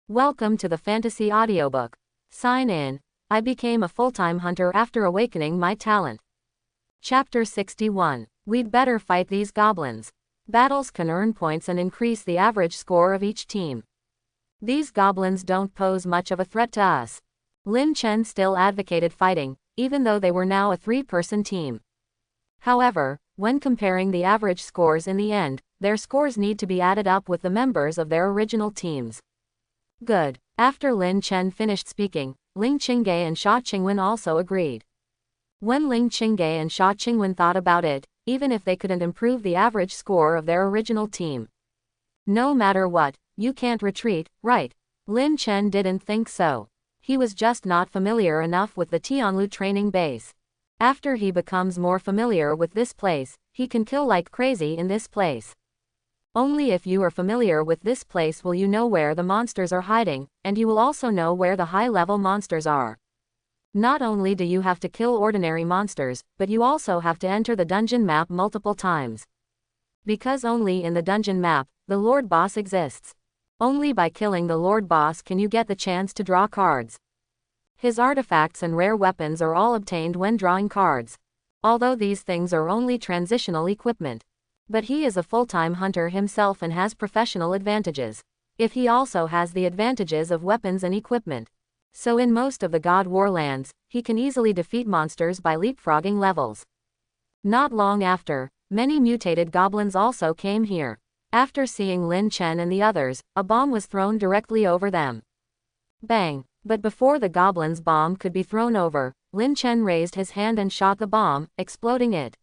Welcome to the Fantasy Audiobook. Sign in. I became a full-time hunter after awakening my talent. Chapter 61. We'd better fight these goblins. Battles can earn points and increase the average score of each team. These goblins don't pose much of a threat to us. Lin Chen still advocated fighting, even though they were now a 3-person team. However, when comparing the average scores in the end, their scores need to be added up with the members of their original teams. Good. After Lin Chen finished speaking, Ling Qingge and Xia Qingwen also agreed. When Ling Qingge and Xia Qingwen thought about it, even if they couldn't improve the average score of their original team. No matter what, you can't retreat, right? Lin Chen didn't think so. He was just not familiar enough with the Tianlu training base. After he becomes more familiar with this place, he can kill like crazy in this place. Only if you are familiar with this place will you know where the monsters are hiding, and you will also know where the high-level monsters are. Not only do you have to kill ordinary monsters, but you also have to enter the dungeon map multiple times. Because only in the dungeon map, the Lord Boss exists. Only by killing the Lord Boss can you get the chance to draw cards. His artifacts and rare weapons are all obtained when drawing cards. Although these things are only transitional equipment. But he is a full-time hunter himself and has professional advantages. If he also has the advantages of weapons and equipment. So in most of the God War lands, he can easily defeat monsters by leapfrogging levels. Not long after, many mutated goblins also came here. After seeing Lin Chen and the others, a bomb was thrown directly over them. Bang! But before the goblins' bomb could be thrown over, Lin Chen raised his hand and shot the bomb, exploding it.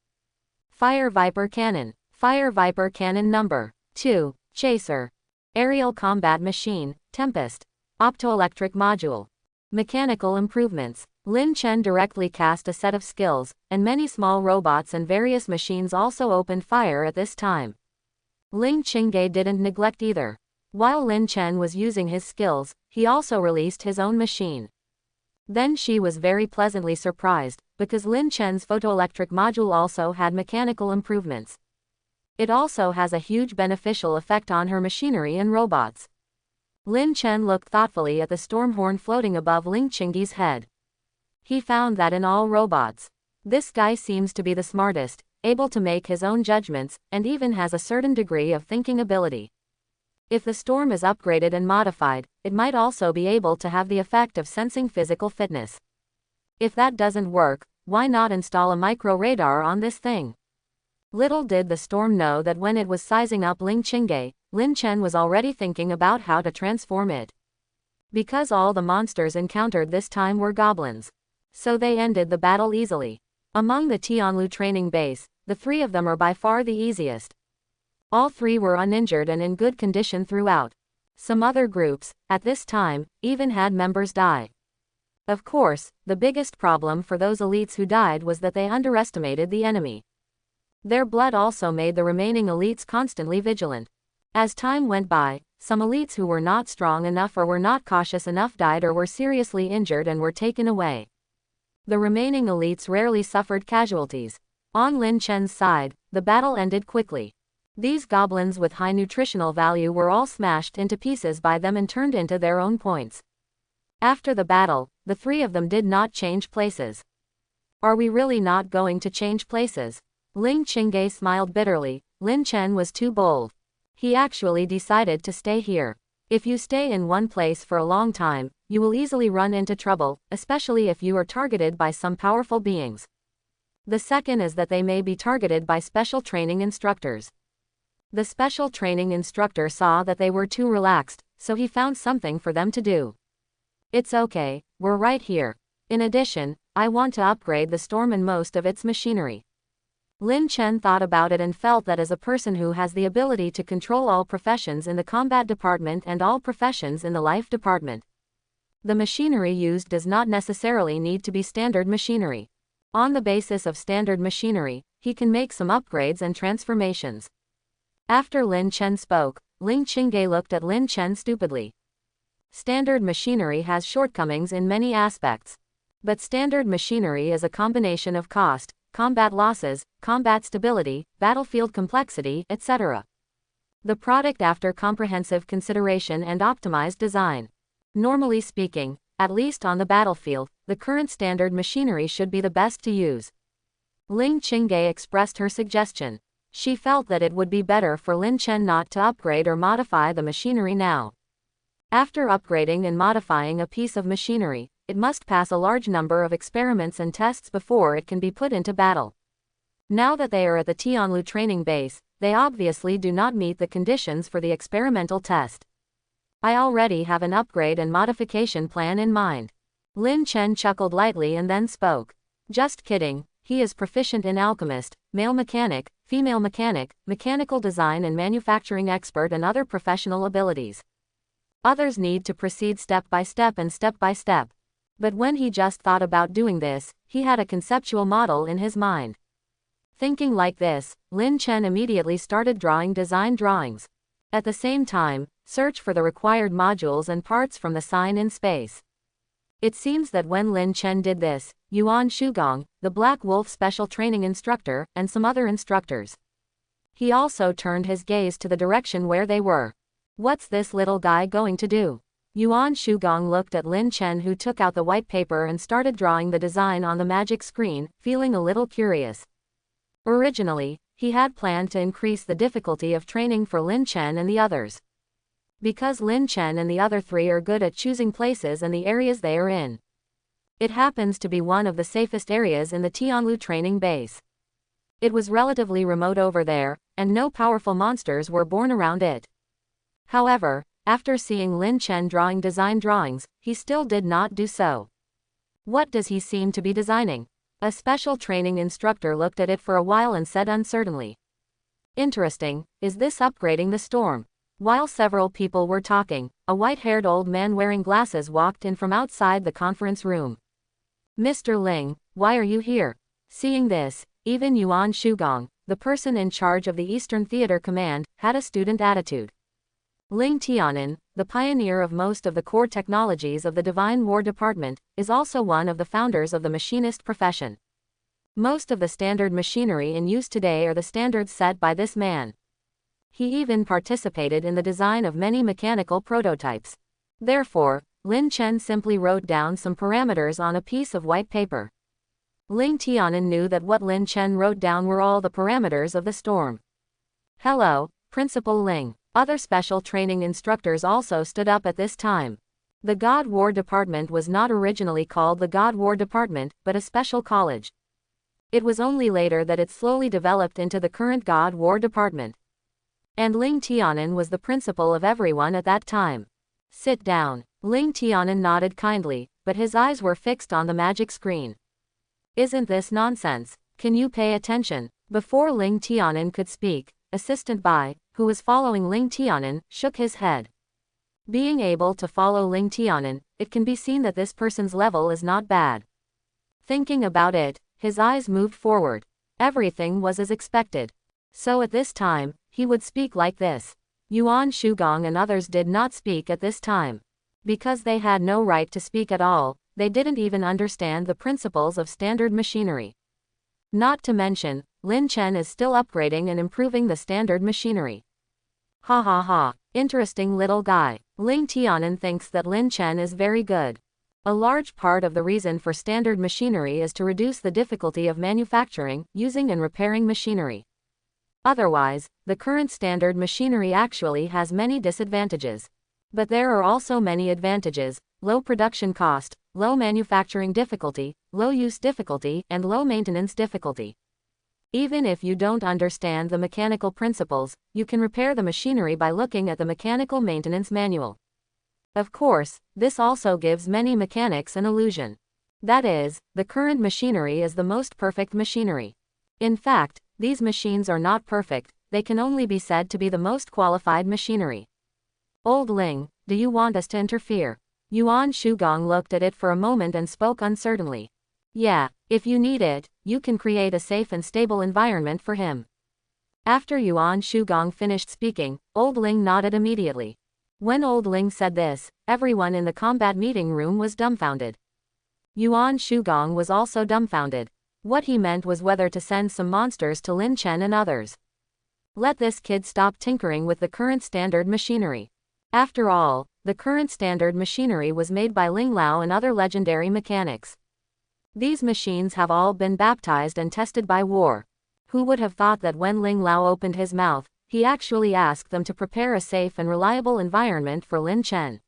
Fire Viper Cannon. Fire Viper Cannon Number 2. Chaser. Aerial Combat Machine, Tempest. Optoelectric Module. Mechanical Improvements. Lin Chen directly cast a set of skills, and many small robots and various machines also opened fire at this time. Ling Qingge didn't neglect either. While Lin Chen was using his skills, he also released his own machine. Then she was very pleasantly surprised, because Lin Chen's photoelectric module also had mechanical improvements. It also has a huge beneficial effect on her machinery and robots. Lin Chen looked thoughtfully at the storm horn floating above Ling Qingge's head. He found that in all robots, this guy seems to be the smartest, able to make his own judgments, and even has a certain degree of thinking ability. If the storm is upgraded and modified, it might also be able to have the effect of sensing physical fitness. If that doesn't work, why not install a micro radar on this thing? Little did the storm know that when it was sizing up Ling Qingge, Lin Chen was already thinking about how to transform it. Because all the monsters encountered this time were goblins. So they ended the battle easily. Among the Tianlu training base, the 3 of them are by far the easiest. All 3 were uninjured and in good condition throughout. Some other groups, at this time, even had members die. Of course, the biggest problem for those elites who died was that they underestimated the enemy. Their blood also made the remaining elites constantly vigilant. As time went by, some elites who were not strong enough or were not cautious enough died or were seriously injured and were taken away. The remaining elites rarely suffered casualties. On Lin Chen's side, the battle ended quickly. These goblins with high nutritional value were all smashed into pieces by them and turned into their own points. After the battle, the 3 of them did not change places. Are we really not going to change places? Ling Qingge smiled bitterly. Lin Chen was too bold. He actually decided to stay here. If you stay in one place for a long time, you will easily run into trouble, especially if you are targeted by some powerful beings. The second is that they may be targeted by special training instructors. The special training instructor saw that they were too relaxed, so he found something for them to do. It's okay, we're right here. In addition, I want to upgrade the storm and most of its machinery. Lin Chen thought about it and felt that as a person who has the ability to control all professions in the combat department and all professions in the life department, the machinery used does not necessarily need to be standard machinery. On the basis of standard machinery, he can make some upgrades and transformations. After Lin Chen spoke, Ling Qingge looked at Lin Chen stupidly. Standard machinery has shortcomings in many aspects. But standard machinery is a combination of cost, combat losses, combat stability, battlefield complexity, etc. The product after comprehensive consideration and optimized design. Normally speaking, at least on the battlefield, the current standard machinery should be the best to use. Ling Qingge expressed her suggestion. She felt that it would be better for Lin Chen not to upgrade or modify the machinery now. After upgrading and modifying a piece of machinery, it must pass a large number of experiments and tests before it can be put into battle. Now that they are at the Tianlu training base, they obviously do not meet the conditions for the experimental test. I already have an upgrade and modification plan in mind. Lin Chen chuckled lightly and then spoke. Just kidding, he is proficient in alchemist, male mechanic, female mechanic, mechanical design and manufacturing expert and other professional abilities. Others need to proceed step by step and step by step. But when he just thought about doing this, he had a conceptual model in his mind. Thinking like this, Lin Chen immediately started drawing design drawings. At the same time, search for the required modules and parts from the sign in space. It seems that when Lin Chen did this, Yuan Shugong, the Black Wolf special training instructor, and some other instructors. He also turned his gaze to the direction where they were. What's this little guy going to do? Yuan Shugong looked at Lin Chen, who took out the white paper and started drawing the design on the magic screen, feeling a little curious. Originally, he had planned to increase the difficulty of training for Lin Chen and the others. Because Lin Chen and the other three are good at choosing places and the areas they are in. It happens to be one of the safest areas in the Tianlu training base. It was relatively remote over there, and no powerful monsters were born around it. However, after seeing Lin Chen drawing design drawings, he still did not do so. What does he seem to be designing? A special training instructor looked at it for a while and said uncertainly. Interesting, is this upgrading the storm? While several people were talking, a white-haired old man wearing glasses walked in from outside the conference room. Mr. Ling, why are you here? Seeing this, even Yuan Shugong, the person in charge of the Eastern Theater Command, had a student attitude. Ling Tianan, the pioneer of most of the core technologies of the Divine War Department, is also one of the founders of the machinist profession. Most of the standard machinery in use today are the standards set by this man. He even participated in the design of many mechanical prototypes. Therefore, Lin Chen simply wrote down some parameters on a piece of white paper. Ling Tianan knew that what Lin Chen wrote down were all the parameters of the storm. Hello, Principal Ling. Other special training instructors also stood up at this time. The God War Department was not originally called the God War Department, but a special college. It was only later that it slowly developed into the current God War Department. And Ling Tianan was the principal of everyone at that time. Sit down. Ling Tianan nodded kindly, but his eyes were fixed on the magic screen. Isn't this nonsense? Can you pay attention? Before Ling Tianan could speak, Assistant Bai, who was following Ling Tianan, shook his head. Being able to follow Ling Tianan, it can be seen that this person's level is not bad. Thinking about it, his eyes moved forward. Everything was as expected. So at this time, he would speak like this. Yuan Shugong and others did not speak at this time. Because they had no right to speak at all, they didn't even understand the principles of standard machinery. Not to mention, Lin Chen is still upgrading and improving the standard machinery. Ha ha ha, interesting little guy. Ling Tianan thinks that Lin Chen is very good. A large part of the reason for standard machinery is to reduce the difficulty of manufacturing, using and repairing machinery. Otherwise, the current standard machinery actually has many disadvantages. But there are also many advantages: low production cost, low manufacturing difficulty, low use difficulty, and low maintenance difficulty. Even if you don't understand the mechanical principles, you can repair the machinery by looking at the mechanical maintenance manual. Of course, this also gives many mechanics an illusion. That is, the current machinery is the most perfect machinery. In fact, these machines are not perfect, they can only be said to be the most qualified machinery. Old Ling, do you want us to interfere? Yuan Shugong looked at it for a moment and spoke uncertainly. Yeah, if you need it, you can create a safe and stable environment for him. After Yuan Shugong finished speaking, Old Ling nodded immediately. When Old Ling said this, everyone in the combat meeting room was dumbfounded. Yuan Shugong was also dumbfounded. What he meant was whether to send some monsters to Lin Chen and others. Let this kid stop tinkering with the current standard machinery. After all, the current standard machinery was made by Ling Lao and other legendary mechanics. These machines have all been baptized and tested by war. Who would have thought that when Ling Lao opened his mouth, he actually asked them to prepare a safe and reliable environment for Lin Chen.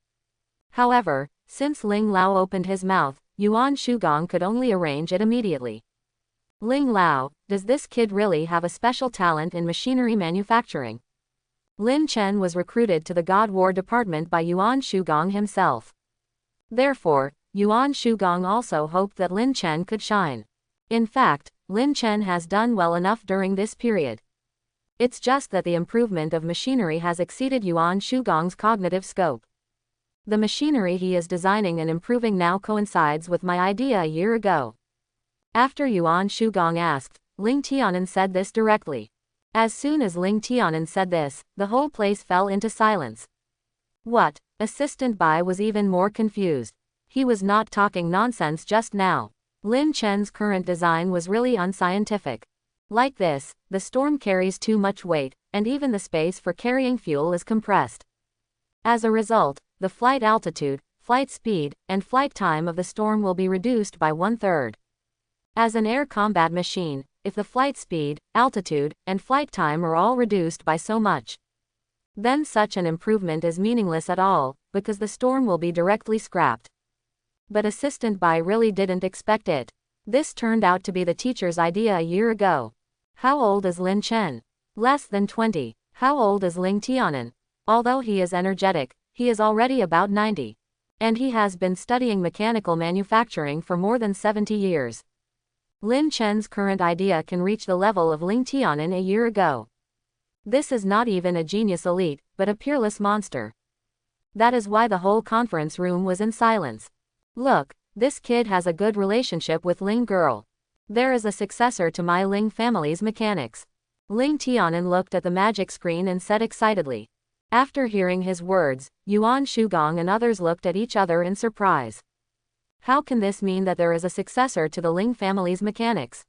However, since Ling Lao opened his mouth, Yuan Shugong could only arrange it immediately. Ling Lao, does this kid really have a special talent in machinery manufacturing? Lin Chen was recruited to the God War department by Yuan Shugong himself. Therefore, Yuan Shugong also hoped that Lin Chen could shine. In fact, Lin Chen has done well enough during this period. It's just that the improvement of machinery has exceeded Yuan Shugong's cognitive scope. The machinery he is designing and improving now coincides with my idea a year ago. After Yuan Shugong asked, Ling Tianan said this directly. As soon as Ling Tianan said this, the whole place fell into silence. What? Assistant Bai was even more confused. He was not talking nonsense just now. Lin Chen's current design was really unscientific. Like this, the storm carries too much weight, and even the space for carrying fuel is compressed. As a result, the flight altitude, flight speed, and flight time of the storm will be reduced by 1/3. As an air combat machine, if the flight speed, altitude, and flight time are all reduced by so much, then such an improvement is meaningless at all, because the storm will be directly scrapped. But Assistant Bai really didn't expect it. This turned out to be the teacher's idea a year ago. How old is Lin Chen? Less than 20. How old is Ling Tianan? Although he is energetic, he is already about 90. And he has been studying mechanical manufacturing for more than 70 years. Lin Chen's current idea can reach the level of Ling Tianan a year ago. This is not even a genius elite, but a peerless monster. That is why the whole conference room was in silence. Look, this kid has a good relationship with Ling girl. There is a successor to my Ling family's mechanics. Ling Tianan looked at the magic screen and said excitedly. After hearing his words, Yuan Shugong and others looked at each other in surprise. How can this mean that there is a successor to the Ling family's mechanics?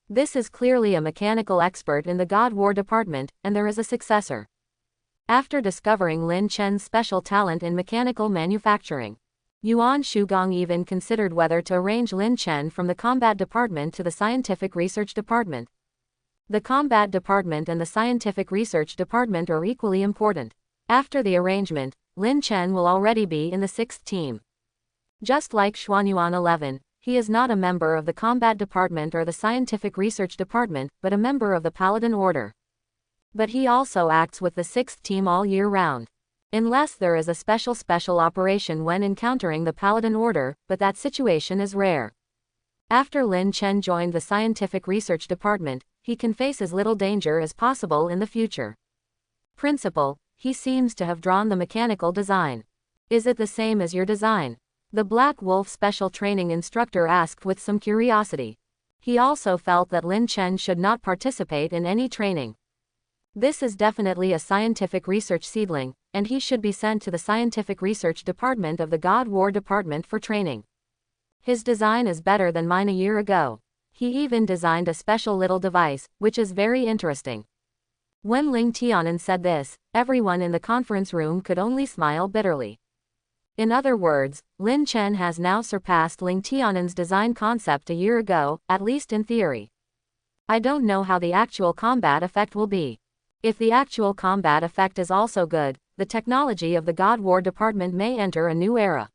This is clearly a mechanical expert in the God War department, and there is a successor. After discovering Lin Chen's special talent in mechanical manufacturing, Yuan Shugong even considered whether to arrange Lin Chen from the combat department to the scientific research department. The combat department and the scientific research department are equally important. After the arrangement, Lin Chen will already be in the 6th team. Just like Xuanyuan 11, he is not a member of the combat department or the scientific research department, but a member of the Paladin Order. But he also acts with the 6th team all year round. Unless there is a special operation when encountering the Paladin Order, but that situation is rare. After Lin Chen joined the scientific research department, he can face as little danger as possible in the future. Principal, he seems to have drawn the mechanical design. Is it the same as your design? The Black Wolf special training instructor asked with some curiosity. He also felt that Lin Chen should not participate in any training. This is definitely a scientific research seedling, and he should be sent to the scientific research department of the God War department for training. His design is better than mine a year ago. He even designed a special little device, which is very interesting. When Ling Tianan said this, everyone in the conference room could only smile bitterly. In other words, Lin Chen has now surpassed Ling Tianan's design concept a year ago, at least in theory. I don't know how the actual combat effect will be. If the actual combat effect is also good, the technology of the God War department may enter a new era.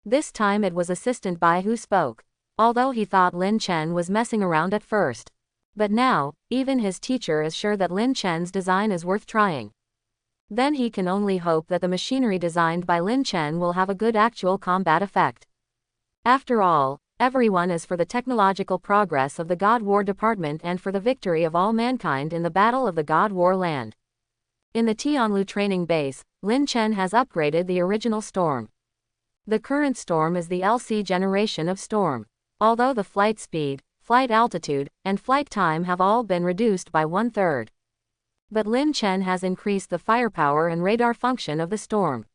This time it was Assistant Bai who spoke. Although he thought Lin Chen was messing around at first. But now, even his teacher is sure that Lin Chen's design is worth trying. Then he can only hope that the machinery designed by Lin Chen will have a good actual combat effect. After all, everyone is for the technological progress of the God War department and for the victory of all mankind in the battle of the God War land. In the Tianlu training base, Lin Chen has upgraded the original Storm. The current Storm is the LC generation of Storm. Although the flight speed, flight altitude, and flight time have all been reduced by 1/3. But Lin Chen has increased the firepower and radar function of the Storm.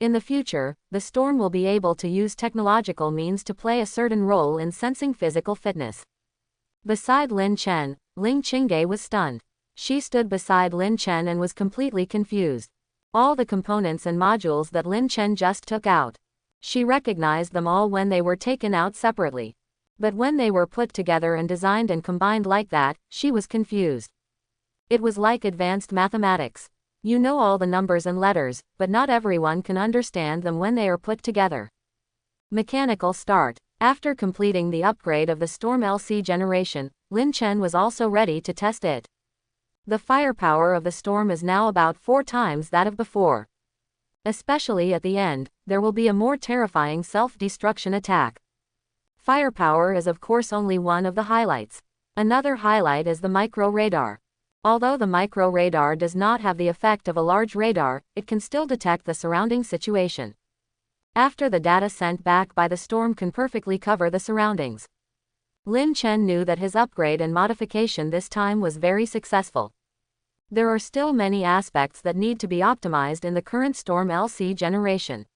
In the future, the Storm will be able to use technological means to play a certain role in sensing physical fitness. Beside Lin Chen, Ling Qingge was stunned. She stood beside Lin Chen and was completely confused. All the components and modules that Lin Chen just took out. She recognized them all when they were taken out separately. But when they were put together and designed and combined like that, she was confused. It was like advanced mathematics. You know all the numbers and letters, but not everyone can understand them when they are put together. Mechanical start. After completing the upgrade of the Storm LC generation, Lin Chen was also ready to test it. The firepower of the Storm is now about 4 times that of before. Especially at the end, there will be a more terrifying self-destruction attack. Firepower is of course only one of the highlights. Another highlight is the micro radar. Although the micro radar does not have the effect of a large radar, it can still detect the surrounding situation. After the data sent back by the Storm can perfectly cover the surroundings. Lin Chen knew that his upgrade and modification this time was very successful. There are still many aspects that need to be optimized in the current Storm LC generation.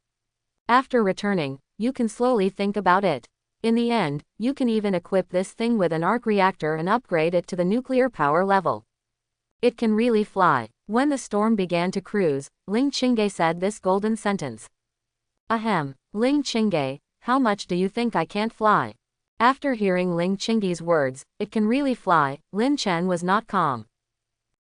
After returning, you can slowly think about it. In the end, you can even equip this thing with an arc reactor and upgrade it to the nuclear power level. It can really fly. When the Storm began to cruise, Ling Qingge said this golden sentence. Ahem, Ling Qingge, how much do you think I can't fly? After hearing Ling Qingge's words, it can really fly, Lin Chen was not calm.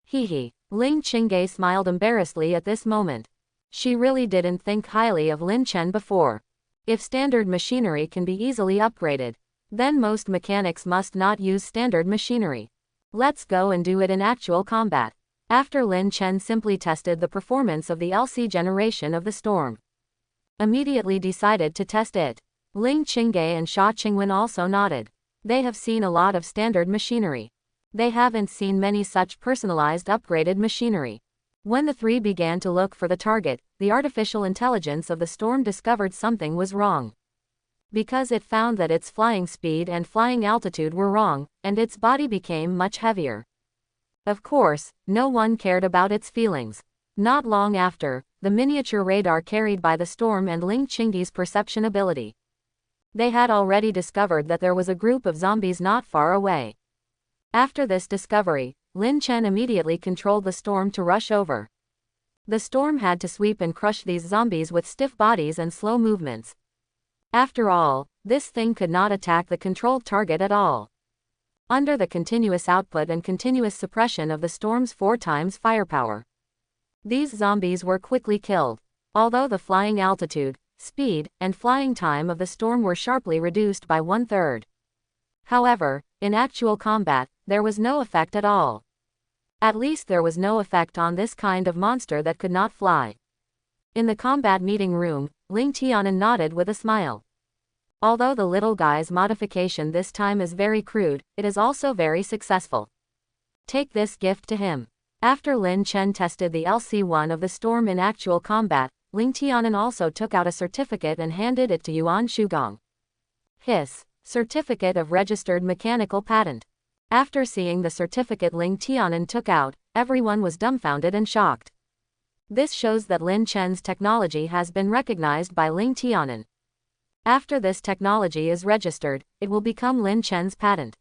Hee. Ling Qingge smiled embarrassedly at this moment. She really didn't think highly of Lin Chen before. If standard machinery can be easily upgraded, then most mechanics must not use standard machinery. Let's go and do it in actual combat. After Lin Chen simply tested the performance of the LC generation of the Storm. Immediately decided to test it. Ling Qingge and Xia Qingwen also nodded. They have seen a lot of standard machinery. They haven't seen many such personalized upgraded machinery. When the three began to look for the target, the artificial intelligence of the Storm discovered something was wrong. Because it found that its flying speed and flying altitude were wrong, and its body became much heavier. Of course, no one cared about its feelings. Not long after, the miniature radar carried by the Storm and Ling Qingge's perception ability. They had already discovered that there was a group of zombies not far away. After this discovery, Lin Chen immediately controlled the Storm to rush over. The Storm had to sweep and crush these zombies with stiff bodies and slow movements. After all, this thing could not attack the controlled target at all. Under the continuous output and continuous suppression of the Storm's 4 times firepower, these zombies were quickly killed. Although the flying altitude, speed, and flying time of the Storm were sharply reduced by 1/3. However, in actual combat, there was no effect at all. At least there was no effect on this kind of monster that could not fly. In the combat meeting room, Ling Tianan nodded with a smile. Although the little guy's modification this time is very crude, it is also very successful. Take this gift to him. After Lin Chen tested the LC-1 of the Storm in actual combat, Ling Tianan also took out a certificate and handed it to Yuan Shugong. Hiss. Certificate of Registered Mechanical Patent. After seeing the certificate Ling Tianan took out, everyone was dumbfounded and shocked. This shows that Lin Chen's technology has been recognized by Ling Tianan. After this technology is registered, it will become Lin Chen's patent.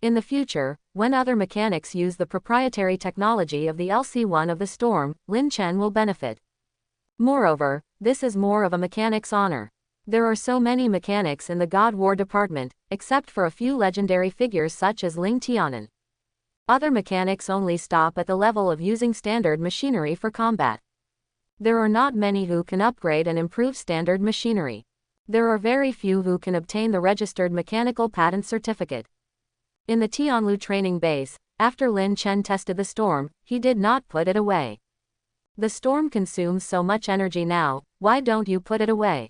In the future, when other mechanics use the proprietary technology of the LC-1 of the Storm, Lin Chen will benefit. Moreover, this is more of a mechanic's honor. There are so many mechanics in the God War department, except for a few legendary figures such as Ling Tianan. Other mechanics only stop at the level of using standard machinery for combat. There are not many who can upgrade and improve standard machinery. There are very few who can obtain the registered mechanical patent certificate. In the Tianlu training base, after Lin Chen tested the Storm, he did not put it away. The Storm consumes so much energy now, why don't you put it away?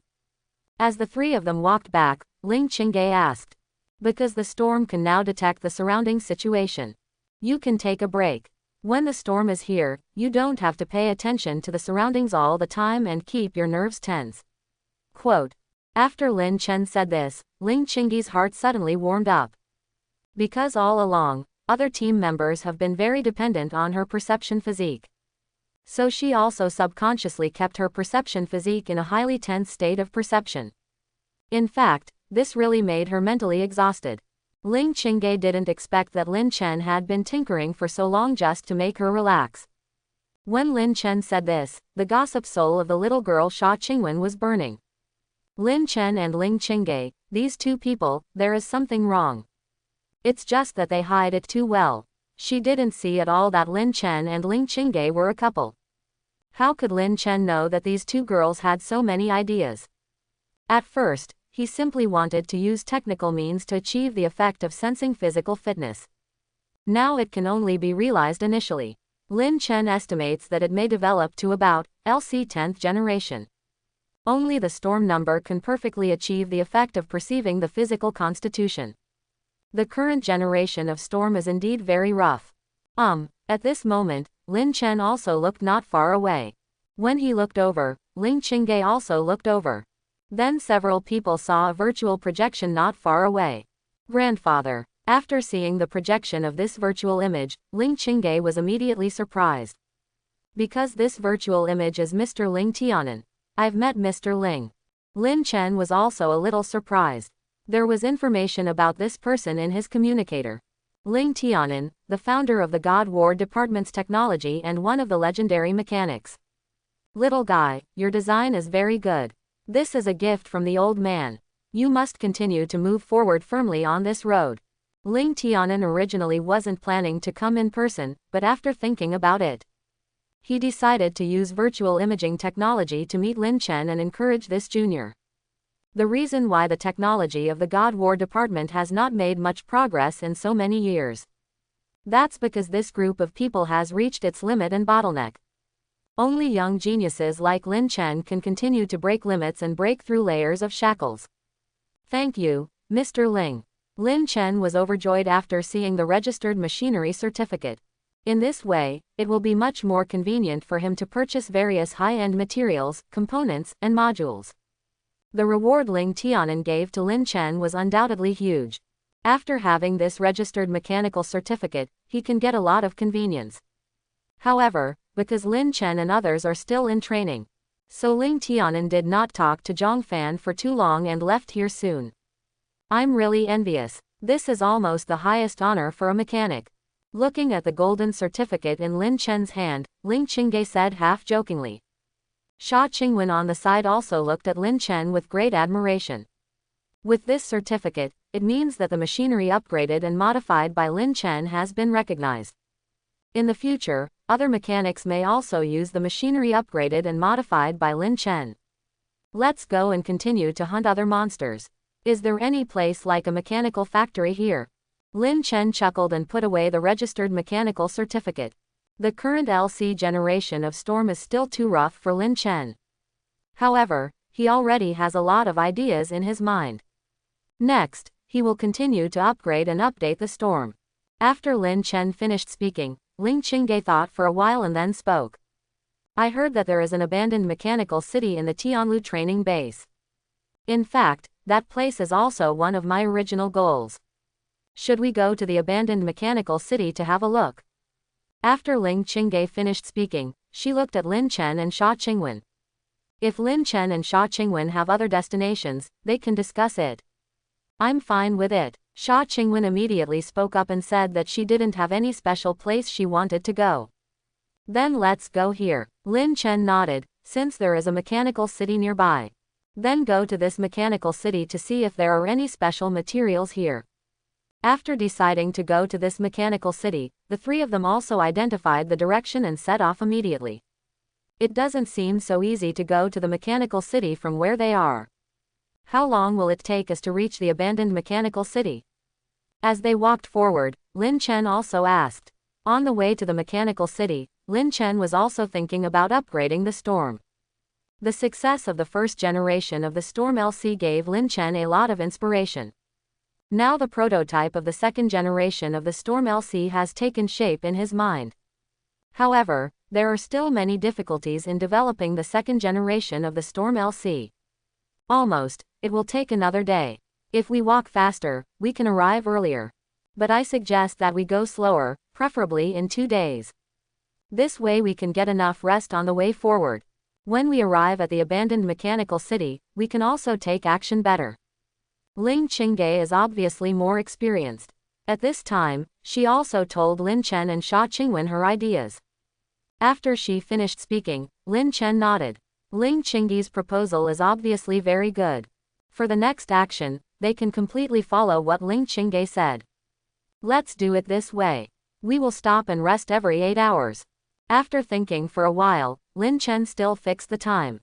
As the three of them walked back, Ling Qingge asked. Because the Storm can now detect the surrounding situation. You can take a break. When the Storm is here, you don't have to pay attention to the surroundings all the time and keep your nerves tense. Quote. After Lin Chen said this, Ling Qingge's heart suddenly warmed up. Because all along, other team members have been very dependent on her perception physique. So she also subconsciously kept her perception physique in a highly tense state of perception. In fact, this really made her mentally exhausted. Ling Qingge didn't expect that Lin Chen had been tinkering for so long just to make her relax. When Lin Chen said this, the gossip soul of the little girl Sha Qingwen was burning. Lin Chen and Ling Qingge, these two people, there is something wrong. It's just that they hide it too well. She didn't see at all that Lin Chen and Ling Qingge were a couple. How could Lin Chen know that these two girls had so many ideas? At first, he simply wanted to use technical means to achieve the effect of sensing physical fitness. Now it can only be realized initially. Lin Chen estimates that it may develop to about LC 10th generation. Only the storm number can perfectly achieve the effect of perceiving the physical constitution. The current generation of storm is indeed very rough. At this moment, Lin Chen also looked not far away. When he looked over, Ling Qingge also looked over. Then several people saw a virtual projection not far away. Grandfather. After seeing the projection of this virtual image, Ling Qingge was immediately surprised. Because this virtual image is Mr. Ling Tianan. I've met Mr. Ling. Lin Chen was also a little surprised. There was information about this person in his communicator. Ling Tianan, the founder of the God War Department's technology and one of the legendary mechanics. Little guy, your design is very good. This is a gift from the old man. You must continue to move forward firmly on this road. Ling Tianan originally wasn't planning to come in person, but after thinking about it, he decided to use virtual imaging technology to meet Lin Chen and encourage this junior. The reason why the technology of the God War Department has not made much progress in so many years. That's because this group of people has reached its limit and bottleneck. Only young geniuses like Lin Chen can continue to break limits and break through layers of shackles. Thank you, Mr. Ling. Lin Chen was overjoyed after seeing the registered machinery certificate. In this way, it will be much more convenient for him to purchase various high-end materials, components, and modules. The reward Ling Tianan gave to Lin Chen was undoubtedly huge. After having this registered mechanical certificate, he can get a lot of convenience. However, because Lin Chen and others are still in training, so Ling Tianan did not talk to Zhang Fan for too long and left here soon. I'm really envious. This is almost the highest honor for a mechanic. Looking at the golden certificate in Lin Chen's hand, Ling Qingge said half-jokingly. Sha Qingwen on the side also looked at Lin Chen with great admiration. With this certificate, it means that the machinery upgraded and modified by Lin Chen has been recognized. In the future, other mechanics may also use the machinery upgraded and modified by Lin Chen. Let's go and continue to hunt other monsters. Is there any place like a mechanical factory here? Lin Chen chuckled and put away the registered mechanical certificate. The current LC generation of Storm is still too rough for Lin Chen. However, he already has a lot of ideas in his mind. Next, he will continue to upgrade and update the Storm. After Lin Chen finished speaking, Ling Qingge thought for a while and then spoke. I heard that there is an abandoned mechanical city in the Tianlu training base. In fact, that place is also one of my original goals. Should we go to the abandoned mechanical city to have a look? After Ling Qingge finished speaking, she looked at Lin Chen and Sha Qingwen. If Lin Chen and Sha Qingwen have other destinations, they can discuss it. I'm fine with it. Sha Qingwen immediately spoke up and said that she didn't have any special place she wanted to go. Then let's go here. Lin Chen nodded, since there is a mechanical city nearby. Then go to this mechanical city to see if there are any special materials here. After deciding to go to this mechanical city, the three of them also identified the direction and set off immediately. It doesn't seem so easy to go to the mechanical city from where they are. How long will it take us to reach the abandoned mechanical city? As they walked forward, Lin Chen also asked. On the way to the mechanical city, Lin Chen was also thinking about upgrading the Storm. The success of the first generation of the Storm LC gave Lin Chen a lot of inspiration. Now the prototype of the second generation of the Storm LC has taken shape in his mind. However, there are still many difficulties in developing the second generation of the Storm LC. It will take another day. If we walk faster, we can arrive earlier. But I suggest that we go slower, preferably in 2 days. This way we can get enough rest on the way forward. When we arrive at the abandoned mechanical city, we can also take action better. Ling Qingge is obviously more experienced. At this time, she also told Lin Chen and Sha Qingwen her ideas. After she finished speaking, Lin Chen nodded. Ling Qingge's proposal is obviously very good. For the next action, they can completely follow what Ling Qingge said. Let's do it this way. We will stop and rest every 8 hours. After thinking for a while, Lin Chen still fixed the time.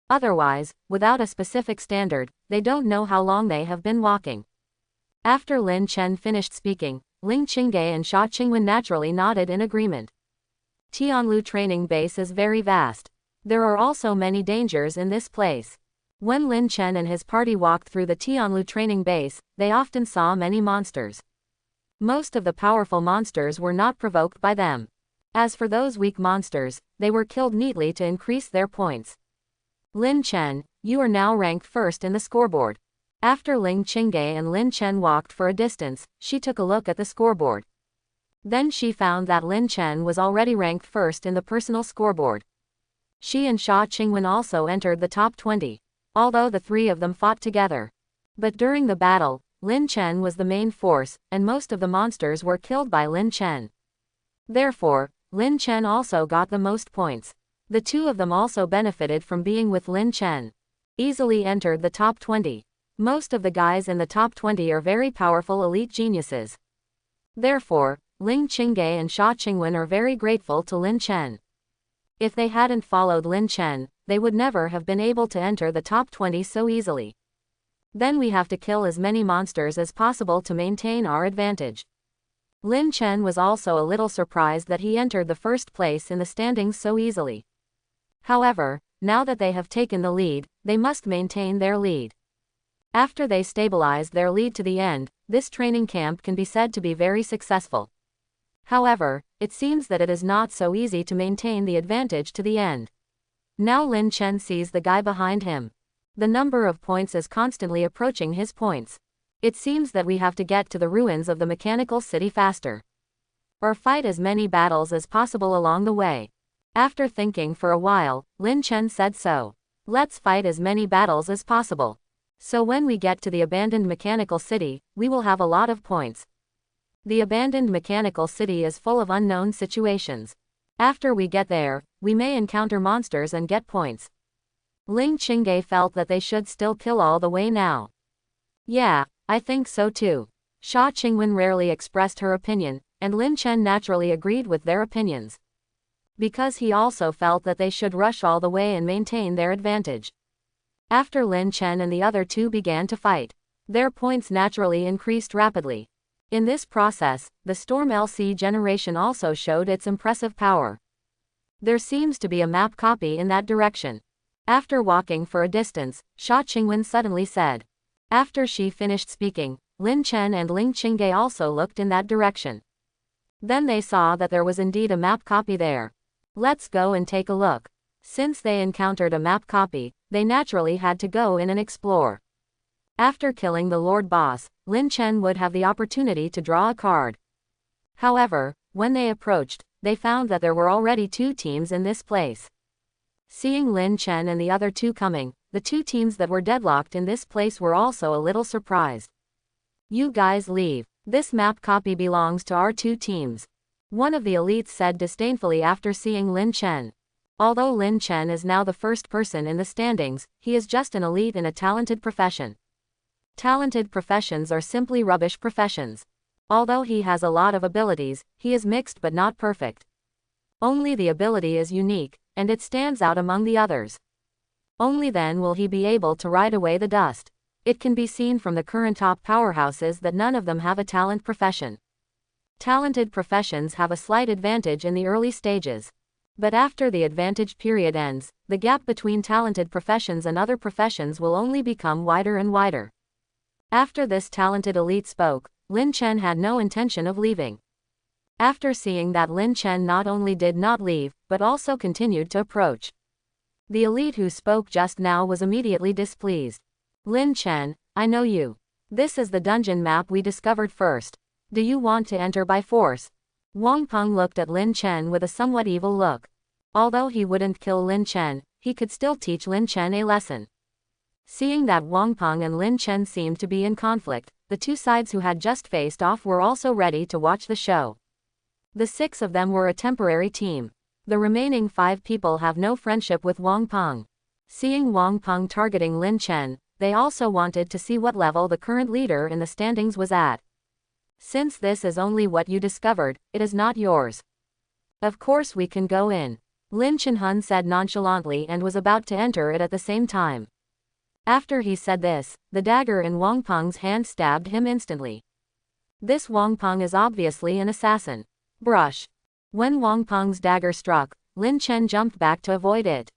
Otherwise, without a specific standard, they don't know how long they have been walking. After Lin Chen finished speaking, Ling Qingge and Sha Qingwen naturally nodded in agreement. Tianlu training base is very vast. There are also many dangers in this place. When Lin Chen and his party walked through the Tianlu training base, they often saw many monsters. Most of the powerful monsters were not provoked by them. As for those weak monsters, they were killed neatly to increase their points. Lin Chen, you are now ranked first in the scoreboard. After Ling Qingge and Lin Chen walked for a distance, she took a look at the scoreboard. Then she found that Lin Chen was already ranked first in the personal scoreboard. She and Sha Qingwen also entered the top 20, although the three of them fought together. But during the battle, Lin Chen was the main force, and most of the monsters were killed by Lin Chen. Therefore, Lin Chen also got the most points. The two of them also benefited from being with Lin Chen. Easily entered the top 20. Most of the guys in the top 20 are very powerful elite geniuses. Therefore, Ling Qingge and Sha Qingwen are very grateful to Lin Chen. If they hadn't followed Lin Chen, they would never have been able to enter the top 20 so easily. Then we have to kill as many monsters as possible to maintain our advantage. Lin Chen was also a little surprised that he entered the first place in the standings so easily. However, now that they have taken the lead, they must maintain their lead. After they stabilized their lead to the end, this training camp can be said to be very successful. However, it seems that it is not so easy to maintain the advantage to the end. Now Lin Chen sees the guy behind him. The number of points is constantly approaching his points. It seems that we have to get to the ruins of the mechanical city faster. Or fight as many battles as possible along the way. After thinking for a while, Lin Chen said so. Let's fight as many battles as possible. So when we get to the abandoned mechanical city, we will have a lot of points. The abandoned mechanical city is full of unknown situations. After we get there, we may encounter monsters and get points. Ling Qingge felt that they should still kill all the way now. Yeah, I think so too. Sha Qingwen rarely expressed her opinion, and Lin Chen naturally agreed with their opinions. Because he also felt that they should rush all the way and maintain their advantage. After Lin Chen and the other two began to fight, their points naturally increased rapidly. In this process, the Storm LC generation also showed its impressive power. There seems to be a map copy in that direction. After walking for a distance, Sha Qingwen suddenly said. After she finished speaking, Lin Chen and Ling Qingge also looked in that direction. Then they saw that there was indeed a map copy there. Let's go and take a look. Since they encountered a map copy, they naturally had to go in and explore. After killing the Lord Boss, Lin Chen would have the opportunity to draw a card. However, when they approached, they found that there were already two teams in this place. Seeing Lin Chen and the other two coming, the two teams that were deadlocked in this place were also a little surprised. You guys leave. This map copy belongs to our two teams. One of the elites said disdainfully after seeing Lin Chen. Although Lin Chen is now the first person in the standings, he is just an elite in a talented profession. Talented professions are simply rubbish professions. Although he has a lot of abilities, he is mixed but not perfect. Only the ability is unique, and it stands out among the others. Only then will he be able to ride away the dust. It can be seen from the current top powerhouses that none of them have a talent profession. Talented professions have a slight advantage in the early stages. But after the advantage period ends, the gap between talented professions and other professions will only become wider and wider. After this talented elite spoke, Lin Chen had no intention of leaving. After seeing that Lin Chen not only did not leave, but also continued to approach. The elite who spoke just now was immediately displeased. Lin Chen, I know you. This is the dungeon map we discovered first. Do you want to enter by force? Wang Peng looked at Lin Chen with a somewhat evil look. Although he wouldn't kill Lin Chen, he could still teach Lin Chen a lesson. Seeing that Wang Peng and Lin Chen seemed to be in conflict, the two sides who had just faced off were also ready to watch the show. The 6 of them were a temporary team. The remaining 5 people have no friendship with Wang Peng. Seeing Wang Peng targeting Lin Chen, they also wanted to see what level the current leader in the standings was at. Since this is only what you discovered, it is not yours. Of course we can go in. Lin Chenhun said nonchalantly and was about to enter it at the same time. After he said this, the dagger in Wang Peng's hand stabbed him instantly. This Wang Peng is obviously an assassin. Brush. When Wang Peng's dagger struck, Lin Chen jumped back to avoid it.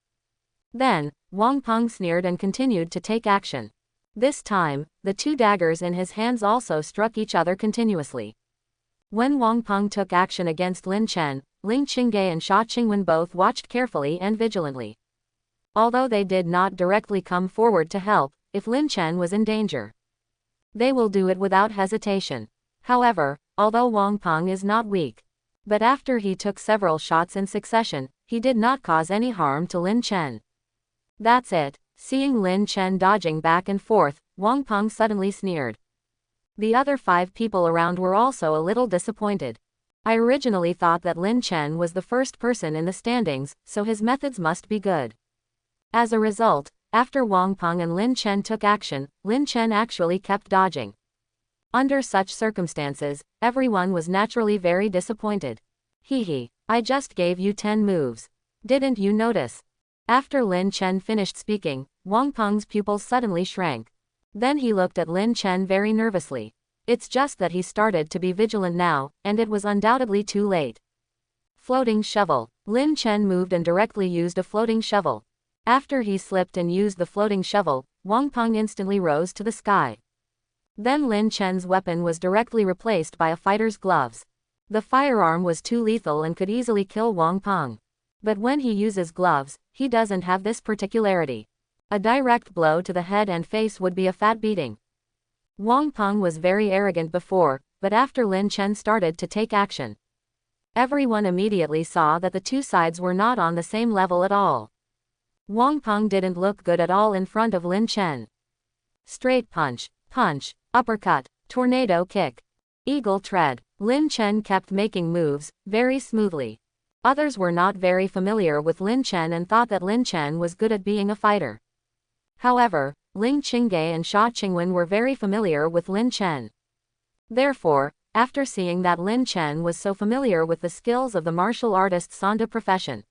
Then, Wang Peng sneered and continued to take action. This time, the 2 daggers in his hands also struck each other continuously. When Wang Peng took action against Lin Chen, Ling Qingge and Sha Qingwen both watched carefully and vigilantly. Although they did not directly come forward to help, if Lin Chen was in danger, they will do it without hesitation. However, although Wang Peng is not weak, but after he took several shots in succession, he did not cause any harm to Lin Chen. That's it. Seeing Lin Chen dodging back and forth, Wang Peng suddenly sneered. The other 5 people around were also a little disappointed. I originally thought that Lin Chen was the first person in the standings, so his methods must be good. As a result, after Wang Peng and Lin Chen took action, Lin Chen actually kept dodging. Under such circumstances, everyone was naturally very disappointed. Hehe, I just gave you 10 moves. Didn't you notice? After Lin Chen finished speaking, Wang Peng's pupils suddenly shrank. Then he looked at Lin Chen very nervously. It's just that he started to be vigilant now, and it was undoubtedly too late. Floating shovel. Lin Chen moved and directly used a floating shovel. After he slipped and used the floating shovel, Wang Peng instantly rose to the sky. Then Lin Chen's weapon was directly replaced by a fighter's gloves. The firearm was too lethal and could easily kill Wang Peng. But when he uses gloves, he doesn't have this particularity. A direct blow to the head and face would be a fat beating. Wang Peng was very arrogant before, but after Lin Chen started to take action, everyone immediately saw that the 2 sides were not on the same level at all. Wang Peng didn't look good at all in front of Lin Chen. Straight punch, punch, uppercut, tornado kick, eagle tread. Lin Chen kept making moves, very smoothly. Others were not very familiar with Lin Chen and thought that Lin Chen was good at being a fighter. However, Ling Qingge and Sha Qingwen were very familiar with Lin Chen. Therefore, after seeing that Lin Chen was so familiar with the skills of the martial artist's Sanda profession,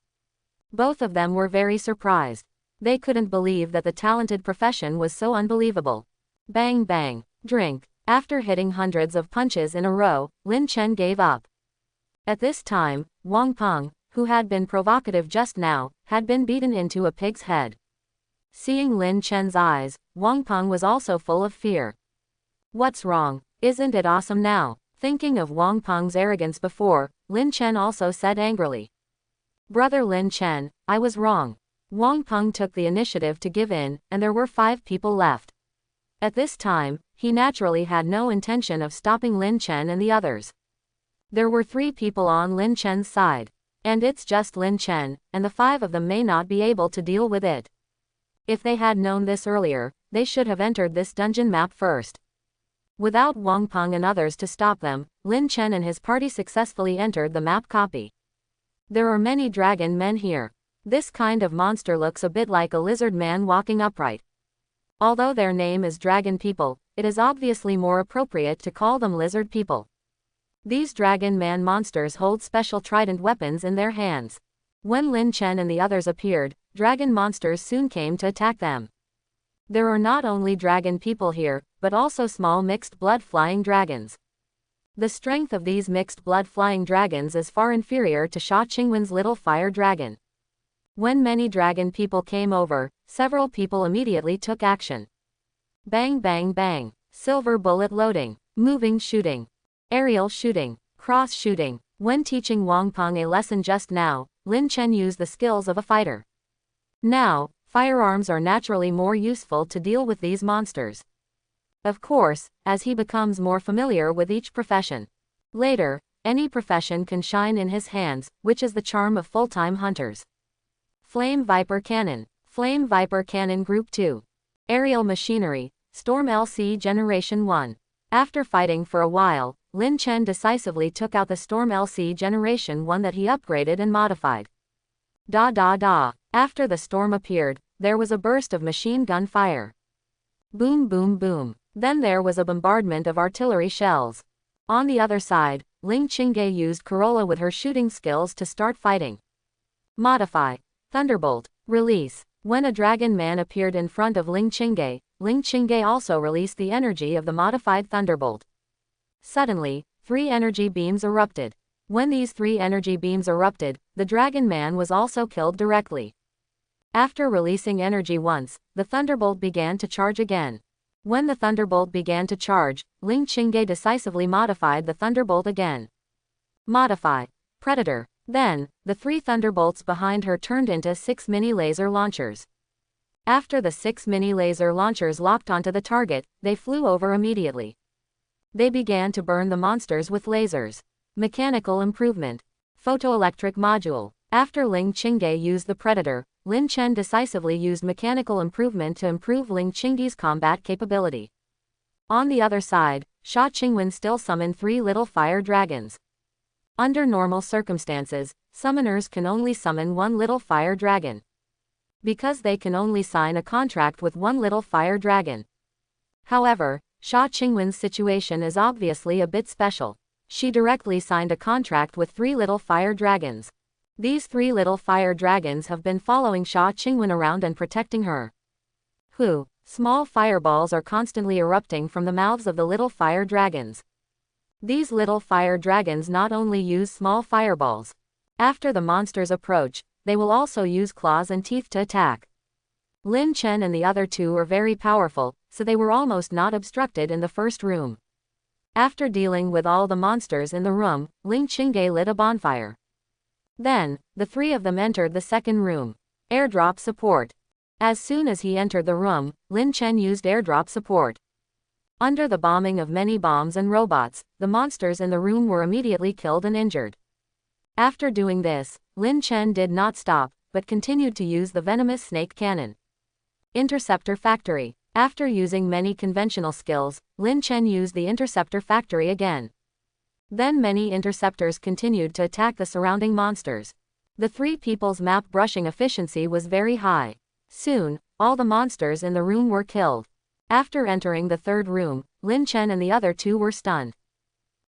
both of them were very surprised. They couldn't believe that the talented profession was so unbelievable. Bang bang, drink. After hitting hundreds of punches in a row, Lin Chen gave up. At this time, Wang Peng, who had been provocative just now, had been beaten into a pig's head. Seeing Lin Chen's eyes, Wang Peng was also full of fear. What's wrong? Isn't it awesome now? Thinking of Wang Peng's arrogance before, Lin Chen also said angrily. Brother Lin Chen, I was wrong. Wang Peng took the initiative to give in, and there were 5 people left. At this time, he naturally had no intention of stopping Lin Chen and the others. There were 3 people on Lin Chen's side. And it's just Lin Chen, and the 5 of them may not be able to deal with it. If they had known this earlier, they should have entered this dungeon map first. Without Wang Peng and others to stop them, Lin Chen and his party successfully entered the map copy. There are many dragon men here. This kind of monster looks a bit like a lizard man walking upright. Although their name is dragon people, it is obviously more appropriate to call them lizard people. These dragon man monsters hold special trident weapons in their hands. When Lin Chen and the others appeared, dragon monsters soon came to attack them. There are not only dragon people here, but also small mixed blood flying dragons. The strength of these mixed blood flying dragons is far inferior to Sha Qingwen's little fire dragon. When many dragon people came over, several people immediately took action. Bang bang bang, silver bullet loading, moving shooting, aerial shooting, cross shooting. When teaching Wang Peng a lesson just now, Lin Chen used the skills of a fighter. Now, firearms are naturally more useful to deal with these monsters. Of course, as he becomes more familiar with each profession. Later, any profession can shine in his hands, which is the charm of full-time hunters. Flame Viper Cannon. Flame Viper Cannon Group 2. Aerial Machinery, Storm LC Generation 1. After fighting for a while, Lin Chen decisively took out the Storm LC Generation 1 that he upgraded and modified. Da da da. After the storm appeared, there was a burst of machine gun fire. Boom boom boom. Then there was a bombardment of artillery shells. On the other side, Ling Qingge used Corolla with her shooting skills to start fighting. Modify. Thunderbolt. Release. When a dragon man appeared in front of Ling Qingge also released the energy of the modified Thunderbolt. Suddenly, 3 energy beams erupted. When these 3 energy beams erupted, the dragon man was also killed directly. After releasing energy once, the Thunderbolt began to charge again. When the Thunderbolt began to charge, Ling Qingge decisively modified the Thunderbolt again. Modify. Predator. Then, the 3 Thunderbolts behind her turned into 6 mini laser launchers. After the 6 mini laser launchers locked onto the target, they flew over immediately. They began to burn the monsters with lasers. Mechanical improvement. Photoelectric module. After Ling Qingge used the Predator, Lin Chen decisively used mechanical improvement to improve Ling Qingge's combat capability. On the other side, Sha Qingwen still summoned 3 little fire dragons. Under normal circumstances, summoners can only summon 1 little fire dragon. Because they can only sign a contract with 1 little fire dragon. However, Sha Qingwen's situation is obviously a bit special. She directly signed a contract with 3 little fire dragons. These 3 little fire dragons have been following Sha Qingwen around and protecting her. Small fireballs are constantly erupting from the mouths of the little fire dragons. These little fire dragons not only use small fireballs. After the monsters approach, they will also use claws and teeth to attack. Lin Chen and the other 2 are very powerful, so they were almost not obstructed in the first room. After dealing with all the monsters in the room, Ling Qingge lit a bonfire. Then, the 3 of them entered the second room. Airdrop support. As soon as he entered the room, Lin Chen used airdrop support. Under the bombing of many bombs and robots, the monsters in the room were immediately killed and injured. After doing this, Lin Chen did not stop, but continued to use the venomous snake cannon. Interceptor Factory. After using many conventional skills, Lin Chen used the Interceptor Factory again. Then many interceptors continued to attack the surrounding monsters. The 3 people's map brushing efficiency was very high. Soon, all the monsters in the room were killed. After entering the third room, Lin Chen and the other 2 were stunned.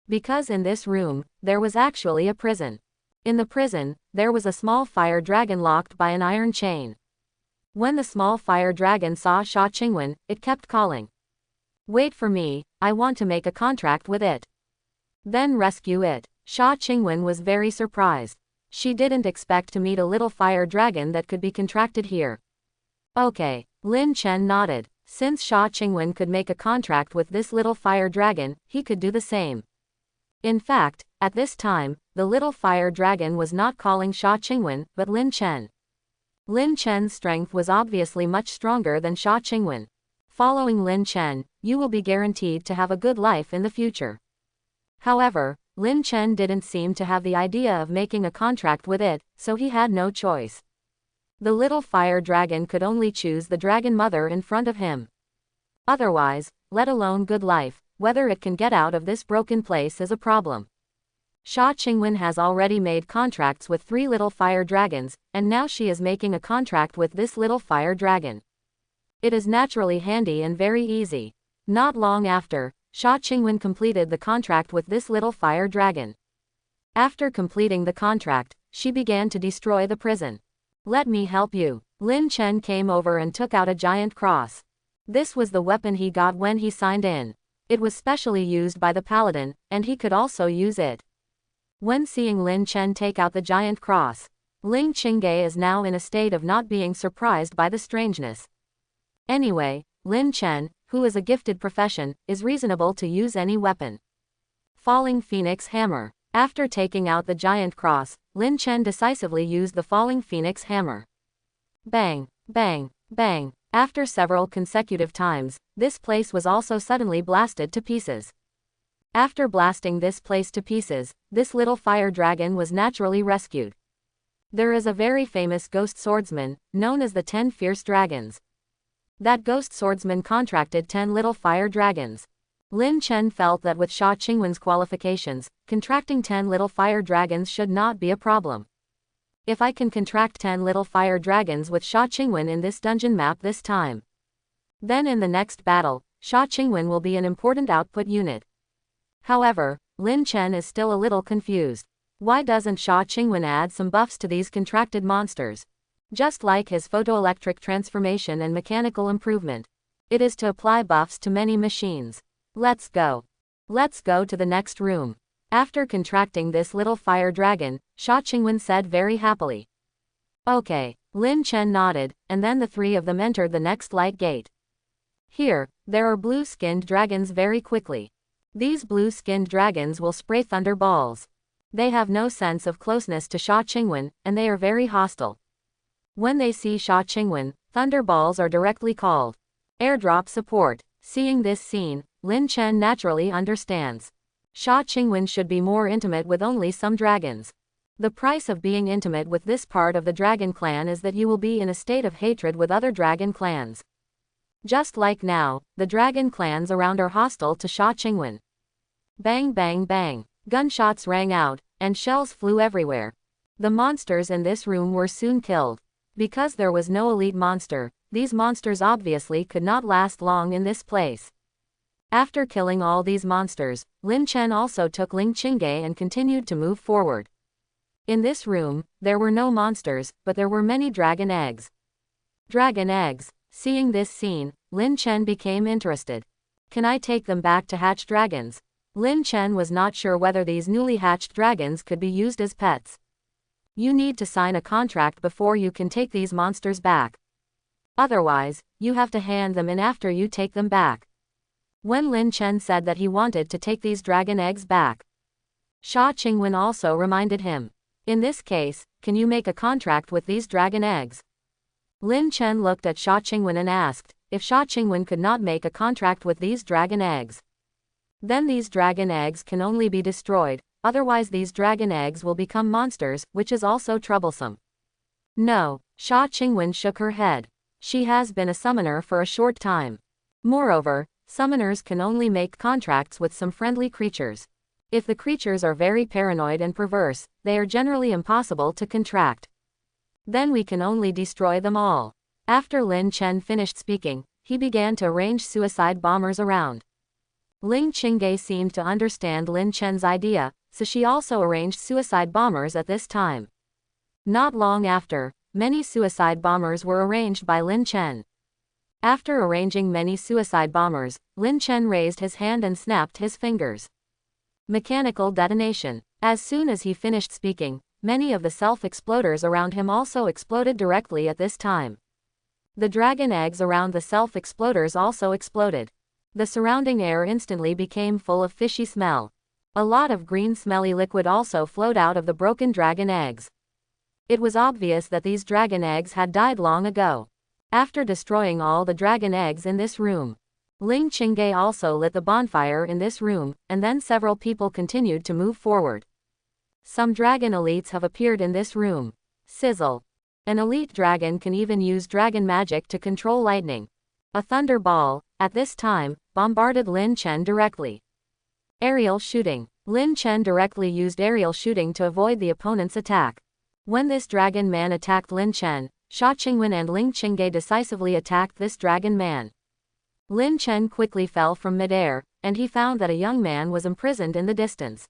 Because in this room, there was actually a prison. In the prison, there was a small fire dragon locked by an iron chain. When the small fire dragon saw Sha Qingwen, it kept calling. Wait for me, I want to make a contract with it. Then rescue it. Sha Qingwen was very surprised. She didn't expect to meet a little fire dragon that could be contracted here. Okay, Lin Chen nodded. Since Sha Qingwen could make a contract with this little fire dragon, he could do the same. In fact, at this time, the little fire dragon was not calling Sha Qingwen, but Lin Chen. Lin Chen's strength was obviously much stronger than Sha Qingwen. Following Lin Chen, you will be guaranteed to have a good life in the future. However, Lin Chen didn't seem to have the idea of making a contract with it, so he had no choice. The little fire dragon could only choose the dragon mother in front of him. Otherwise, let alone good life, whether it can get out of this broken place is a problem. Sha Qingwen has already made contracts with 3 little fire dragons, and now she is making a contract with this little fire dragon. It is naturally handy and very easy. Not long after, Sha Qingwen completed the contract with this little fire dragon. After completing the contract, she began to destroy the prison. Let me help you. Lin Chen came over and took out a giant cross. This was the weapon he got when he signed in. It was specially used by the paladin, and he could also use it. When seeing Lin Chen take out the giant cross, Ling Qingge is now in a state of not being surprised by the strangeness. Anyway, Lin Chen, who is a gifted profession, is reasonable to use any weapon. Falling Phoenix Hammer. After taking out the giant cross, Lin Chen decisively used the Falling Phoenix Hammer. Bang, bang, bang. After several consecutive times, this place was also suddenly blasted to pieces. After blasting this place to pieces, this little fire dragon was naturally rescued. There is a very famous ghost swordsman, known as the 10 Fierce Dragons. That ghost swordsman contracted 10 little fire dragons. Lin Chen felt that with Sha Qingwen's qualifications, contracting 10 little fire dragons should not be a problem. If I can contract 10 little fire dragons with Sha Qingwen in this dungeon map this time, then in the next battle, Sha Qingwen will be an important output unit. However, Lin Chen is still a little confused. Why doesn't Sha Qingwen add some buffs to these contracted monsters? Just like his photoelectric transformation and mechanical improvement, it is to apply buffs to many machines. Let's go. Let's go to the next room. After contracting this little fire dragon, Sha Qingwen said very happily. Okay. Lin Chen nodded, and then the three of them entered the next light gate. Here, there are blue-skinned dragons very quickly. These blue-skinned dragons will spray thunder balls. They have no sense of closeness to Sha Qingwen, and they are very hostile. When they see Sha Qingwen, thunder balls are directly called airdrop support. Seeing this scene, Lin Chen naturally understands. Sha Qingwen should be more intimate with only some dragons. The price of being intimate with this part of the dragon clan is that you will be in a state of hatred with other dragon clans. Just like now, the dragon clans around are hostile to Sha Qingwen. Bang bang bang. Gunshots rang out, and shells flew everywhere. The monsters in this room were soon killed. Because there was no elite monster, these monsters obviously could not last long in this place. After killing all these monsters, Lin Chen also took Ling Qingge and continued to move forward. In this room, there were no monsters, but there were many dragon eggs. Dragon eggs. Seeing this scene, Lin Chen became interested. Can I take them back to hatch dragons? Lin Chen was not sure whether these newly hatched dragons could be used as pets. You need to sign a contract before you can take these monsters back. Otherwise, you have to hand them in after you take them back. When Lin Chen said that he wanted to take these dragon eggs back, Sha Qingwen also reminded him. In this case, can you make a contract with these dragon eggs? Lin Chen looked at Sha Qingwen and asked if Sha Qingwen could not make a contract with these dragon eggs. Then these dragon eggs can only be destroyed, otherwise these dragon eggs will become monsters, which is also troublesome. No, Sha Qingwen shook her head. She has been a summoner for a short time. Moreover, summoners can only make contracts with some friendly creatures. If the creatures are very paranoid and perverse, they are generally impossible to contract. Then we can only destroy them all. After Lin Chen finished speaking, he began to arrange suicide bombers around. Ling Qingge seemed to understand Lin Chen's idea, so she also arranged suicide bombers at this time. Not long after, many suicide bombers were arranged by Lin Chen. After arranging many suicide bombers, Lin Chen raised his hand and snapped his fingers. Mechanical detonation. As soon as he finished speaking, many of the self-exploders around him also exploded directly at this time. The dragon eggs around the self-exploders also exploded. The surrounding air instantly became full of fishy smell. A lot of green smelly liquid also flowed out of the broken dragon eggs. It was obvious that these dragon eggs had died long ago. After destroying all the dragon eggs in this room, Ling Qingge also lit the bonfire in this room, and then several people continued to move forward. Some dragon elites have appeared in this room. Sizzle. An elite dragon can even use dragon magic to control lightning. A thunder ball, at this time, bombarded Lin Chen directly. Aerial shooting. Lin Chen directly used aerial shooting to avoid the opponent's attack. When this dragon man attacked Lin Chen, Sha Qingwen and Ling Qingge decisively attacked this dragon man. Lin Chen quickly fell from midair, and he found that a young man was imprisoned in the distance.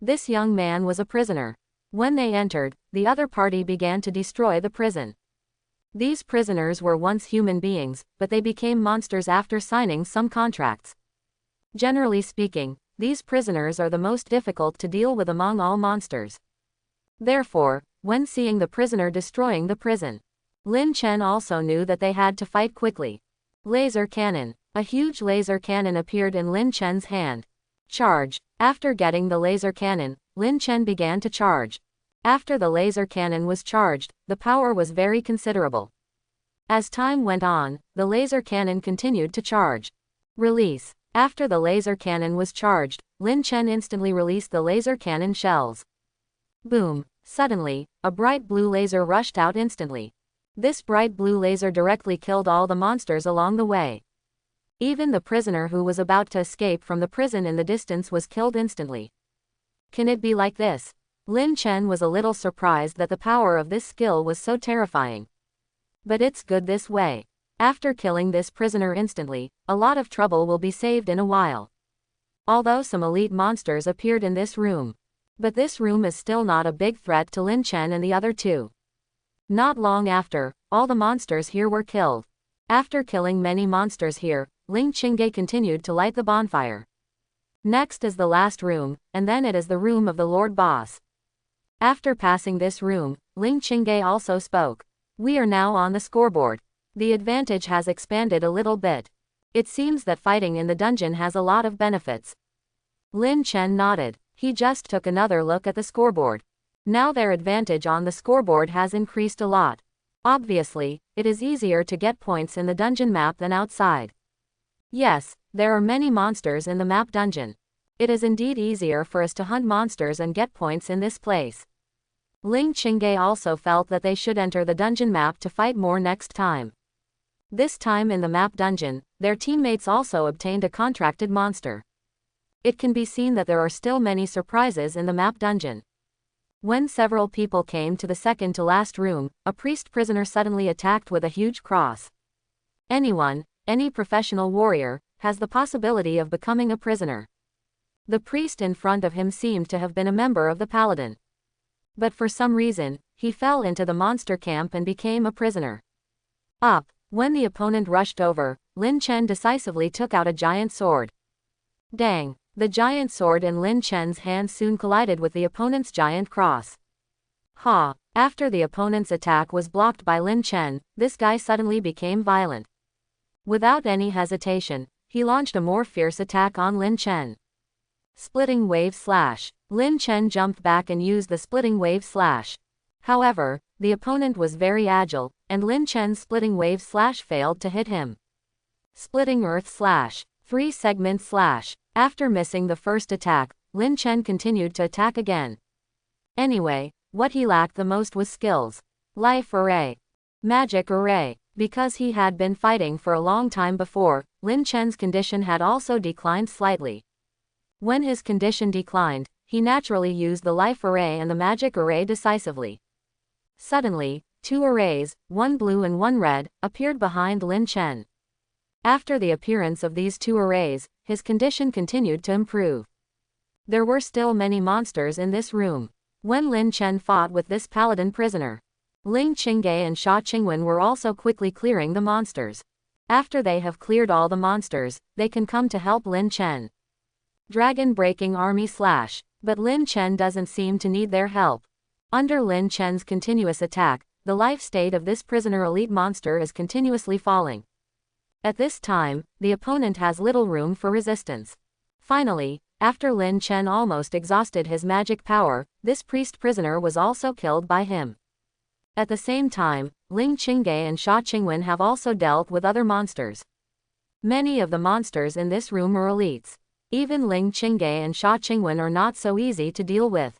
This young man was a prisoner. When they entered, the other party began to destroy the prison. These prisoners were once human beings, but they became monsters after signing some contracts. Generally speaking, these prisoners are the most difficult to deal with among all monsters. Therefore, when seeing the prisoner destroying the prison, Lin Chen also knew that they had to fight quickly. Laser cannon. A huge laser cannon appeared in Lin Chen's hand. Charge. After getting the laser cannon, Lin Chen began to charge. After the laser cannon was charged, the power was very considerable. As time went on, the laser cannon continued to charge. Release. After the laser cannon was charged, Lin Chen instantly released the laser cannon shells. Boom. Suddenly, a bright blue laser rushed out instantly. This bright blue laser directly killed all the monsters along the way. Even the prisoner who was about to escape from the prison in the distance was killed instantly. Can it be like this? Lin Chen was a little surprised that the power of this skill was so terrifying. But it's good this way. After killing this prisoner instantly, a lot of trouble will be saved in a while. Although some elite monsters appeared in this room. But this room is still not a big threat to Lin Chen and the other two. Not long after, all the monsters here were killed. After killing many monsters here, Ling Qingge continued to light the bonfire. Next is the last room, and then it is the room of the Lord Boss. After passing this room, Ling Qingge also spoke. We are now on the scoreboard. The advantage has expanded a little bit. It seems that fighting in the dungeon has a lot of benefits. Lin Chen nodded. He just took another look at the scoreboard. Now their advantage on the scoreboard has increased a lot. Obviously, it is easier to get points in the dungeon map than outside. Yes, there are many monsters in the map dungeon. It is indeed easier for us to hunt monsters and get points in this place. Ling Qingge also felt that they should enter the dungeon map to fight more next time. This time in the map dungeon, their teammates also obtained a contracted monster. It can be seen that there are still many surprises in the map dungeon. When several people came to the second to last room, a priest prisoner suddenly attacked with a huge cross. Anyone, any professional warrior, has the possibility of becoming a prisoner. The priest in front of him seemed to have been a member of the paladin. But for some reason, he fell into the monster camp and became a prisoner. Up. When the opponent rushed over, Lin Chen decisively took out a giant sword. Dang! The giant sword in Lin Chen's hand soon collided with the opponent's giant cross. Ha! After the opponent's attack was blocked by Lin Chen, this guy suddenly became violent. Without any hesitation, he launched a more fierce attack on Lin Chen. Splitting wave slash. Lin Chen jumped back and used the splitting wave slash. However, the opponent was very agile, and Lin Chen's splitting wave slash failed to hit him. Splitting earth slash. 3-segment slash. After missing the first attack, Lin Chen continued to attack again. Anyway, what he lacked the most was skills. Life array. Magic array. Because he had been fighting for a long time before, Lin Chen's condition had also declined slightly. When his condition declined, he naturally used the life array and the magic array decisively. Suddenly, 2 arrays, one blue and one red, appeared behind Lin Chen. After the appearance of these 2 arrays, his condition continued to improve. There were still many monsters in this room. When Lin Chen fought with this paladin prisoner, Ling Qingge and Sha Qingwen were also quickly clearing the monsters. After they have cleared all the monsters, they can come to help Lin Chen. Dragon breaking army slash. But Lin Chen doesn't seem to need their help. Under Lin Chen's continuous attack, the life state of this prisoner elite monster is continuously falling. At this time, the opponent has little room for resistance. Finally, after Lin Chen almost exhausted his magic power, this priest prisoner was also killed by him. At the same time, Ling Qingge and Sha Qingwen have also dealt with other monsters. Many of the monsters in this room are elites. Even Ling Qingge and Sha Qingwen are not so easy to deal with.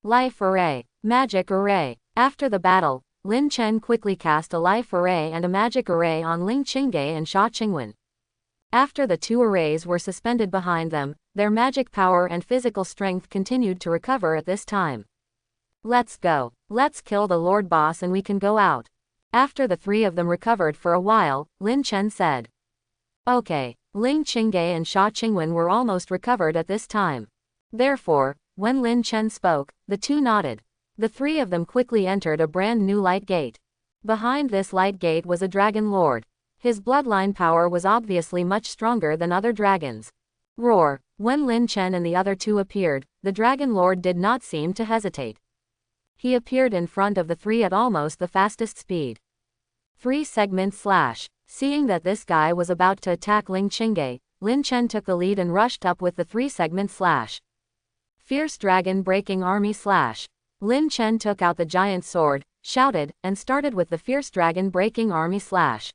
Life array. Magic array. After the battle, Lin Chen quickly cast a life array and a magic array on Ling Qingge and Sha Qingwen. After the 2 arrays were suspended behind them, their magic power and physical strength continued to recover at this time. Let's go. Let's kill the Lord Boss and we can go out. After the 3 of them recovered for a while, Lin Chen said. Okay. Ling Qingge and Sha Qingwen were almost recovered at this time. Therefore, when Lin Chen spoke, the 2 nodded. The 3 of them quickly entered a brand new light gate. Behind this light gate was a dragon lord. His bloodline power was obviously much stronger than other dragons. Roar! When Lin Chen and the other 2 appeared, the dragon lord did not seem to hesitate. He appeared in front of the 3 at almost the fastest speed. 3-segment slash. Seeing that this guy was about to attack Ling Qingge, Lin Chen took the lead and rushed up with the 3-segment slash. Fierce dragon breaking army slash. Lin Chen took out the giant sword, shouted, and started with the fierce dragon breaking army slash.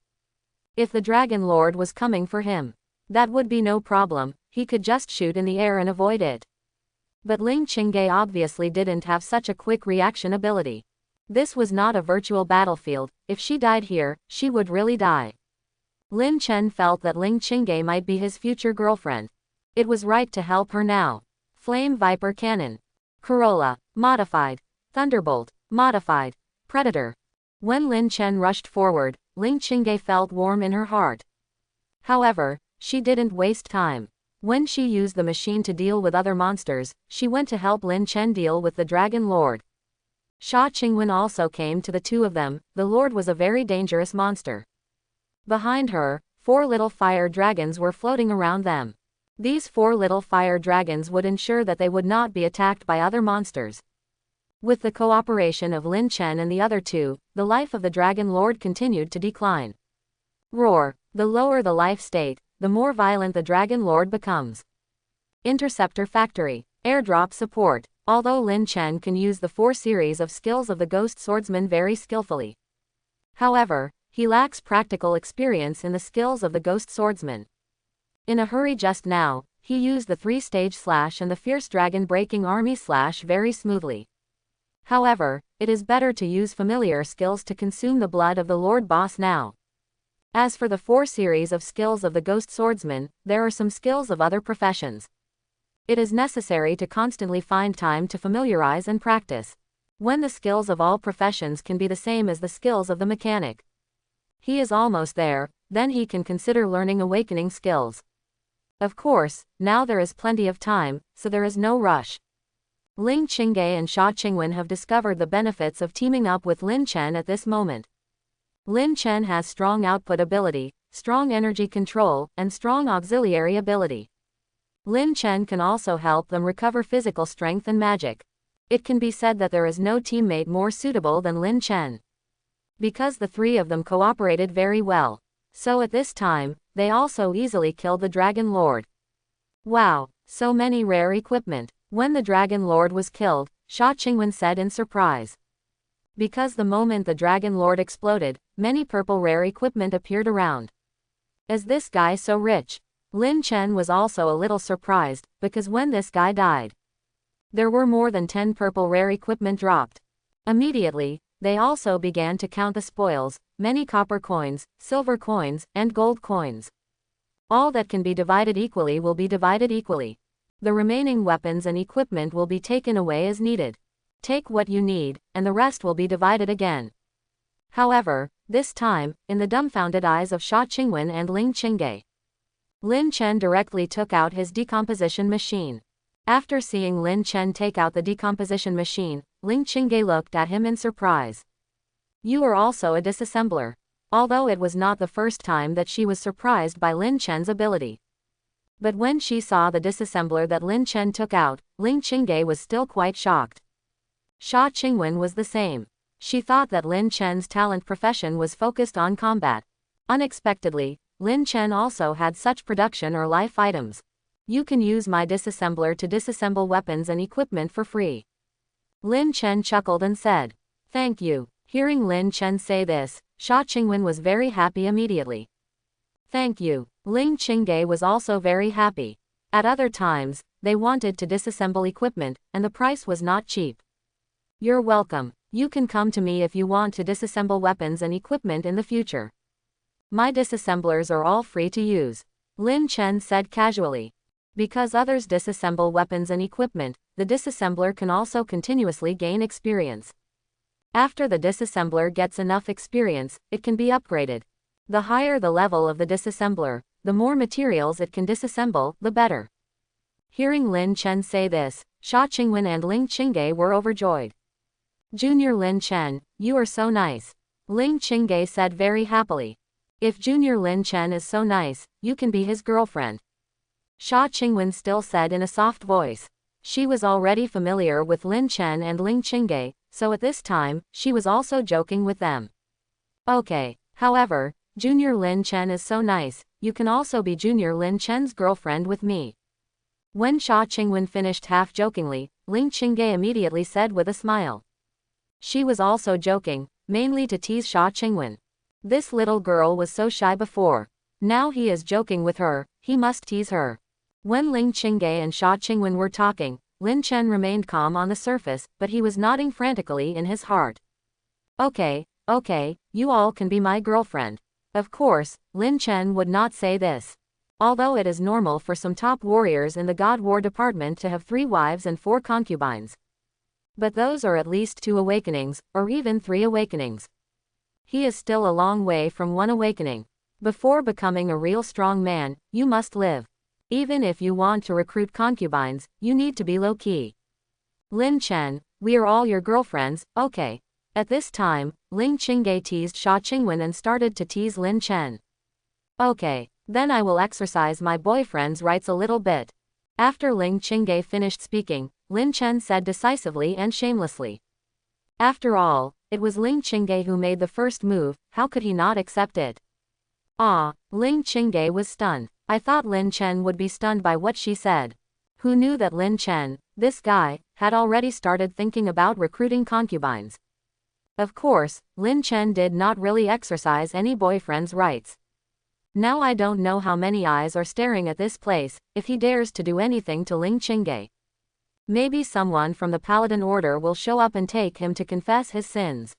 If the dragon lord was coming for him, that would be no problem, he could just shoot in the air and avoid it. But Ling Qingge obviously didn't have such a quick reaction ability. This was not a virtual battlefield. If she died here, she would really die. Lin Chen felt that Ling Qingge might be his future girlfriend. It was right to help her now. Flame Viper Cannon. Corolla, modified. Thunderbolt, modified. Predator. When Lin Chen rushed forward, Ling Qingge felt warm in her heart. However, she didn't waste time. When she used the machine to deal with other monsters, she went to help Lin Chen deal with the Dragon Lord. Sha Qingwen also came to the two of them. The Lord was a very dangerous monster. Behind her, 4 little fire dragons were floating around them. These 4 little fire dragons would ensure that they would not be attacked by other monsters. With the cooperation of Lin Chen and the other two, the life of the Dragon Lord continued to decline. Roar. The lower the life state, the more violent the Dragon Lord becomes. Interceptor Factory. Airdrop support. Although Lin Chen can use the 4 series of skills of the Ghost Swordsman very skillfully. However, he lacks practical experience in the skills of the Ghost Swordsman. In a hurry just now, he used the 3-stage slash and the Fierce Dragon Breaking Army slash very smoothly. However, it is better to use familiar skills to consume the blood of the Lord Boss now. As for the 4 series of skills of the Ghost Swordsman, there are some skills of other professions. It is necessary to constantly find time to familiarize and practice. When the skills of all professions can be the same as the skills of the mechanic, he is almost there, then he can consider learning awakening skills. Of course, now there is plenty of time, so there is no rush. Ling Qingge and Sha Qingwen have discovered the benefits of teaming up with Lin Chen at this moment. Lin Chen has strong output ability, strong energy control, and strong auxiliary ability. Lin Chen can also help them recover physical strength and magic. It can be said that there is no teammate more suitable than Lin Chen. Because the 3 of them cooperated very well. So at this time, they also easily killed the Dragon Lord. Wow, so many rare equipment. When the Dragon Lord was killed, Sha Qingwen said in surprise. Because the moment the Dragon Lord exploded, many purple rare equipment appeared around. Is this guy so rich? Lin Chen was also a little surprised, because when this guy died, there were more than 10 purple rare equipment dropped. Immediately, they also began to count the spoils, many copper coins, silver coins, and gold coins. All that can be divided equally will be divided equally. The remaining weapons and equipment will be taken away as needed. Take what you need, and the rest will be divided again. However, this time, in the dumbfounded eyes of Sha Qingwen and Ling Qingge, Lin Chen directly took out his decomposition machine. After seeing Lin Chen take out the decomposition machine, Ling Qingge looked at him in surprise. You are also a disassembler. Although it was not the first time that she was surprised by Lin Chen's ability. But when she saw the disassembler that Lin Chen took out, Ling Qingge was still quite shocked. Sha Qingwen was the same. She thought that Lin Chen's talent profession was focused on combat. Unexpectedly, Lin Chen also had such production or life items. You can use my disassembler to disassemble weapons and equipment for free. Lin Chen chuckled and said, "Thank you." Hearing Lin Chen say this, Sha Qingwen was very happy immediately. "Thank you." Ling Qingge was also very happy. At other times, they wanted to disassemble equipment, and the price was not cheap. You're welcome. You can come to me if you want to disassemble weapons and equipment in the future. My disassemblers are all free to use. Lin Chen said casually. Because others disassemble weapons and equipment, the disassembler can also continuously gain experience. After the disassembler gets enough experience, it can be upgraded. The higher the level of the disassembler, the more materials it can disassemble, the better. Hearing Lin Chen say this, Sha Qingwen and Ling Qingge were overjoyed. Junior Lin Chen, you are so nice. Ling Qingge said very happily. If Junior Lin Chen is so nice, you can be his girlfriend. Sha Qingwen still said in a soft voice. She was already familiar with Lin Chen and Ling Qingge, so at this time, she was also joking with them. Okay, however, Junior Lin Chen is so nice, you can also be Junior Lin Chen's girlfriend with me. When Sha Qingwen finished half-jokingly, Ling Qingge immediately said with a smile. She was also joking, mainly to tease Sha Qingwen. This little girl was so shy before. Now he is joking with her, he must tease her. When Ling Qingge and Sha Qingwen were talking, Lin Chen remained calm on the surface, but he was nodding frantically in his heart. Okay, you all can be my girlfriend. Of course, Lin Chen would not say this. Although it is normal for some top warriors in the God War department to have 3 wives and 4 concubines. But those are at least 2 awakenings, or even 3 awakenings. He is still a long way from 1 awakening. Before becoming a real strong man, you must live. Even if you want to recruit concubines, you need to be low-key. Lin Chen, we are all your girlfriends, okay. At this time, Ling Qingge teased Sha Qingwen and started to tease Lin Chen. Okay, then I will exercise my boyfriend's rights a little bit. After Ling Qingge finished speaking, Lin Chen said decisively and shamelessly. After all, it was Ling Qingge who made the first move, how could he not accept it? Ah, Ling Qingge was stunned. I thought Lin Chen would be stunned by what she said. Who knew that Lin Chen, this guy, had already started thinking about recruiting concubines? Of course, Lin Chen did not really exercise any boyfriend's rights. Now I don't know how many eyes are staring at this place, if he dares to do anything to Ling Qingge. Maybe someone from the Paladin Order will show up and take him to confess his sins.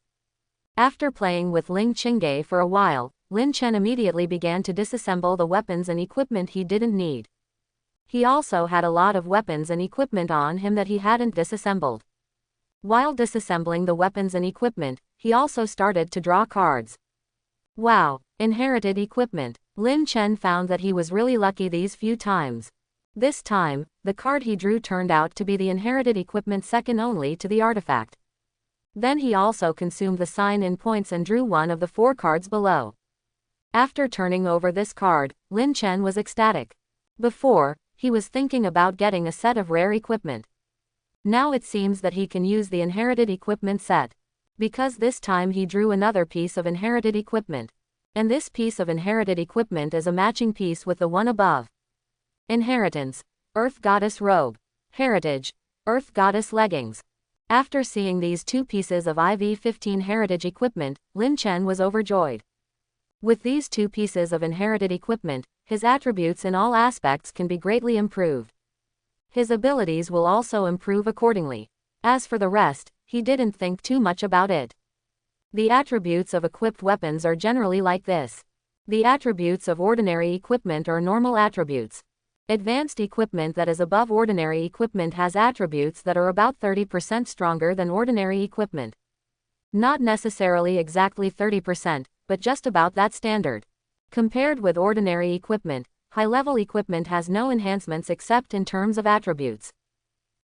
After playing with Ling Qingge for a while, Lin Chen immediately began to disassemble the weapons and equipment he didn't need. He also had a lot of weapons and equipment on him that he hadn't disassembled. While disassembling the weapons and equipment, he also started to draw cards. Wow, inherited equipment. Lin Chen found that he was really lucky these few times. This time, the card he drew turned out to be the inherited equipment second only to the artifact. Then he also consumed the sign-in points and drew one of the 4 cards below. After turning over this card, Lin Chen was ecstatic. Before, he was thinking about getting a set of rare equipment. Now it seems that he can use the inherited equipment set. Because this time he drew another piece of inherited equipment. And this piece of inherited equipment is a matching piece with the one above. Inheritance, Earth Goddess Robe. Heritage, Earth Goddess Leggings. After seeing these 2 pieces of IV-15 heritage equipment, Lin Chen was overjoyed. With these 2 pieces of inherited equipment, his attributes in all aspects can be greatly improved. His abilities will also improve accordingly. As for the rest, he didn't think too much about it. The attributes of equipped weapons are generally like this. The attributes of ordinary equipment are normal attributes. Advanced equipment that is above ordinary equipment has attributes that are about 30% stronger than ordinary equipment. Not necessarily exactly 30%, but just about that standard. Compared with ordinary equipment, high-level equipment has no enhancements except in terms of attributes.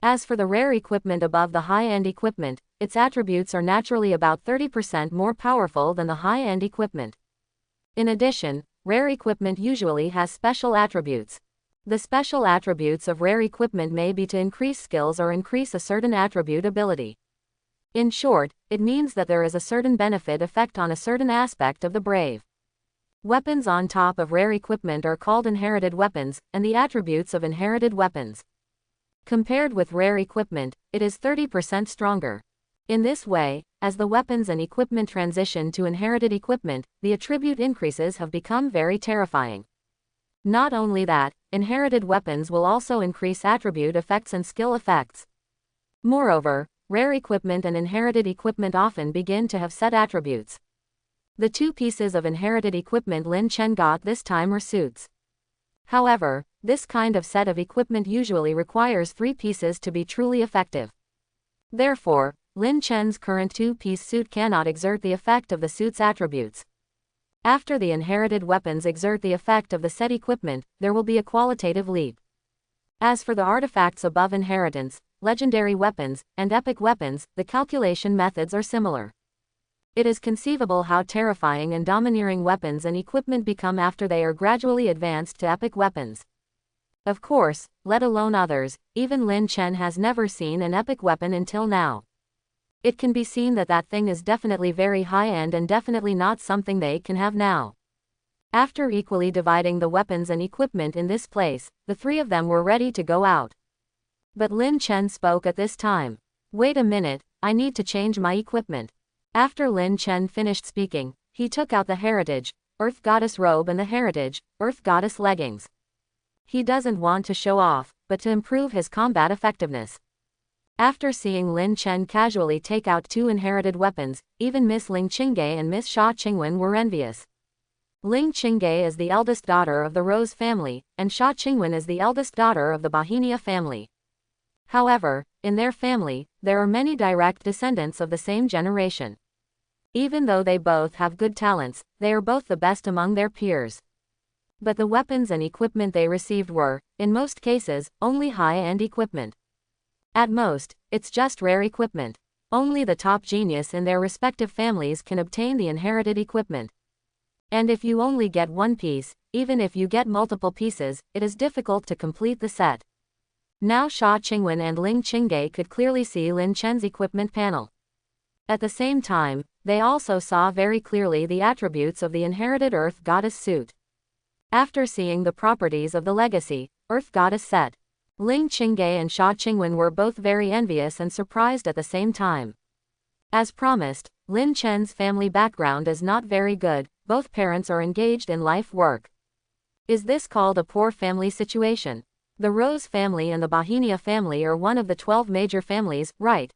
As for the rare equipment above the high-end equipment, its attributes are naturally about 30% more powerful than the high-end equipment. In addition, rare equipment usually has special attributes. The special attributes of rare equipment may be to increase skills or increase a certain attribute ability. In short, it means that there is a certain benefit effect on a certain aspect of the brave. Weapons on top of rare equipment are called inherited weapons, and the attributes of inherited weapons. Compared with rare equipment, it is 30% stronger. In this way, as the weapons and equipment transition to inherited equipment, the attribute increases have become very terrifying. Not only that, inherited weapons will also increase attribute effects and skill effects. Moreover, rare equipment and inherited equipment often begin to have set attributes. The 2 pieces of inherited equipment Lin Chen got this time are suits. However, this kind of set of equipment usually requires 3 pieces to be truly effective. Therefore, Lin Chen's current 2-piece suit cannot exert the effect of the suit's attributes. After the inherited weapons exert the effect of the set equipment, there will be a qualitative leap. As for the artifacts above inheritance, legendary weapons, and epic weapons, the calculation methods are similar. It is conceivable how terrifying and domineering weapons and equipment become after they are gradually advanced to epic weapons. Of course, let alone others, even Lin Chen has never seen an epic weapon until now. It can be seen that that thing is definitely very high-end and definitely not something they can have now. After equally dividing the weapons and equipment in this place, the 3 of them were ready to go out. But Lin Chen spoke at this time. Wait a minute, I need to change my equipment. After Lin Chen finished speaking, he took out the Heritage, Earth Goddess Robe and the Heritage, Earth Goddess Leggings. He doesn't want to show off, but to improve his combat effectiveness. After seeing Lin Chen casually take out 2 inherited weapons, even Miss Ling Qingge and Miss Sha Qingwen were envious. Ling Qingge is the eldest daughter of the Rose family, and Sha Qingwen is the eldest daughter of the Bahinia family. However, in their family, there are many direct descendants of the same generation. Even though they both have good talents, they are both the best among their peers. But the weapons and equipment they received were, in most cases, only high-end equipment. At most, it's just rare equipment. Only the top genius in their respective families can obtain the inherited equipment. And if you only get one piece, even if you get multiple pieces, it is difficult to complete the set. Now Sha Qingwen and Ling Qingge could clearly see Lin Chen's equipment panel. At the same time, they also saw very clearly the attributes of the inherited Earth Goddess suit. After seeing the properties of the legacy, Earth Goddess set, Ling Qingge and Sha Qingwen were both very envious and surprised at the same time. As promised, Lin Chen's family background is not very good, both parents are engaged in life work. Is this called a poor family situation? The Rose family and the Bohemia family are one of the 12 major families, right?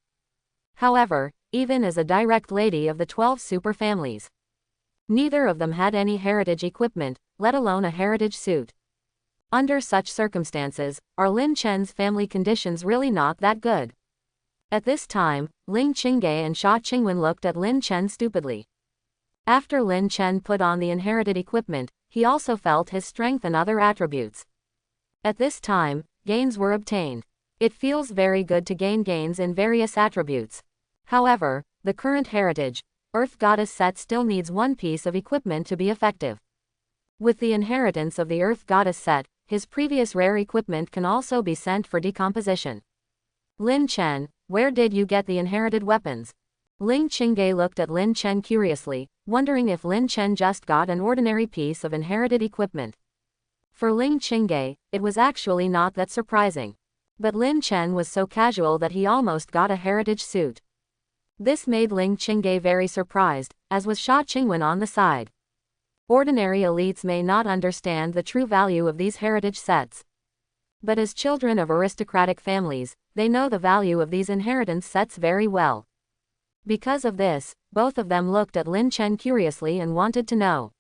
However, even as a direct lady of the 12 super families, neither of them had any heritage equipment, let alone a heritage suit. Under such circumstances, are Lin Chen's family conditions really not that good? At this time, Ling Qingge and Sha Qingwen looked at Lin Chen stupidly. After Lin Chen put on the inherited equipment, he also felt his strength and other attributes. At this time, gains were obtained. It feels very good to gain gains in various attributes. However, the current heritage, Earth Goddess set still needs one piece of equipment to be effective. With the inheritance of the Earth Goddess set, his previous rare equipment can also be sent for decomposition. Lin Chen, where did you get the inherited weapons? Ling Qingge looked at Lin Chen curiously, wondering if Lin Chen just got an ordinary piece of inherited equipment. For Ling Qingge, it was actually not that surprising. But Lin Chen was so casual that he almost got a heritage suit. This made Ling Qingge very surprised, as was Sha Qingwen on the side. Ordinary elites may not understand the true value of these heritage sets. But as children of aristocratic families, they know the value of these inheritance sets very well. Because of this, both of them looked at Lin Chen curiously and wanted to know.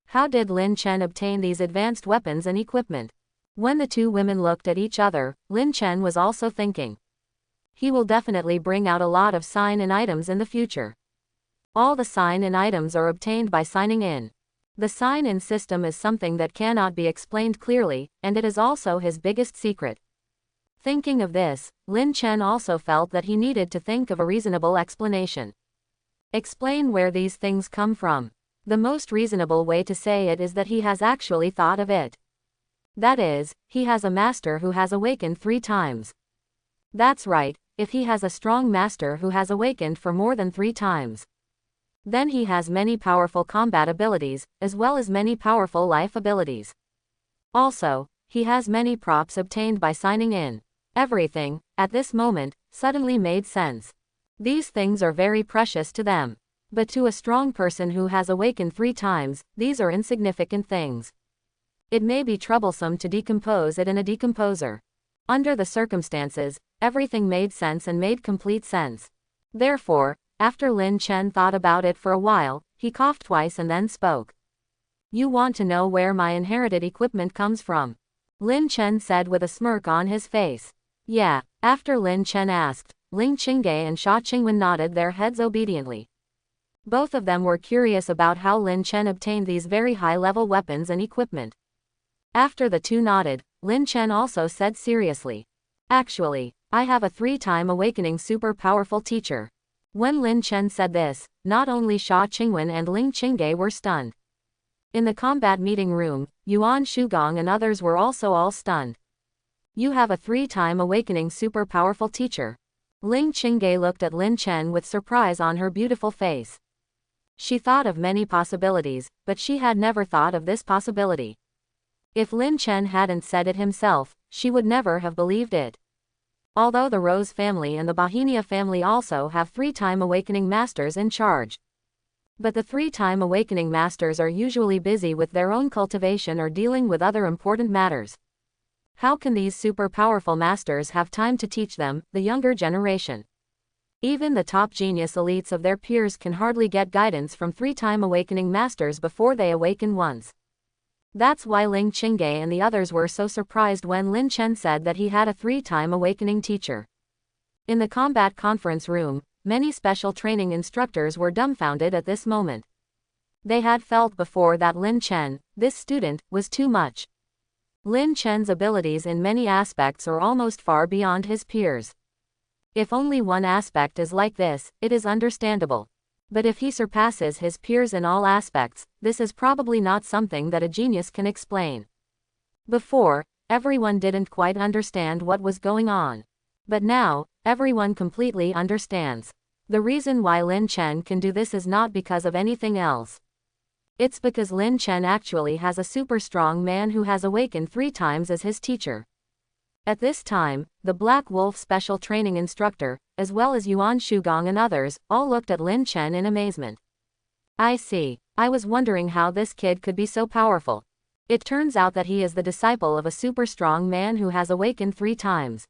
How did Lin Chen obtain these advanced weapons and equipment? When the two women looked at each other, Lin Chen was also thinking. He will definitely bring out a lot of sign-in items in the future. All the sign-in items are obtained by signing in. The sign-in system is something that cannot be explained clearly, and it is also his biggest secret. Thinking of this, Lin Chen also felt that he needed to think of a reasonable explanation. Explain where these things come from. The most reasonable way to say it is that he has actually thought of it. That is, he has a master who has awakened 3 times. That's right, if he has a strong master who has awakened for more than 3 times. Then he has many powerful combat abilities, as well as many powerful life abilities. Also, he has many props obtained by signing in. Everything, at this moment, suddenly made sense. These things are very precious to them. But to a strong person who has awakened 3 times, these are insignificant things. It may be troublesome to decompose it in a decomposer. Under the circumstances, everything made sense and made complete sense. Therefore, after Lin Chen thought about it for a while, he coughed twice and then spoke. You want to know where my inherited equipment comes from? Lin Chen said with a smirk on his face. Yeah, after Lin Chen asked, Ling Qingge and Sha Qingwen nodded their heads obediently. Both of them were curious about how Lin Chen obtained these very high-level weapons and equipment. After the two nodded, Lin Chen also said seriously. Actually, I have a 3-time awakening super powerful teacher. When Lin Chen said this, not only Sha Qingwen and Ling Qingge were stunned. In the combat meeting room, Yuan Shugong and others were also all stunned. You have a 3-time awakening super powerful teacher. Ling Qingge looked at Lin Chen with surprise on her beautiful face. She thought of many possibilities, but she had never thought of this possibility. If Lin Chen hadn't said it himself, she would never have believed it. Although the Rose family and the Bohemia family also have 3-time awakening masters in charge. But the 3-time awakening masters are usually busy with their own cultivation or dealing with other important matters. How can these super powerful masters have time to teach them, the younger generation? Even the top genius elites of their peers can hardly get guidance from 3-time awakening masters before they awaken once. That's why Ling Qingge and the others were so surprised when Lin Chen said that he had a 3-time awakening teacher. In the combat conference room, many special training instructors were dumbfounded at this moment. They had felt before that Lin Chen, this student, was too much. Lin Chen's abilities in many aspects are almost far beyond his peers. If only one aspect is like this, it is understandable. But if he surpasses his peers in all aspects, this is probably not something that a genius can explain. Before, everyone didn't quite understand what was going on. But now, everyone completely understands. The reason why Lin Chen can do this is not because of anything else. It's because Lin Chen actually has a super strong man who has awakened 3 times as his teacher. At this time, the Black Wolf special training instructor, as well as Yuan Shugong and others, all looked at Lin Chen in amazement. I see. I was wondering how this kid could be so powerful. It turns out that he is the disciple of a super strong man who has awakened 3 times.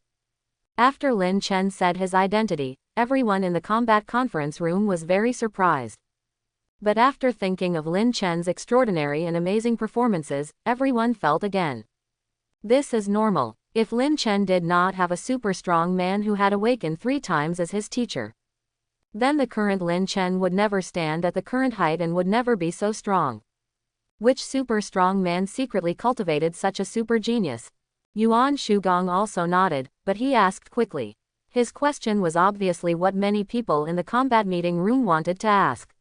After Lin Chen said his identity, everyone in the combat conference room was very surprised. But after thinking of Lin Chen's extraordinary and amazing performances, everyone felt again. This is normal. If Lin Chen did not have a super strong man who had awakened 3 times as his teacher, then the current Lin Chen would never stand at the current height and would never be so strong. Which super strong man secretly cultivated such a super genius? Yuan Shugong also nodded, but he asked quickly. His question was obviously what many people in the combat meeting room wanted to ask.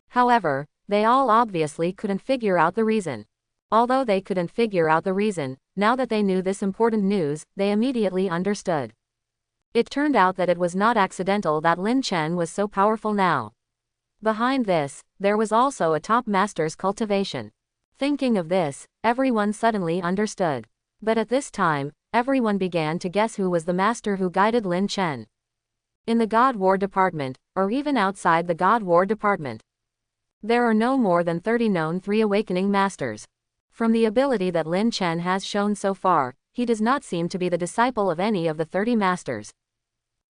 However, they all obviously couldn't figure out the reason. Although they couldn't figure out the reason, now that they knew this important news, they immediately understood. It turned out that it was not accidental that Lin Chen was so powerful now. Behind this, there was also a top master's cultivation. Thinking of this, everyone suddenly understood. But at this time, everyone began to guess who was the master who guided Lin Chen. In the God War department, or even outside the God War department, there are no more than 30 known 3 awakening masters. From the ability that Lin Chen has shown so far, he does not seem to be the disciple of any of the 30 masters.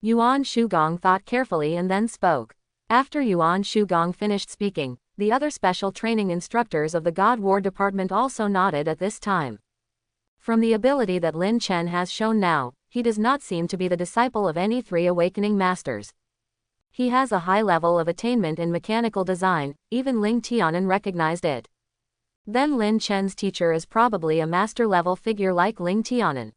Yuan Shugong thought carefully and then spoke. After Yuan Shugong finished speaking, the other special training instructors of the God War department also nodded at this time. From the ability that Lin Chen has shown now, he does not seem to be the disciple of any 3 awakening masters. He has a high level of attainment in mechanical design, even Ling Tianan recognized it. Then Lin Chen's teacher is probably a master-level figure like Ling Tianan.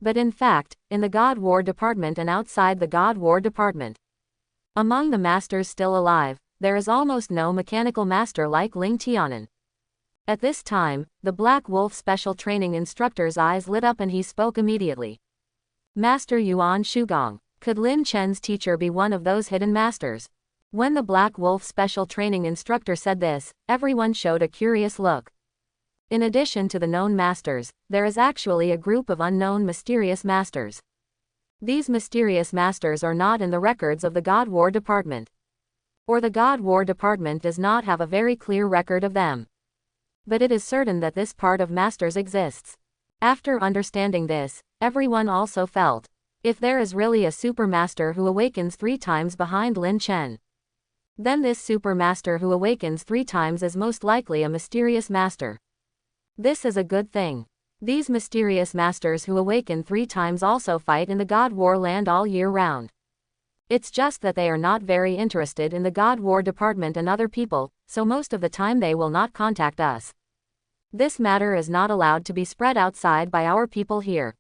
But in fact, in the God War department and outside the God War department, among the masters still alive, there is almost no mechanical master like Ling Tianan. At this time, the Black Wolf special training instructor's eyes lit up and he spoke immediately. Master Yuan Shugong, could Lin Chen's teacher be one of those hidden masters? When the Black Wolf special training instructor said this, everyone showed a curious look. In addition to the known masters, there is actually a group of unknown mysterious masters. These mysterious masters are not in the records of the God War department. Or the God War department does not have a very clear record of them. But it is certain that this part of masters exists. After understanding this, everyone also felt, if there is really a super master who awakens 3 times behind Lin Chen, then this super master who awakens 3 times is most likely a mysterious master. This is a good thing. These mysterious masters who awaken 3 times also fight in the God War land all year round. It's just that they are not very interested in the God War department and other people, so most of the time they will not contact us. This matter is not allowed to be spread outside by our people here.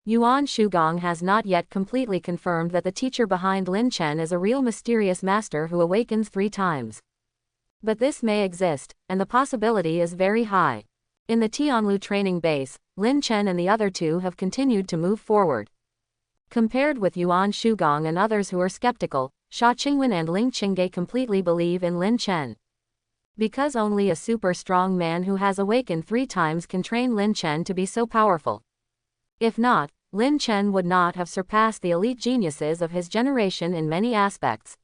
Yuan Shugong has not yet completely confirmed that the teacher behind Lin Chen is a real mysterious master who awakens 3 times. But this may exist, and the possibility is very high. In the Tianlu training base, Lin Chen and the other 2 have continued to move forward. Compared with Yuan Shugong and others who are skeptical, Sha Qingwen and Ling Qingge completely believe in Lin Chen. Because only a super strong man who has awakened 3 times can train Lin Chen to be so powerful. If not, Lin Chen would not have surpassed the elite geniuses of his generation in many aspects.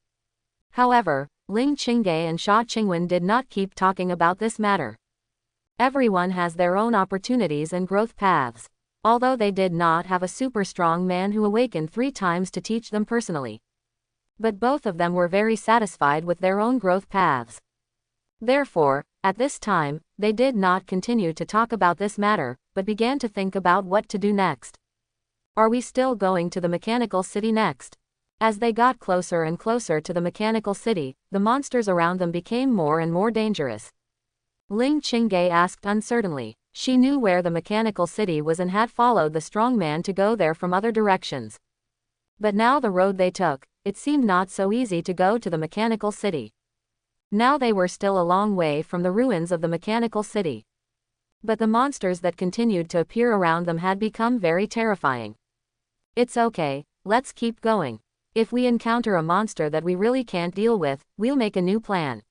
However, Ling Qingge and Sha Qingwen did not keep talking about this matter. Everyone has their own opportunities and growth paths. Although they did not have a super strong man who awakened 3 times to teach them personally. But both of them were very satisfied with their own growth paths. Therefore, At this time, they did not continue to talk about this matter, but began to think about what to do next. Are we still going to the mechanical city next? As they got closer and closer to the mechanical city, the monsters around them became more and more dangerous. Ling Qingge asked uncertainly. She knew where the mechanical city was and had followed the strong man to go there from other directions. But now the road they took, it seemed not so easy to go to the mechanical city. Now they were still a long way from the ruins of the mechanical city. But the monsters that continued to appear around them had become very terrifying. It's okay, let's keep going. If we encounter a monster that we really can't deal with, we'll make a new plan.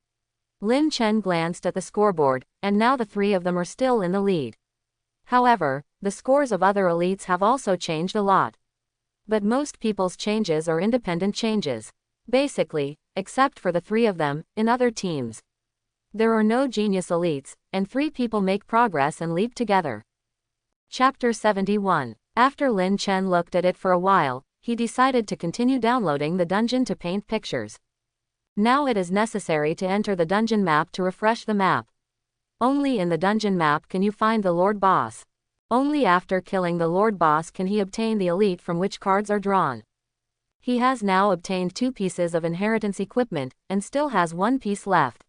Lin Chen glanced at the scoreboard, and now the three of them are still in the lead. However, the scores of other elites have also changed a lot. But most people's changes are independent changes. Basically, except for the three of them, in other teams. There are no genius elites, and three people make progress and leap together. Chapter 71. After Lin Chen looked at it for a while, he decided to continue downloading the dungeon to paint pictures. Now it is necessary to enter the dungeon map to refresh the map. Only in the dungeon map can you find the Lord Boss. Only after killing the Lord Boss can he obtain the elite from which cards are drawn. He has now obtained 2 pieces of inheritance equipment, and still has 1 piece left.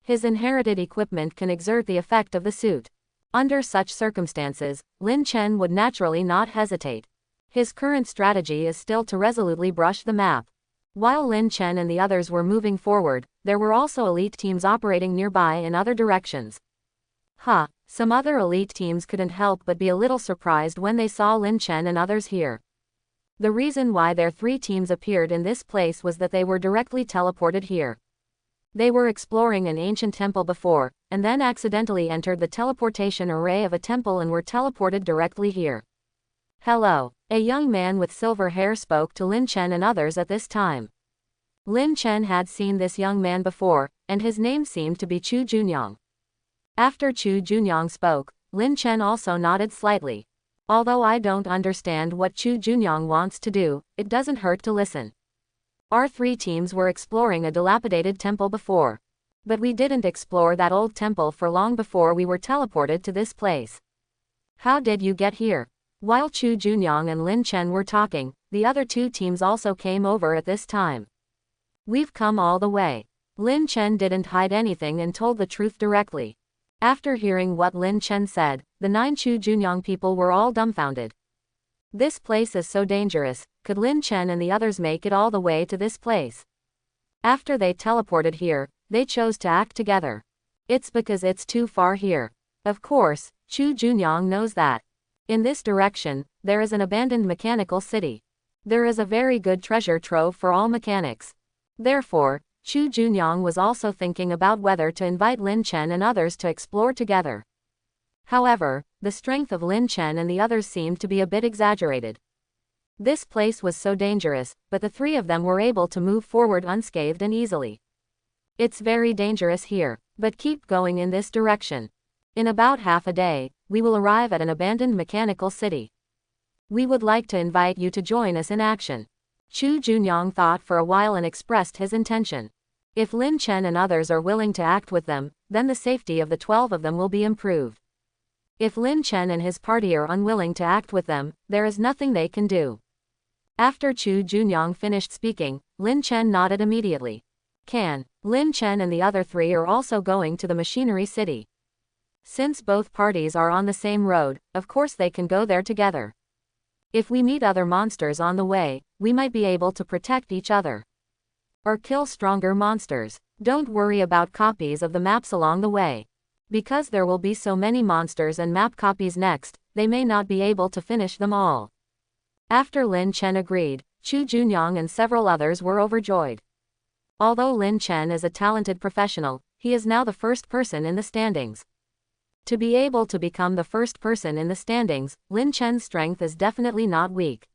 His inherited equipment can exert the effect of the suit. Under such circumstances, Lin Chen would naturally not hesitate. His current strategy is still to resolutely brush the map. While Lin Chen and the others were moving forward, there were also elite teams operating nearby in other directions. Some other elite teams couldn't help but be a little surprised when they saw Lin Chen and others here. The reason why their 3 teams appeared in this place was that they were directly teleported here. They were exploring an ancient temple before, and then accidentally entered the teleportation array of a temple and were teleported directly here. Hello. A young man with silver hair spoke to Lin Chen and others at this time. Lin Chen had seen this young man before, and his name seemed to be Chu Junyang. After Chu Junyang spoke, Lin Chen also nodded slightly. Although I don't understand what Chu Junyang wants to do, it doesn't hurt to listen. Our 3 teams were exploring a dilapidated temple before. But we didn't explore that old temple for long before we were teleported to this place. How did you get here? While Chu Junyang and Lin Chen were talking, the other 2 teams also came over at this time. We've come all the way. Lin Chen didn't hide anything and told the truth directly. After hearing what Lin Chen said, the 9 Chu Junyang people were all dumbfounded. This place is so dangerous, could Lin Chen and the others make it all the way to this place? After they teleported here, they chose to act together. It's because it's too far here. Of course, Chu Junyang knows that. In this direction, there is an abandoned mechanical city. There is a very good treasure trove for all mechanics. Therefore, Chu Junyang was also thinking about whether to invite Lin Chen and others to explore together. However, the strength of Lin Chen and the others seemed to be a bit exaggerated. This place was so dangerous, but the 3 of them were able to move forward unscathed and easily. It's very dangerous here, but keep going in this direction. In about half a day, we will arrive at an abandoned mechanical city. We would like to invite you to join us in action. Chu Junyang thought for a while and expressed his intention. If Lin Chen and others are willing to act with them, then the safety of the 12 of them will be improved. If Lin Chen and his party are unwilling to act with them, there is nothing they can do. After Chu Junyang finished speaking, Lin Chen nodded immediately. Lin Chen and the other 3 are also going to the machinery city. Since both parties are on the same road, of course they can go there together. If we meet other monsters on the way, we might be able to protect each other. Or kill stronger monsters. Don't worry about copies of the maps along the way. Because there will be so many monsters and map copies next, they may not be able to finish them all. After Lin Chen agreed, Chu Junyang and several others were overjoyed. Although Lin Chen is a talented professional, he is now the first person in the standings. To be able to become the first person in the standings, Lin Chen's strength is definitely not weak.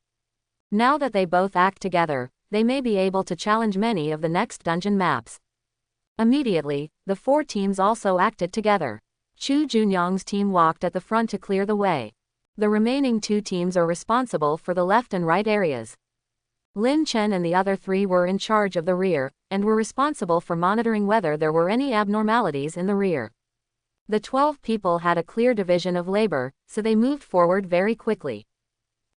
Now that they both act together, they may be able to challenge many of the next dungeon maps. Immediately, the 4 teams also acted together. Chu Junyang's team walked at the front to clear the way. The remaining 2 teams are responsible for the left and right areas. Lin Chen and the other 3 were in charge of the rear, and were responsible for monitoring whether there were any abnormalities in the rear. The 12 people had a clear division of labor, so they moved forward very quickly.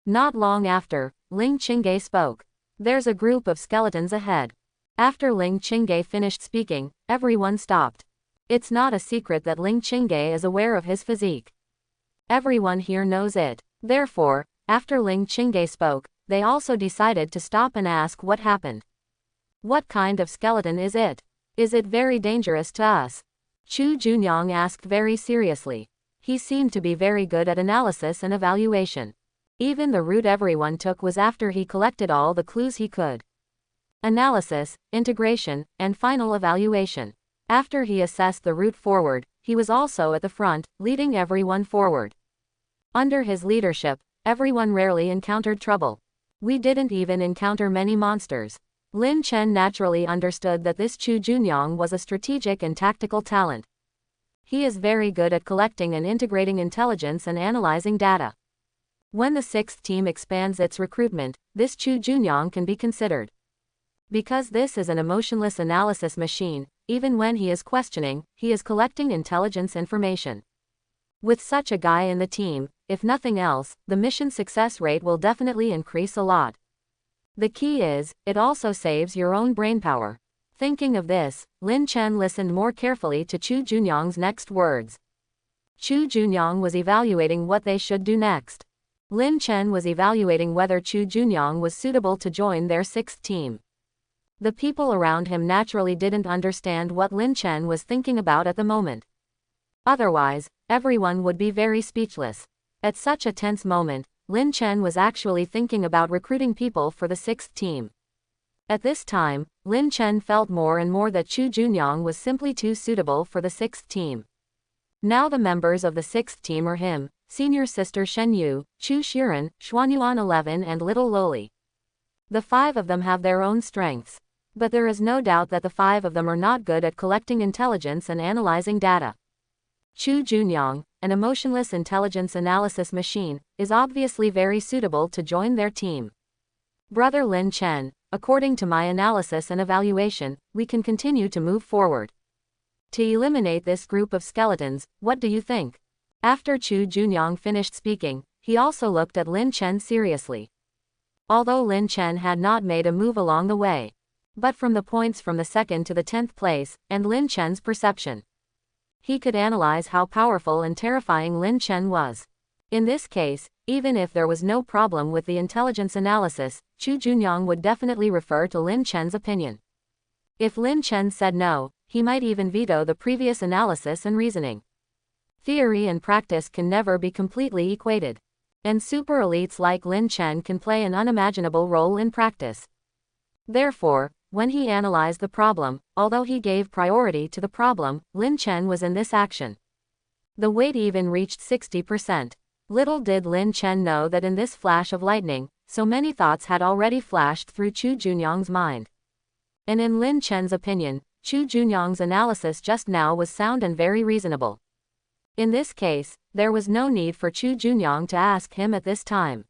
Not long after, Ling Qingge spoke. There's a group of skeletons ahead. After Ling Qingge finished speaking, everyone stopped. It's not a secret that Ling Qingge is aware of his physique. Everyone here knows it. Therefore, after Ling Qingge spoke, they also decided to stop and ask what happened. What kind of skeleton is it? Is it very dangerous to us? Chu Junyang asked very seriously. He seemed to be very good at analysis and evaluation. Even the route everyone took was after he collected all the clues he could. Analysis, integration, and final evaluation. After he assessed the route forward, he was also at the front, leading everyone forward. Under his leadership, everyone rarely encountered trouble. We didn't even encounter many monsters. Lin Chen naturally understood that this Chu Junyang was a strategic and tactical talent. He is very good at collecting and integrating intelligence and analyzing data. When the 6th team expands its recruitment, this Chu Junyang can be considered. Because this is an emotionless analysis machine, even when he is questioning, he is collecting intelligence information. With such a guy in the team, if nothing else, the mission success rate will definitely increase a lot. The key is, it also saves your own brainpower. Thinking of this, Lin Chen listened more carefully to Chu Junyang's next words. Chu Junyang was evaluating what they should do next. Lin Chen was evaluating whether Chu Junyang was suitable to join their 6th team. The people around him naturally didn't understand what Lin Chen was thinking about at the moment. Otherwise, everyone would be very speechless. At such a tense moment, Lin Chen was actually thinking about recruiting people for the 6th team. At this time, Lin Chen felt more and more that Chu Junyang was simply too suitable for the 6th team. Now the members of the 6th team are him, senior sister Shen Yu, Chu Shiren, Xuanyuan 11 and little Loli. The 5 of them have their own strengths. But there is no doubt that the 5 of them are not good at collecting intelligence and analyzing data. Chu Junyang, an emotionless intelligence analysis machine, is obviously very suitable to join their team. Brother Lin Chen, according to my analysis and evaluation, we can continue to move forward. To eliminate this group of skeletons, what do you think? After Chu Junyang finished speaking, he also looked at Lin Chen seriously. Although Lin Chen had not made a move along the way, but from the points from the 2nd to the 10th place, and Lin Chen's perception, he could analyze how powerful and terrifying Lin Chen was. In this case, even if there was no problem with the intelligence analysis, Chu Junyang would definitely refer to Lin Chen's opinion. If Lin Chen said no, he might even veto the previous analysis and reasoning. Theory and practice can never be completely equated. And super elites like Lin Chen can play an unimaginable role in practice. Therefore, when he analyzed the problem, although he gave priority to the problem, Lin Chen was in this action. The weight even reached 60%. Little did Lin Chen know that in this flash of lightning, so many thoughts had already flashed through Chu Junyang's mind. And in Lin Chen's opinion, Chu Junyang's analysis just now was sound and very reasonable. In this case, there was no need for Chu Junyang to ask him at this time.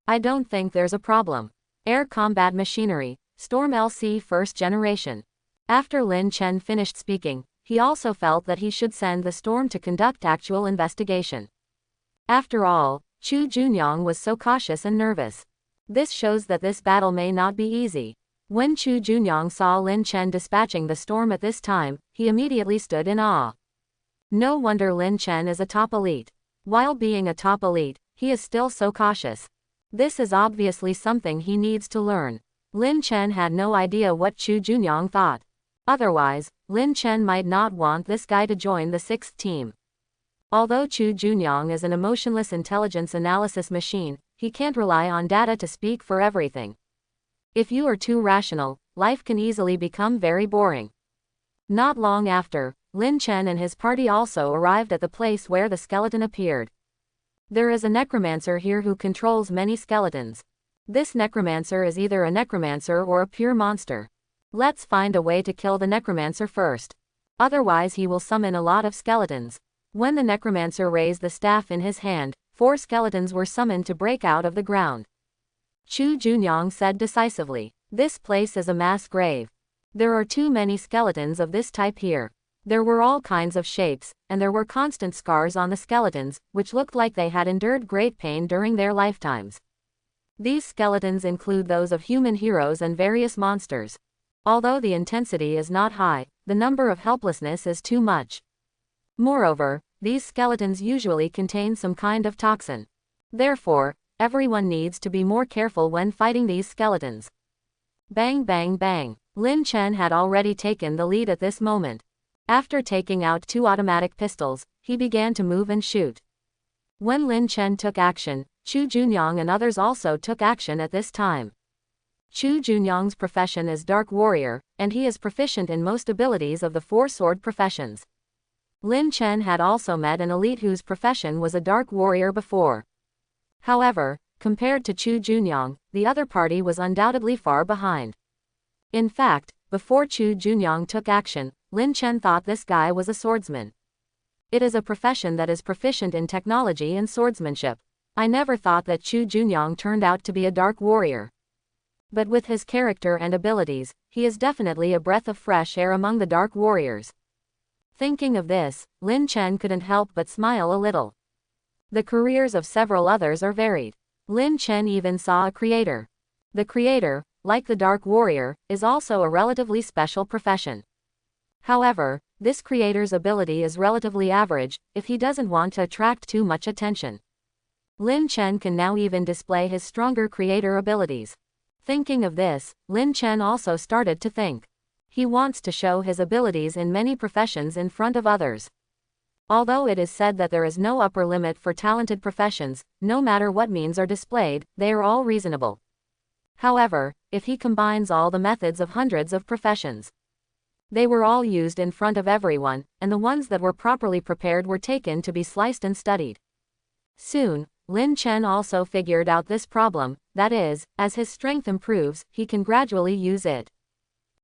I don't think there's a problem. Air combat machinery, Storm LC first generation. After Lin Chen finished speaking, he also felt that he should send the Storm to conduct actual investigation. After all, Chu Junyang was so cautious and nervous. This shows that this battle may not be easy. When Chu Junyang saw Lin Chen dispatching the Storm at this time, he immediately stood in awe. No wonder Lin Chen is a top elite. While being a top elite, he is still so cautious. This is obviously something he needs to learn. Lin Chen had no idea what Chu Junyang thought. Otherwise, Lin Chen might not want this guy to join the 6th team. Although Chu Junyang is an emotionless intelligence analysis machine, he can't rely on data to speak for everything. If you are too rational, life can easily become very boring. Not long after, Lin Chen and his party also arrived at the place where the skeleton appeared. There is a necromancer here who controls many skeletons. This necromancer is either a necromancer or a pure monster. Let's find a way to kill the necromancer first. Otherwise he will summon a lot of skeletons. When the necromancer raised the staff in his hand, 4 skeletons were summoned to break out of the ground. Chu Junyang said decisively. This place is a mass grave. There are too many skeletons of this type here. There were all kinds of shapes, and there were constant scars on the skeletons, which looked like they had endured great pain during their lifetimes. These skeletons include those of human heroes and various monsters. Although the intensity is not high, the number of helplessness is too much. Moreover, these skeletons usually contain some kind of toxin. Therefore, everyone needs to be more careful when fighting these skeletons. Bang bang bang. Lin Chen had already taken the lead at this moment. After taking out 2 automatic pistols, he began to move and shoot. When Lin Chen took action, Chu Junyang and others also took action at this time. Chu Junyang's profession is Dark Warrior, and he is proficient in most abilities of the 4 sword professions. Lin Chen had also met an elite whose profession was a Dark Warrior before. However, compared to Chu Junyang, the other party was undoubtedly far behind. In fact, before Chu Junyang took action, Lin Chen thought this guy was a swordsman. It is a profession that is proficient in technology and swordsmanship. I never thought that Chu Junyang turned out to be a Dark Warrior. But with his character and abilities, he is definitely a breath of fresh air among the Dark Warriors. Thinking of this, Lin Chen couldn't help but smile a little. The careers of several others are varied. Lin Chen even saw a creator. The creator, like the Dark Warrior, is also a relatively special profession. However, this creator's ability is relatively average, if he doesn't want to attract too much attention. Lin Chen can now even display his stronger creator abilities. Thinking of this, Lin Chen also started to think. He wants to show his abilities in many professions in front of others. Although it is said that there is no upper limit for talented professions, no matter what means are displayed, they are all reasonable. However, if he combines all the methods of hundreds of professions, they were all used in front of everyone, and the ones that were properly prepared were taken to be sliced and studied. Soon, Lin Chen also figured out this problem, that is, as his strength improves, he can gradually use it.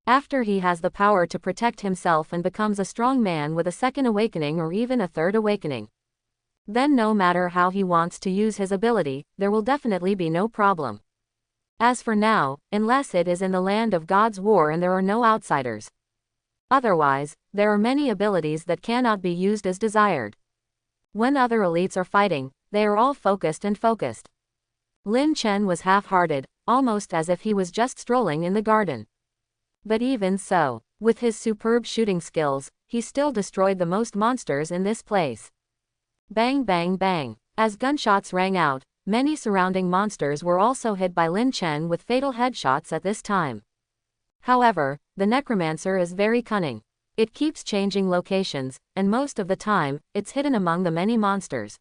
After he has the power to protect himself and becomes a strong man with a second awakening or even a third awakening, then no matter how he wants to use his ability, there will definitely be no problem. As for now, unless it is in the land of God's war and there are no outsiders. Otherwise, there are many abilities that cannot be used as desired. When other elites are fighting, they are all focused and focused. Lin Chen was half-hearted, almost as if he was just strolling in the garden. But even so, with his superb shooting skills, he still destroyed the most monsters in this place. Bang bang bang. As gunshots rang out, many surrounding monsters were also hit by Lin Chen with fatal headshots at this time. However, the necromancer is very cunning. It keeps changing locations, and most of the time, it's hidden among the many monsters.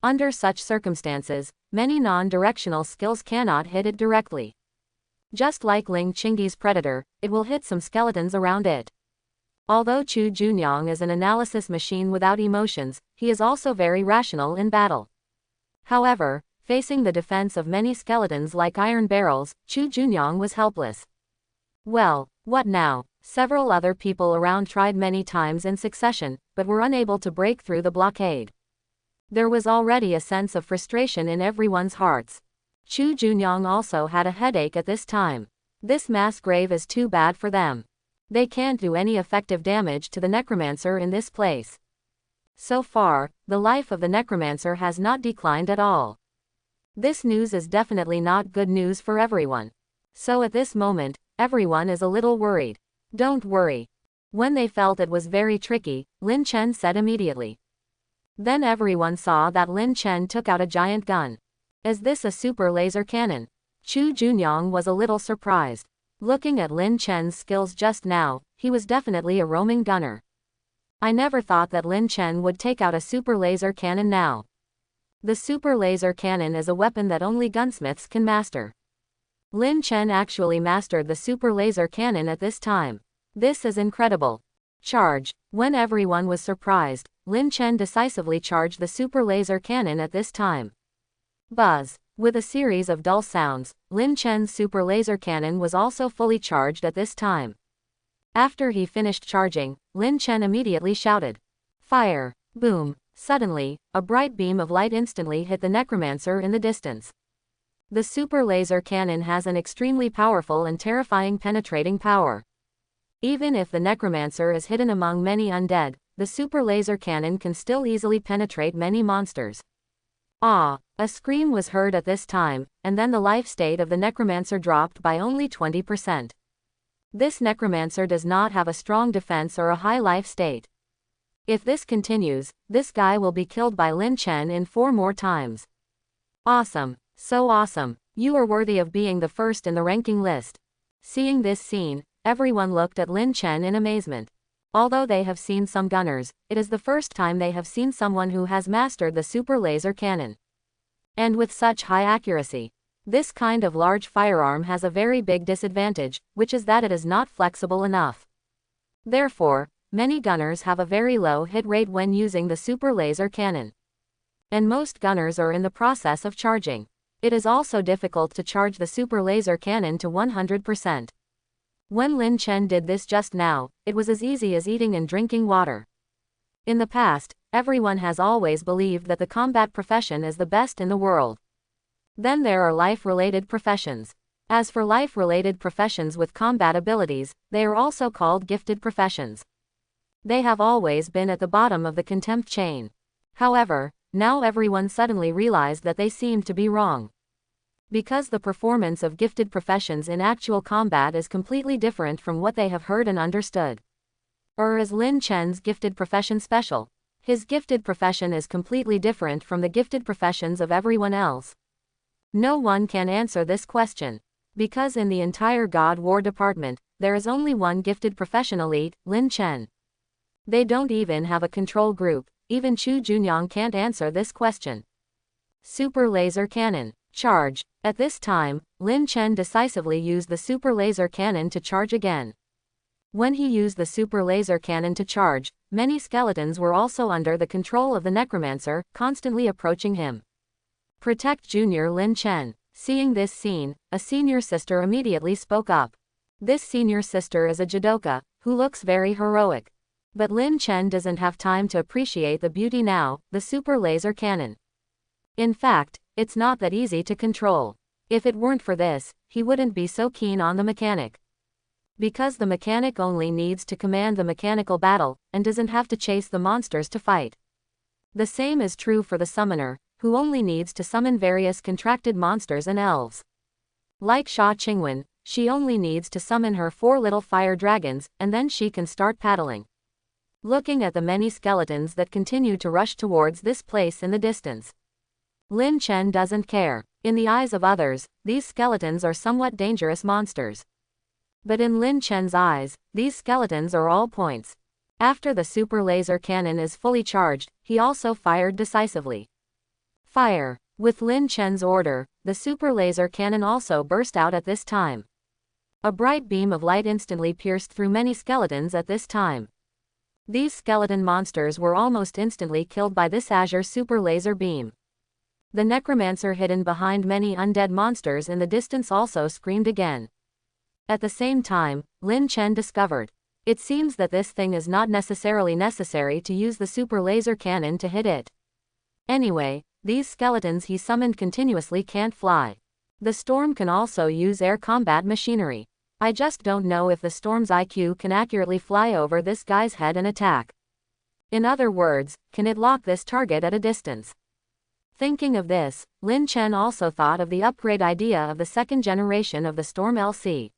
Under such circumstances, many non-directional skills cannot hit it directly. Just like Ling Chingy's predator, it will hit some skeletons around it. Although Chu Junyang is an analysis machine without emotions, he is also very rational in battle. However, facing the defense of many skeletons like iron barrels, Chu Junyang was helpless. Well, what now? Several other people around tried many times in succession, but were unable to break through the blockade. There was already a sense of frustration in everyone's hearts. Chu Junyang also had a headache at this time. This mass grave is too bad for them. They can't do any effective damage to the necromancer in this place. So far, the life of the necromancer has not declined at all. This news is definitely not good news for everyone. So at this moment, everyone is a little worried. Don't worry. When they felt it was very tricky, Lin Chen said immediately. Then everyone saw that Lin Chen took out a giant gun. Is this a super laser cannon? Chu Junyang was a little surprised. Looking at Lin Chen's skills just now, he was definitely a roaming gunner. I never thought that Lin Chen would take out a super laser cannon now. The super laser cannon is a weapon that only gunsmiths can master. Lin Chen actually mastered the super laser cannon at this time. This is incredible. Charge. When everyone was surprised, Lin Chen decisively charged the super laser cannon at this time. Buzz. With a series of dull sounds, Lin Chen's super laser cannon was also fully charged at this time. After he finished charging, Lin Chen immediately shouted, "Fire!" Boom! Suddenly, a bright beam of light instantly hit the necromancer in the distance. The super laser cannon has an extremely powerful and terrifying penetrating power. Even if the necromancer is hidden among many undead, the super laser cannon can still easily penetrate many monsters. Ah! A scream was heard at this time, and then the life state of the necromancer dropped by only 20%. This necromancer does not have a strong defense or a high life state. If this continues, this guy will be killed by Lin Chen in 4 more times. Awesome. So awesome. You are worthy of being the first in the ranking list. Seeing this scene, everyone looked at Lin Chen in amazement. Although they have seen some gunners, it is the first time they have seen someone who has mastered the super laser cannon. And with such high accuracy. This kind of large firearm has a very big disadvantage, which is that it is not flexible enough. Therefore, many gunners have a very low hit rate when using the super laser cannon. And most gunners are in the process of charging. It is also difficult to charge the super laser cannon to 100%. When Lin Chen did this just now, it was as easy as eating and drinking water. In the past, everyone has always believed that the combat profession is the best in the world. Then there are life-related professions. As for life-related professions with combat abilities, they are also called gifted professions. They have always been at the bottom of the contempt chain. However, now everyone suddenly realized that they seemed to be wrong. Because the performance of gifted professions in actual combat is completely different from what they have heard and understood. Or is Lin Chen's gifted profession special? His gifted profession is completely different from the gifted professions of everyone else. No one can answer this question. Because in the entire God War department, there is only one gifted profession elite, Lin Chen. They don't even have a control group, even Chu Junyang can't answer this question. Super laser cannon. Charge. At this time, Lin Chen decisively used the super laser cannon to charge again. When he used the super laser cannon to charge, many skeletons were also under the control of the necromancer, constantly approaching him. Protect Junior Lin Chen. Seeing this scene, a senior sister immediately spoke up. This senior sister is a judoka, who looks very heroic. But Lin Chen doesn't have time to appreciate the beauty now, the super laser cannon. In fact, it's not that easy to control. If it weren't for this, he wouldn't be so keen on the mechanic. Because the mechanic only needs to command the mechanical battle, and doesn't have to chase the monsters to fight. The same is true for the summoner, who only needs to summon various contracted monsters and elves. Like Sha Qingwen, she only needs to summon her 4 little fire dragons, and then she can start paddling. Looking at the many skeletons that continue to rush towards this place in the distance, Lin Chen doesn't care. In the eyes of others, these skeletons are somewhat dangerous monsters. But in Lin Chen's eyes, these skeletons are all points. After the super laser cannon is fully charged, he also fired decisively. Fire. With Lin Chen's order, the super laser cannon also burst out at this time. A bright beam of light instantly pierced through many skeletons at this time. These skeleton monsters were almost instantly killed by this azure super laser beam. The necromancer hidden behind many undead monsters in the distance also screamed again. At the same time, Lin Chen discovered. It seems that this thing is not necessarily necessary to use the super laser cannon to hit it. Anyway, these skeletons he summoned continuously can't fly. The storm can also use air combat machinery. I just don't know if the storm's IQ can accurately fly over this guy's head and attack. In other words, can it lock this target at a distance? Thinking of this, Lin Chen also thought of the upgrade idea of the second generation of the Storm LC.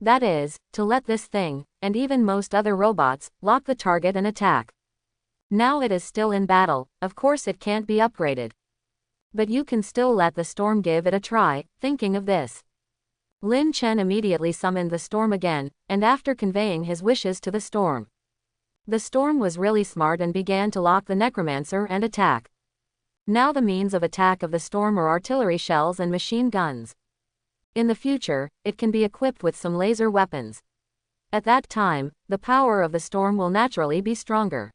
That is, to let this thing, and even most other robots, lock the target and attack. Now it is still in battle, of course it can't be upgraded. But you can still let the storm give it a try. Thinking of this, Lin Chen immediately summoned the storm again, and after conveying his wishes to the storm, the storm was really smart and began to lock the necromancer and attack. Now the means of attack of the storm are artillery shells and machine guns. In the future, it can be equipped with some laser weapons. At that time, the power of the storm will naturally be stronger.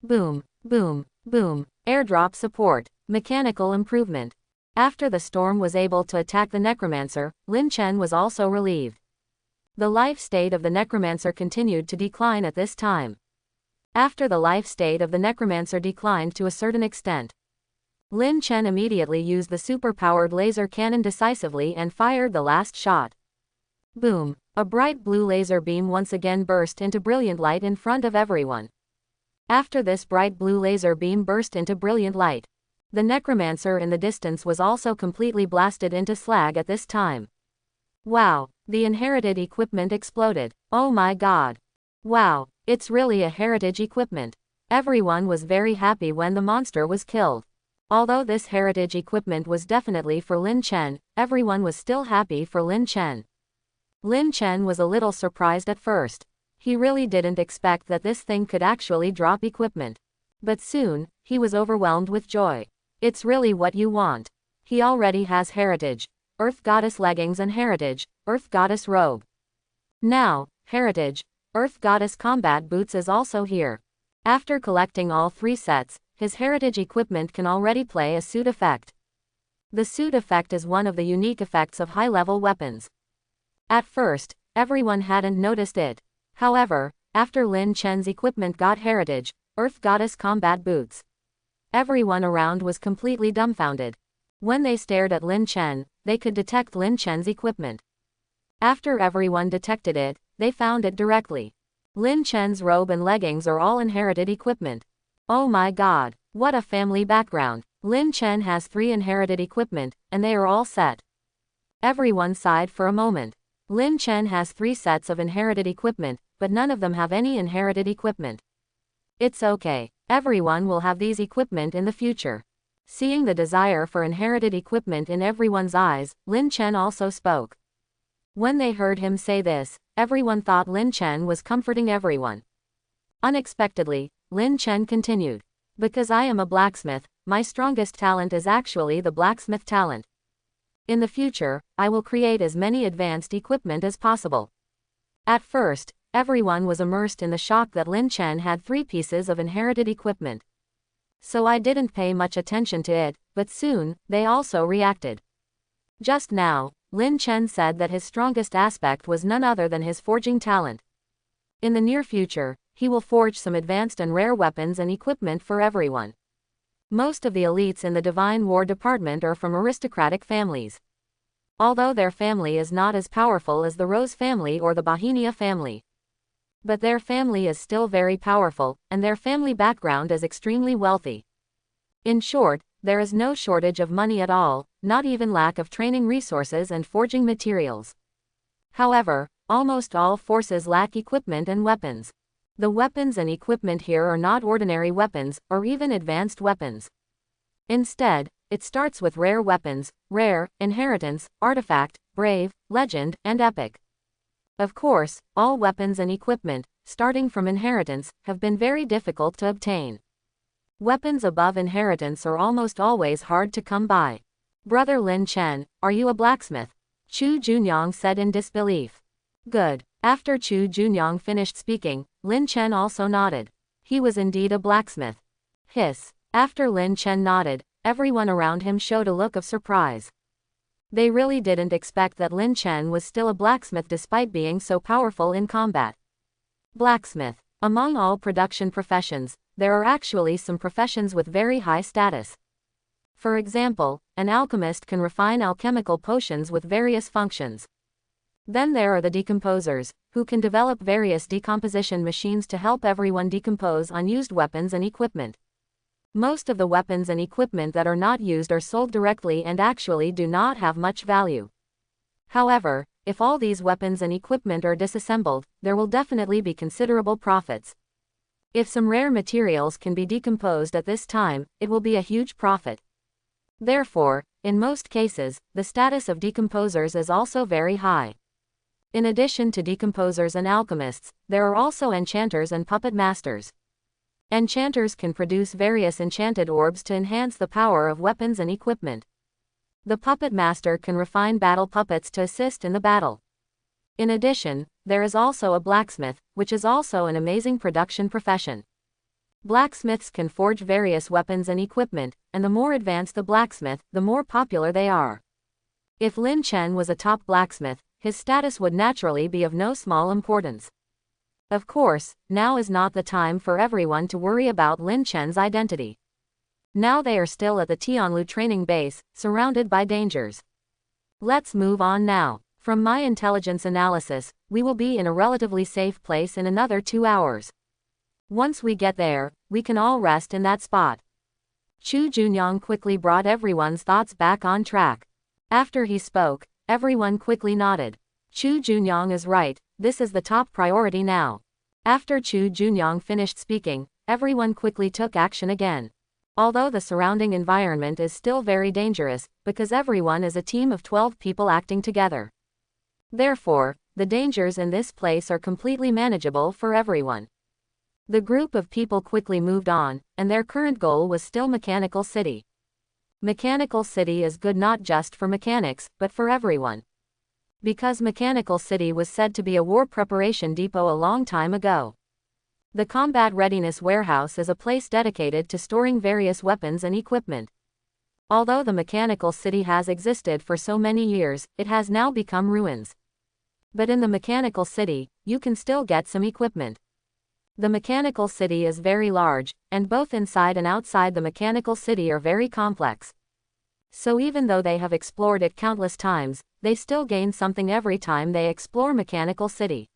Boom, boom, boom. Airdrop support. Mechanical improvement. After the storm was able to attack the necromancer, Lin Chen was also relieved. The life state of the necromancer continued to decline at this time. After the life state of the necromancer declined to a certain extent, Lin Chen immediately used the super-powered laser cannon decisively and fired the last shot. Boom! A bright blue laser beam once again burst into brilliant light in front of everyone. After this bright blue laser beam burst into brilliant light, the necromancer in the distance was also completely blasted into slag at this time. Wow! The inherited equipment exploded. Oh my god! Wow! It's really a heritage equipment. Everyone was very happy when the monster was killed. Although this heritage equipment was definitely for Lin Chen, everyone was still happy for Lin Chen. Lin Chen was a little surprised at first. He really didn't expect that this thing could actually drop equipment. But soon, he was overwhelmed with joy. It's really what you want. He already has heritage, Earth Goddess leggings and heritage, Earth Goddess robe. Now, heritage, Earth Goddess combat boots is also here. After collecting all 3 sets, his heritage equipment can already play a suit effect. The suit effect is one of the unique effects of high-level weapons. At first, everyone hadn't noticed it. However, after Lin Chen's equipment got heritage, Earth Goddess combat boots, everyone around was completely dumbfounded. When they stared at Lin Chen, they could detect Lin Chen's equipment. After everyone detected it, they found it directly. Lin Chen's robe and leggings are all inherited equipment. Oh my god, what a family background. Lin Chen has 3 inherited equipment, and they are all set. Everyone sighed for a moment. Lin Chen has 3 sets of inherited equipment, but none of them have any inherited equipment. It's okay, everyone will have these equipment in the future. Seeing the desire for inherited equipment in everyone's eyes, Lin Chen also spoke. When they heard him say this, everyone thought Lin Chen was comforting everyone. Unexpectedly, Lin Chen continued. Because I am a blacksmith, my strongest talent is actually the blacksmith talent. In the future, I will create as many advanced equipment as possible. At first, everyone was immersed in the shock that Lin Chen had 3 pieces of inherited equipment. So I didn't pay much attention to it, but soon, they also reacted. Just now, Lin Chen said that his strongest aspect was none other than his forging talent. In the near future, he will forge some advanced and rare weapons and equipment for everyone. Most of the elites in the Divine War Department are from aristocratic families. Although their family is not as powerful as the Rose family or the Bohemia family. But their family is still very powerful, and their family background is extremely wealthy. In short, there is no shortage of money at all, not even lack of training resources and forging materials. However, almost all forces lack equipment and weapons. The weapons and equipment here are not ordinary weapons, or even advanced weapons. Instead, it starts with rare weapons, rare, inheritance, artifact, brave, legend, and epic. Of course, all weapons and equipment, starting from inheritance, have been very difficult to obtain. Weapons above inheritance are almost always hard to come by. Brother Lin Chen, are you a blacksmith? Chu Junyang said in disbelief. Good. After Chu Junyang finished speaking, Lin Chen also nodded. He was indeed a blacksmith. Hiss. After Lin Chen nodded, everyone around him showed a look of surprise. They really didn't expect that Lin Chen was still a blacksmith despite being so powerful in combat. Blacksmith. Among all production professions, there are actually some professions with very high status. For example, an alchemist can refine alchemical potions with various functions. Then there are the decomposers, who can develop various decomposition machines to help everyone decompose unused weapons and equipment. Most of the weapons and equipment that are not used are sold directly and actually do not have much value. However, if all these weapons and equipment are disassembled, there will definitely be considerable profits. If some rare materials can be decomposed at this time, it will be a huge profit. Therefore, in most cases, the status of decomposers is also very high. In addition to decomposers and alchemists, there are also enchanters and puppet masters. Enchanters can produce various enchanted orbs to enhance the power of weapons and equipment. The puppet master can refine battle puppets to assist in the battle. In addition, there is also a blacksmith, which is also an amazing production profession. Blacksmiths can forge various weapons and equipment, and the more advanced the blacksmith, the more popular they are. If Lin Chen was a top blacksmith, his status would naturally be of no small importance. Of course, now is not the time for everyone to worry about Lin Chen's identity. Now they are still at the Tianlu training base, surrounded by dangers. Let's move on now. From my intelligence analysis, we will be in a relatively safe place in another 2 hours. Once we get there, we can all rest in that spot. Chu Junyang quickly brought everyone's thoughts back on track. After he spoke, everyone quickly nodded. Chu Junyang is right, this is the top priority now. After Chu Junyang finished speaking, everyone quickly took action again. Although the surrounding environment is still very dangerous, because everyone is a team of 12 people acting together. Therefore, the dangers in this place are completely manageable for everyone. The group of people quickly moved on, and their current goal was still Mechanical City. Mechanical City is good not just for mechanics, but for everyone. Because Mechanical City was said to be a war preparation depot a long time ago. The Combat Readiness Warehouse is a place dedicated to storing various weapons and equipment. Although the Mechanical City has existed for so many years, it has now become ruins. But in the Mechanical City, you can still get some equipment. The Mechanical City is very large, and both inside and outside the Mechanical City are very complex. So even though they have explored it countless times, they still gain something every time they explore Mechanical City.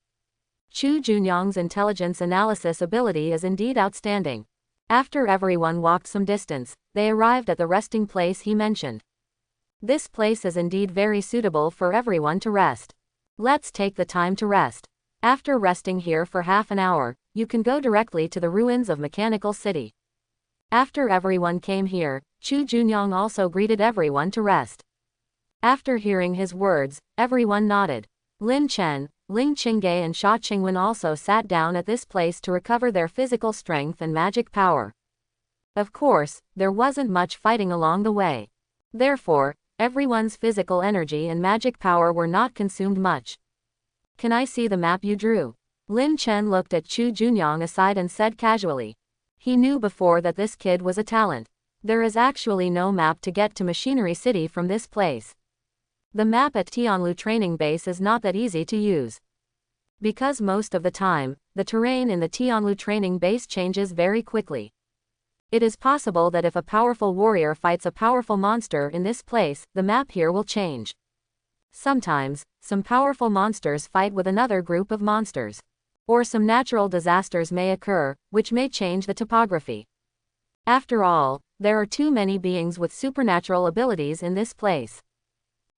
Chu Junyang's intelligence analysis ability is indeed outstanding. After everyone walked some distance, they arrived at the resting place he mentioned. This place is indeed very suitable for everyone to rest. Let's take the time to rest. After resting here for half an hour, you can go directly to the ruins of Mechanical City. After everyone came here, Chu Junyang also greeted everyone to rest. After hearing his words, everyone nodded. Lin Chen, Ling Qingge and Sha Qingwen also sat down at this place to recover their physical strength and magic power. Of course, there wasn't much fighting along the way. Therefore, everyone's physical energy and magic power were not consumed much. Can I see the map you drew? Lin Chen looked at Chu Junyang aside and said casually. He knew before that this kid was a talent. There is actually no map to get to Machinery City from this place. The map at Tianlu training base is not that easy to use. Because most of the time, the terrain in the Tianlu training base changes very quickly. It is possible that if a powerful warrior fights a powerful monster in this place, the map here will change. Sometimes, some powerful monsters fight with another group of monsters. Or some natural disasters may occur, which may change the topography. After all, there are too many beings with supernatural abilities in this place.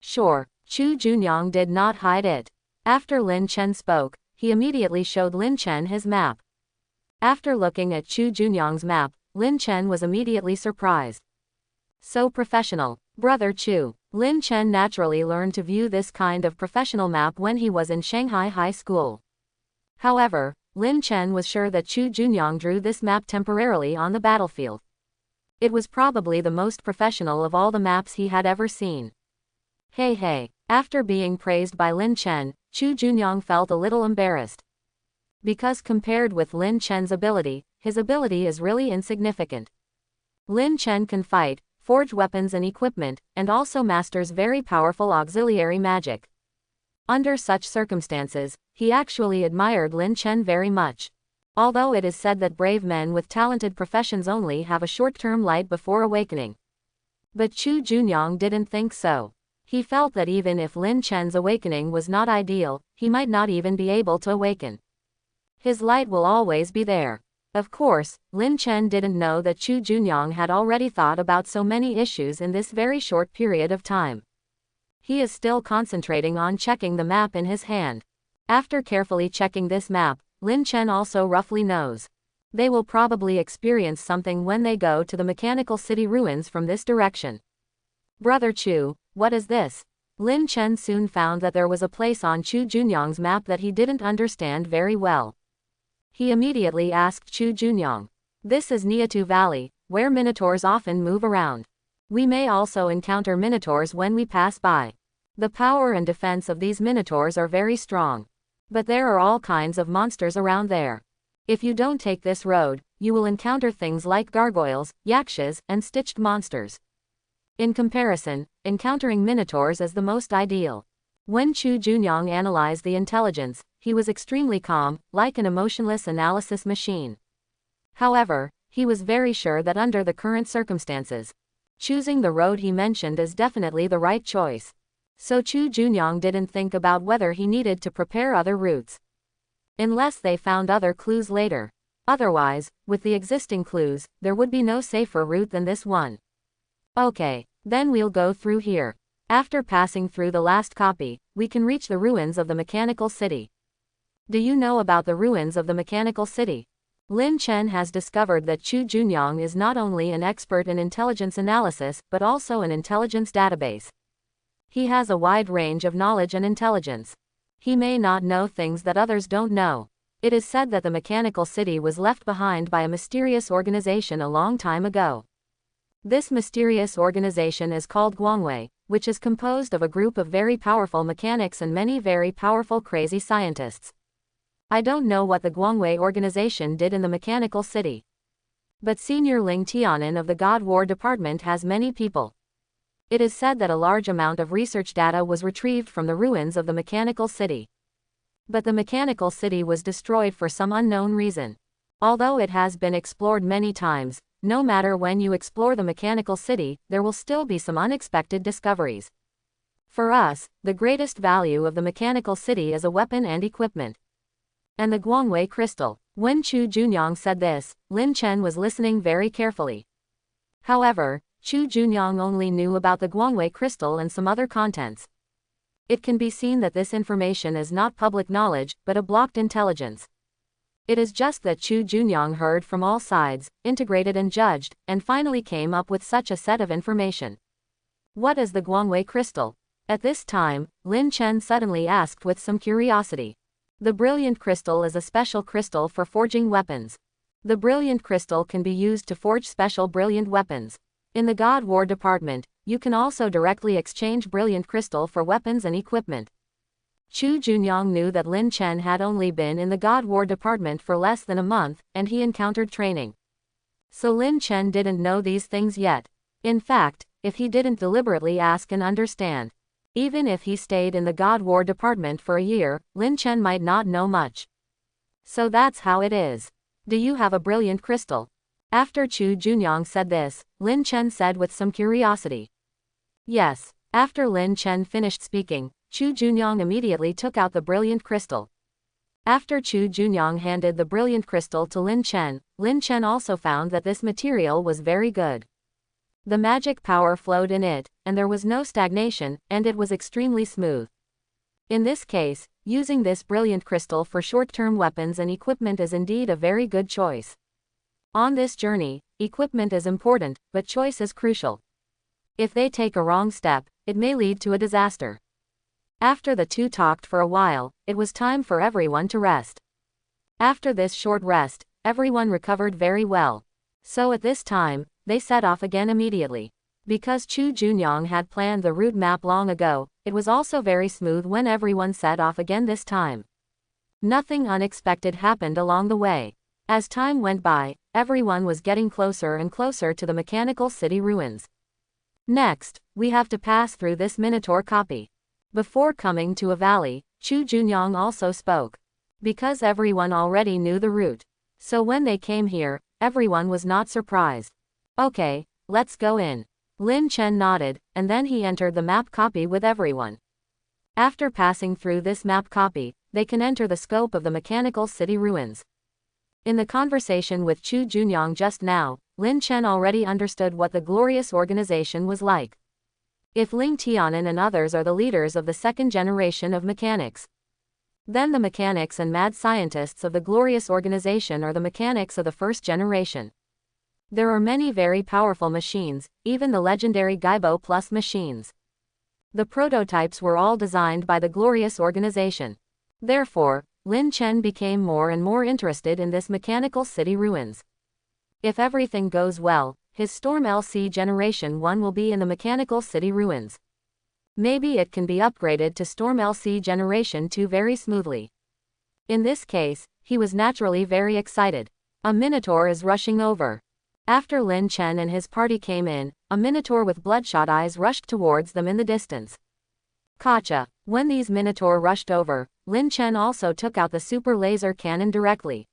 Sure, Chu Junyang did not hide it. After Lin Chen spoke, he immediately showed Lin Chen his map. After looking at Chu Junyang's map, Lin Chen was immediately surprised. So professional, Brother Chu. Lin Chen naturally learned to view this kind of professional map when he was in Shanghai High School. However, Lin Chen was sure that Chu Junyang drew this map temporarily on the battlefield. It was probably the most professional of all the maps he had ever seen. Hey. After being praised by Lin Chen, Chu Junyang felt a little embarrassed. Because compared with Lin Chen's ability, his ability is really insignificant. Lin Chen can fight, forge weapons and equipment, and also masters very powerful auxiliary magic. Under such circumstances, he actually admired Lin Chen very much. Although it is said that brave men with talented professions only have a short-term light before awakening. But Chu Junyang didn't think so. He felt that even if Lin Chen's awakening was not ideal, he might not even be able to awaken. His light will always be there. Of course, Lin Chen didn't know that Chu Junyang had already thought about so many issues in this very short period of time. He is still concentrating on checking the map in his hand. After carefully checking this map, Lin Chen also roughly knows. They will probably experience something when they go to the Mechanical City ruins from this direction. Brother Chu, what is this? Lin Chen soon found that there was a place on Chu Junyang's map that he didn't understand very well. He immediately asked Chu Junyang. This is Niatu Valley, where minotaurs often move around. We may also encounter minotaurs when we pass by. The power and defense of these minotaurs are very strong. But there are all kinds of monsters around there. If you don't take this road, you will encounter things like gargoyles, yakshas, and stitched monsters. In comparison, encountering minotaurs is the most ideal. When Chu Junyang analyzed the intelligence, he was extremely calm, like an emotionless analysis machine. However, He was very sure that under the current circumstances, choosing the road he mentioned is definitely the right choice. So Chu Junyang didn't think about whether he needed to prepare other routes, unless they found other clues later. Otherwise, with the existing clues, there would be no safer route than this one. Okay, then we'll go through here. After passing through the last copy, we can reach the ruins of the mechanical city. Do you know about the ruins of the mechanical city? Lin Chen has discovered that Chu Junyang is not only an expert in intelligence analysis but also an intelligence database. He has a wide range of knowledge and intelligence. He may not know things that others don't know. It is said that the mechanical city was left behind by a mysterious organization a long time ago. This mysterious organization is called Guangwei, which is composed of a group of very powerful mechanics and many very powerful crazy scientists. I don't know what the Guangwei organization did in the mechanical city, but Senior Ling Tianan of the God War Department has many people. It is said that a large amount of research data was retrieved from the ruins of the mechanical city. But the mechanical city was destroyed for some unknown reason. Although it has been explored many times, no matter when you explore the mechanical city, there will still be some unexpected discoveries. For us, the greatest value of the mechanical city is a weapon and equipment. And the Guangwei crystal. When Chu Junyang said this, Lin Chen was listening very carefully. However, Chu Junyang only knew about the Guangwei crystal and some other contents. It can be seen that this information is not public knowledge, but a blocked intelligence. It is just that Chu Junyang heard from all sides, integrated and judged, and finally came up with such a set of information. What is the Guangwei crystal? At this time, Lin Chen suddenly asked with some curiosity. The brilliant crystal is a special crystal for forging weapons. The brilliant crystal can be used to forge special brilliant weapons. In the God War Department, you can also directly exchange brilliant crystal for weapons and equipment. Chu Junyang knew that Lin Chen had only been in the God War Department for less than a month, and he encountered training. So Lin Chen didn't know these things yet. In fact, if he didn't deliberately ask and understand, even if he stayed in the God War Department for a year, Lin Chen might not know much. So that's how it is. Do you have a brilliant crystal? After Chu Junyang said this, Lin Chen said with some curiosity. Yes. After Lin Chen finished speaking, Chu Junyang immediately took out the brilliant crystal. After Chu Junyang handed the brilliant crystal to Lin Chen also found that this material was very good. The magic power flowed in it, and there was no stagnation, and it was extremely smooth. In this case, using this brilliant crystal for short-term weapons and equipment is indeed a very good choice. On this journey, equipment is important, but choice is crucial. If they take a wrong step, it may lead to a disaster. After the two talked for a while, it was time for everyone to rest. After this short rest, everyone recovered very well. So at this time, they set off again immediately. Because Chu Junyang had planned the route map long ago, it was also very smooth when everyone set off again this time. Nothing unexpected happened along the way. As time went by, everyone was getting closer and closer to the mechanical city ruins. Next, we have to pass through this Minotaur copy. Before coming to a valley, Chu Junyang also spoke. Because everyone already knew the route. So when they came here, everyone was not surprised. Okay, let's go in. Lin Chen nodded, and then he entered the map copy with everyone. After passing through this map copy, they can enter the scope of the mechanical city ruins. In the conversation with Chu Junyang just now, Lin Chen already understood what the glorious organization was like. If Ling Tianan and others are the leaders of the second generation of mechanics, then the mechanics and mad scientists of the glorious organization are the mechanics of the first generation. There are many very powerful machines, even the legendary Gaibo Plus machines. The prototypes were all designed by the glorious organization. Therefore, Lin Chen became more and more interested in this mechanical city ruins. If everything goes well, his Storm LC Generation 1 will be in the mechanical city ruins. Maybe it can be upgraded to Storm LC Generation 2 very smoothly. In this case, he was naturally very excited. A Minotaur is rushing over. After Lin Chen and his party came in, a Minotaur with bloodshot eyes rushed towards them in the distance. Gotcha! When these Minotaur rushed over, Lin Chen also took out the super laser cannon directly.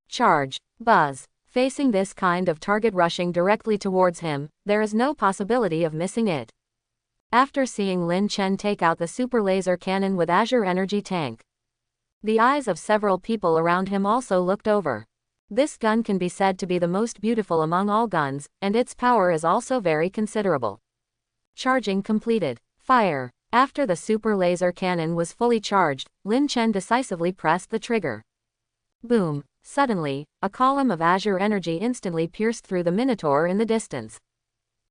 Charge! Buzz! Facing this kind of target rushing directly towards him, there is no possibility of missing it. After seeing Lin Chen take out the super laser cannon with Azure Energy Tank, the eyes of several people around him also looked over. This gun can be said to be the most beautiful among all guns, and its power is also very considerable. Charging completed. Fire. After the super laser cannon was fully charged, Lin Chen decisively pressed the trigger. Boom. Suddenly, a column of Azure energy instantly pierced through the Minotaur in the distance.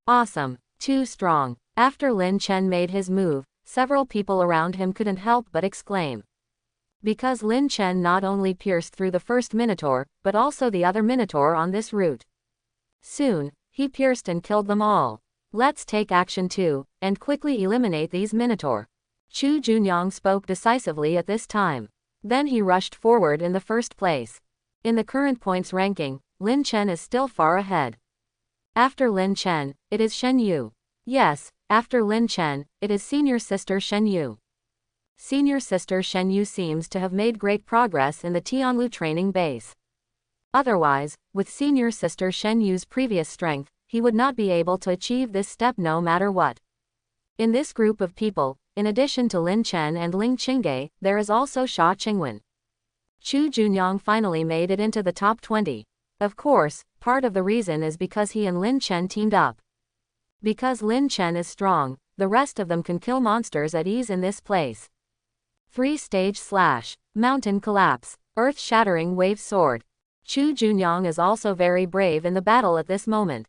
Awesome. Too strong. After Lin Chen made his move, several people around him couldn't help but exclaim. Because Lin Chen not only pierced through the first Minotaur, but also the other Minotaur on this route. Soon, he pierced and killed them all. Let's take action too, and quickly eliminate these Minotaur. Chu Junyang spoke decisively at this time. Then he rushed forward in the first place. In the current points ranking, Lin Chen is still far ahead. After Lin Chen, it is Shen Yu. Yes, after Lin Chen, it is senior sister Shen Yu. Senior sister Shen Yu seems to have made great progress in the Tianlu training base. Otherwise, with senior sister Shen Yu's previous strength, he would not be able to achieve this step no matter what. In this group of people, in addition to Lin Chen and Ling Qingge, there is also Xia Qingwen. Chu Junyang finally made it into the top 20. Of course, part of the reason is because he and Lin Chen teamed up. Because Lin Chen is strong, the rest of them can kill monsters at ease in this place. 3-stage slash. Mountain collapse. Earth-shattering wave sword. Chu Junyang is also very brave in the battle at this moment.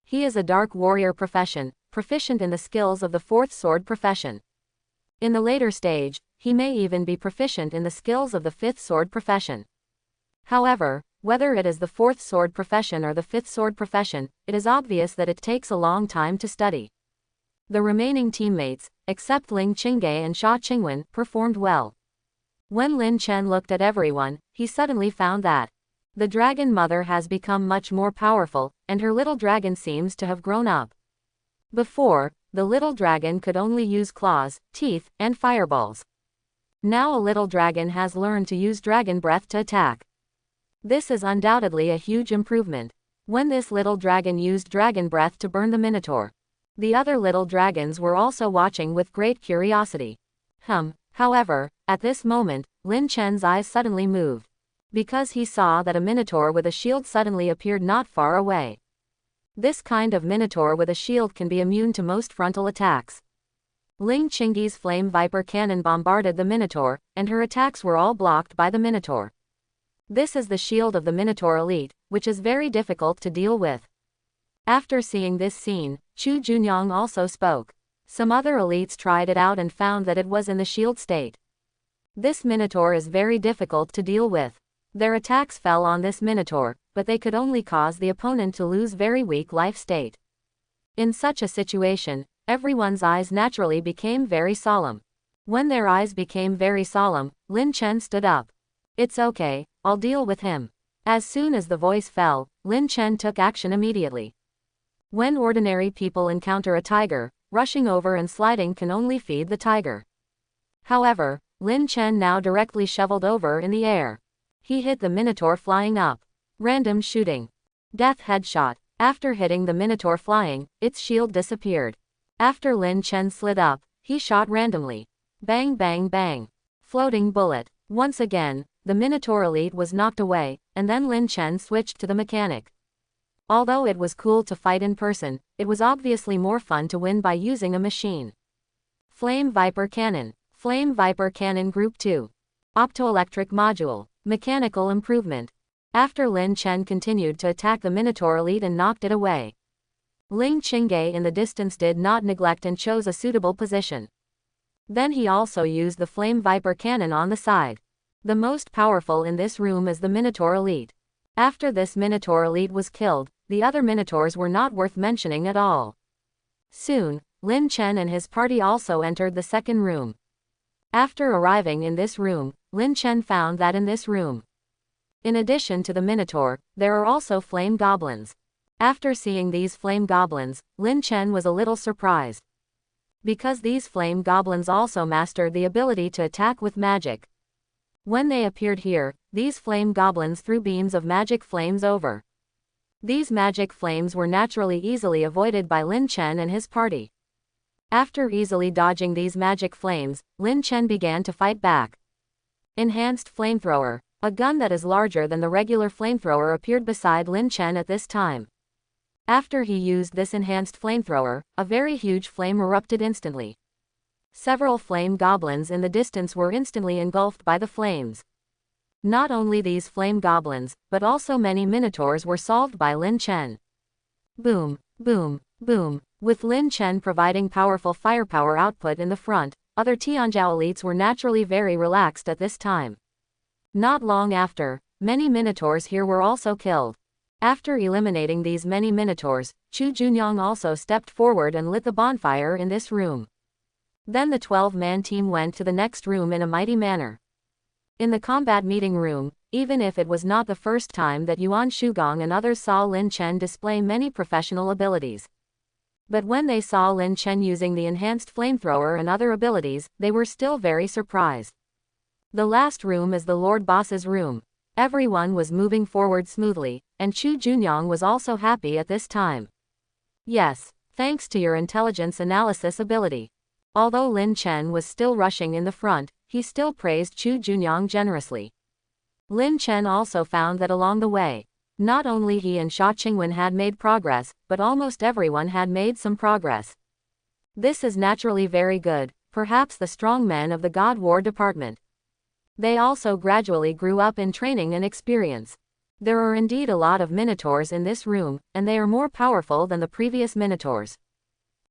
He is a dark warrior profession, proficient in the skills of the fourth sword profession. In the later stage, he may even be proficient in the skills of the fifth sword profession. However, whether it is the fourth sword profession or the fifth sword profession, it is obvious that it takes a long time to study. The remaining teammates, except Ling Qingge and Xia Qingwen, performed well. When Lin Chen looked at everyone, he suddenly found that the dragon mother has become much more powerful, and her little dragon seems to have grown up. Before, the little dragon could only use claws, teeth, and fireballs. Now a little dragon has learned to use dragon breath to attack. This is undoubtedly a huge improvement. When this little dragon used dragon breath to burn the Minotaur, the other little dragons were also watching with great curiosity. However, at this moment, Lin Chen's eyes suddenly moved. Because he saw that a Minotaur with a shield suddenly appeared not far away. This kind of Minotaur with a shield can be immune to most frontal attacks. Ling Qingge's Flame Viper cannon bombarded the Minotaur, and her attacks were all blocked by the Minotaur. This is the shield of the Minotaur elite, which is very difficult to deal with. After seeing this scene, Chu Junyang also spoke. Some other elites tried it out and found that it was in the shield state. This Minotaur is very difficult to deal with. Their attacks fell on this Minotaur, but they could only cause the opponent to lose very weak life state. In such a situation, everyone's eyes naturally became very solemn. When their eyes became very solemn, Lin Chen stood up. It's okay, I'll deal with him. As soon as the voice fell, Lin Chen took action immediately. When ordinary people encounter a tiger, rushing over and sliding can only feed the tiger. However, Lin Chen now directly shoveled over in the air. He hit the Minotaur flying up. Random shooting. Death headshot. After hitting the Minotaur flying, its shield disappeared. After Lin Chen slid up, he shot randomly. Bang bang bang. Floating bullet. Once again, the Minotaur elite was knocked away, and then Lin Chen switched to the mechanic. Although it was cool to fight in person, it was obviously more fun to win by using a machine. Flame Viper Cannon. Flame Viper Cannon Group 2. Optoelectric Module. Mechanical improvement. After Lin Chen continued to attack the Minotaur elite and knocked it away, Ling Qingge in the distance did not neglect and chose a suitable position. Then he also used the Flame Viper cannon on the side. The most powerful in this room is the Minotaur elite. After this Minotaur elite was killed, the other Minotaurs were not worth mentioning at all. Soon, Lin Chen and his party also entered the second room. After arriving in this room, Lin Chen found that in this room, in addition to the Minotaur, there are also flame goblins. After seeing these flame goblins, Lin Chen was a little surprised. Because these flame goblins also mastered the ability to attack with magic. When they appeared here, these flame goblins threw beams of magic flames over. These magic flames were naturally easily avoided by Lin Chen and his party. After easily dodging these magic flames, Lin Chen began to fight back. Enhanced flamethrower. A gun that is larger than the regular flamethrower appeared beside Lin Chen at this time. After he used this enhanced flamethrower, a very huge flame erupted instantly. Several flame goblins in the distance were instantly engulfed by the flames. Not only these flame goblins, but also many minotaurs were solved by Lin Chen. Boom, boom, boom. With Lin Chen providing powerful firepower output in the front, other Tianzhou elites were naturally very relaxed at this time. Not long after, many minotaurs here were also killed. After eliminating these many minotaurs, Chu Junyang also stepped forward and lit the bonfire in this room. Then the 12-man team went to the next room in a mighty manner. In the combat meeting room, even if it was not the first time that Yuan Shugong and others saw Lin Chen display many professional abilities. But when they saw Lin Chen using the enhanced flamethrower and other abilities, they were still very surprised. The last room is the Lord Boss's room. Everyone was moving forward smoothly, and Chu Junyang was also happy at this time. Yes, thanks to your intelligence analysis ability. Although Lin Chen was still rushing in the front, he still praised Chu Junyang generously. Lin Chen also found that along the way, not only he and Sha Qingwen had made progress, but almost everyone had made some progress. This is naturally very good, perhaps the strong men of the God War department. They also gradually grew up in training and experience. There are indeed a lot of minotaurs in this room, and they are more powerful than the previous minotaurs.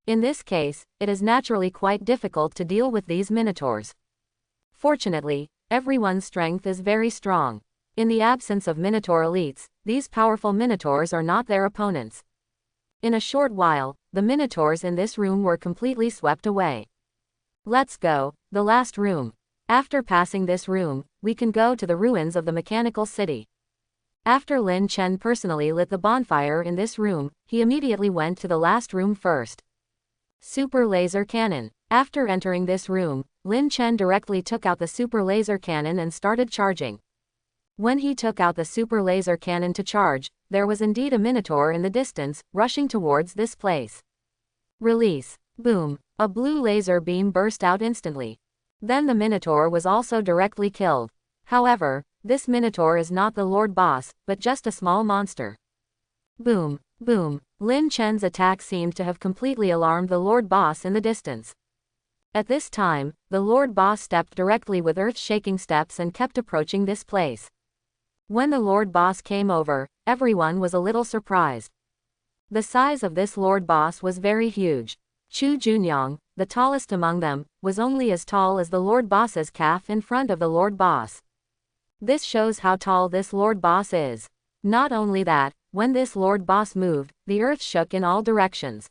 In this case, it is naturally quite difficult to deal with these minotaurs. Fortunately, everyone's strength is very strong. In the absence of minotaur elites, these powerful minotaurs are not their opponents. In a short while, the minotaurs in this room were completely swept away. Let's go, the last room. After passing this room, we can go to the ruins of the mechanical city. After Lin Chen personally lit the bonfire in this room, he immediately went to the last room first. Super laser cannon. After entering this room, Lin Chen directly took out the super laser cannon and started charging. When he took out the super laser cannon to charge, there was indeed a minotaur in the distance, rushing towards this place. Release. Boom. A blue laser beam burst out instantly. Then the minotaur was also directly killed. However, this minotaur is not the Lord Boss, but just a small monster. Boom. Boom. Lin Chen's attack seemed to have completely alarmed the Lord Boss in the distance. At this time, the Lord Boss stepped directly with earth-shaking steps and kept approaching this place. When the Lord Boss came over, everyone was a little surprised. The size of this Lord Boss was very huge. Chu Junyang, the tallest among them, was only as tall as the Lord Boss's calf in front of the Lord Boss. This shows how tall this Lord Boss is. Not only that, when this Lord Boss moved, the earth shook in all directions.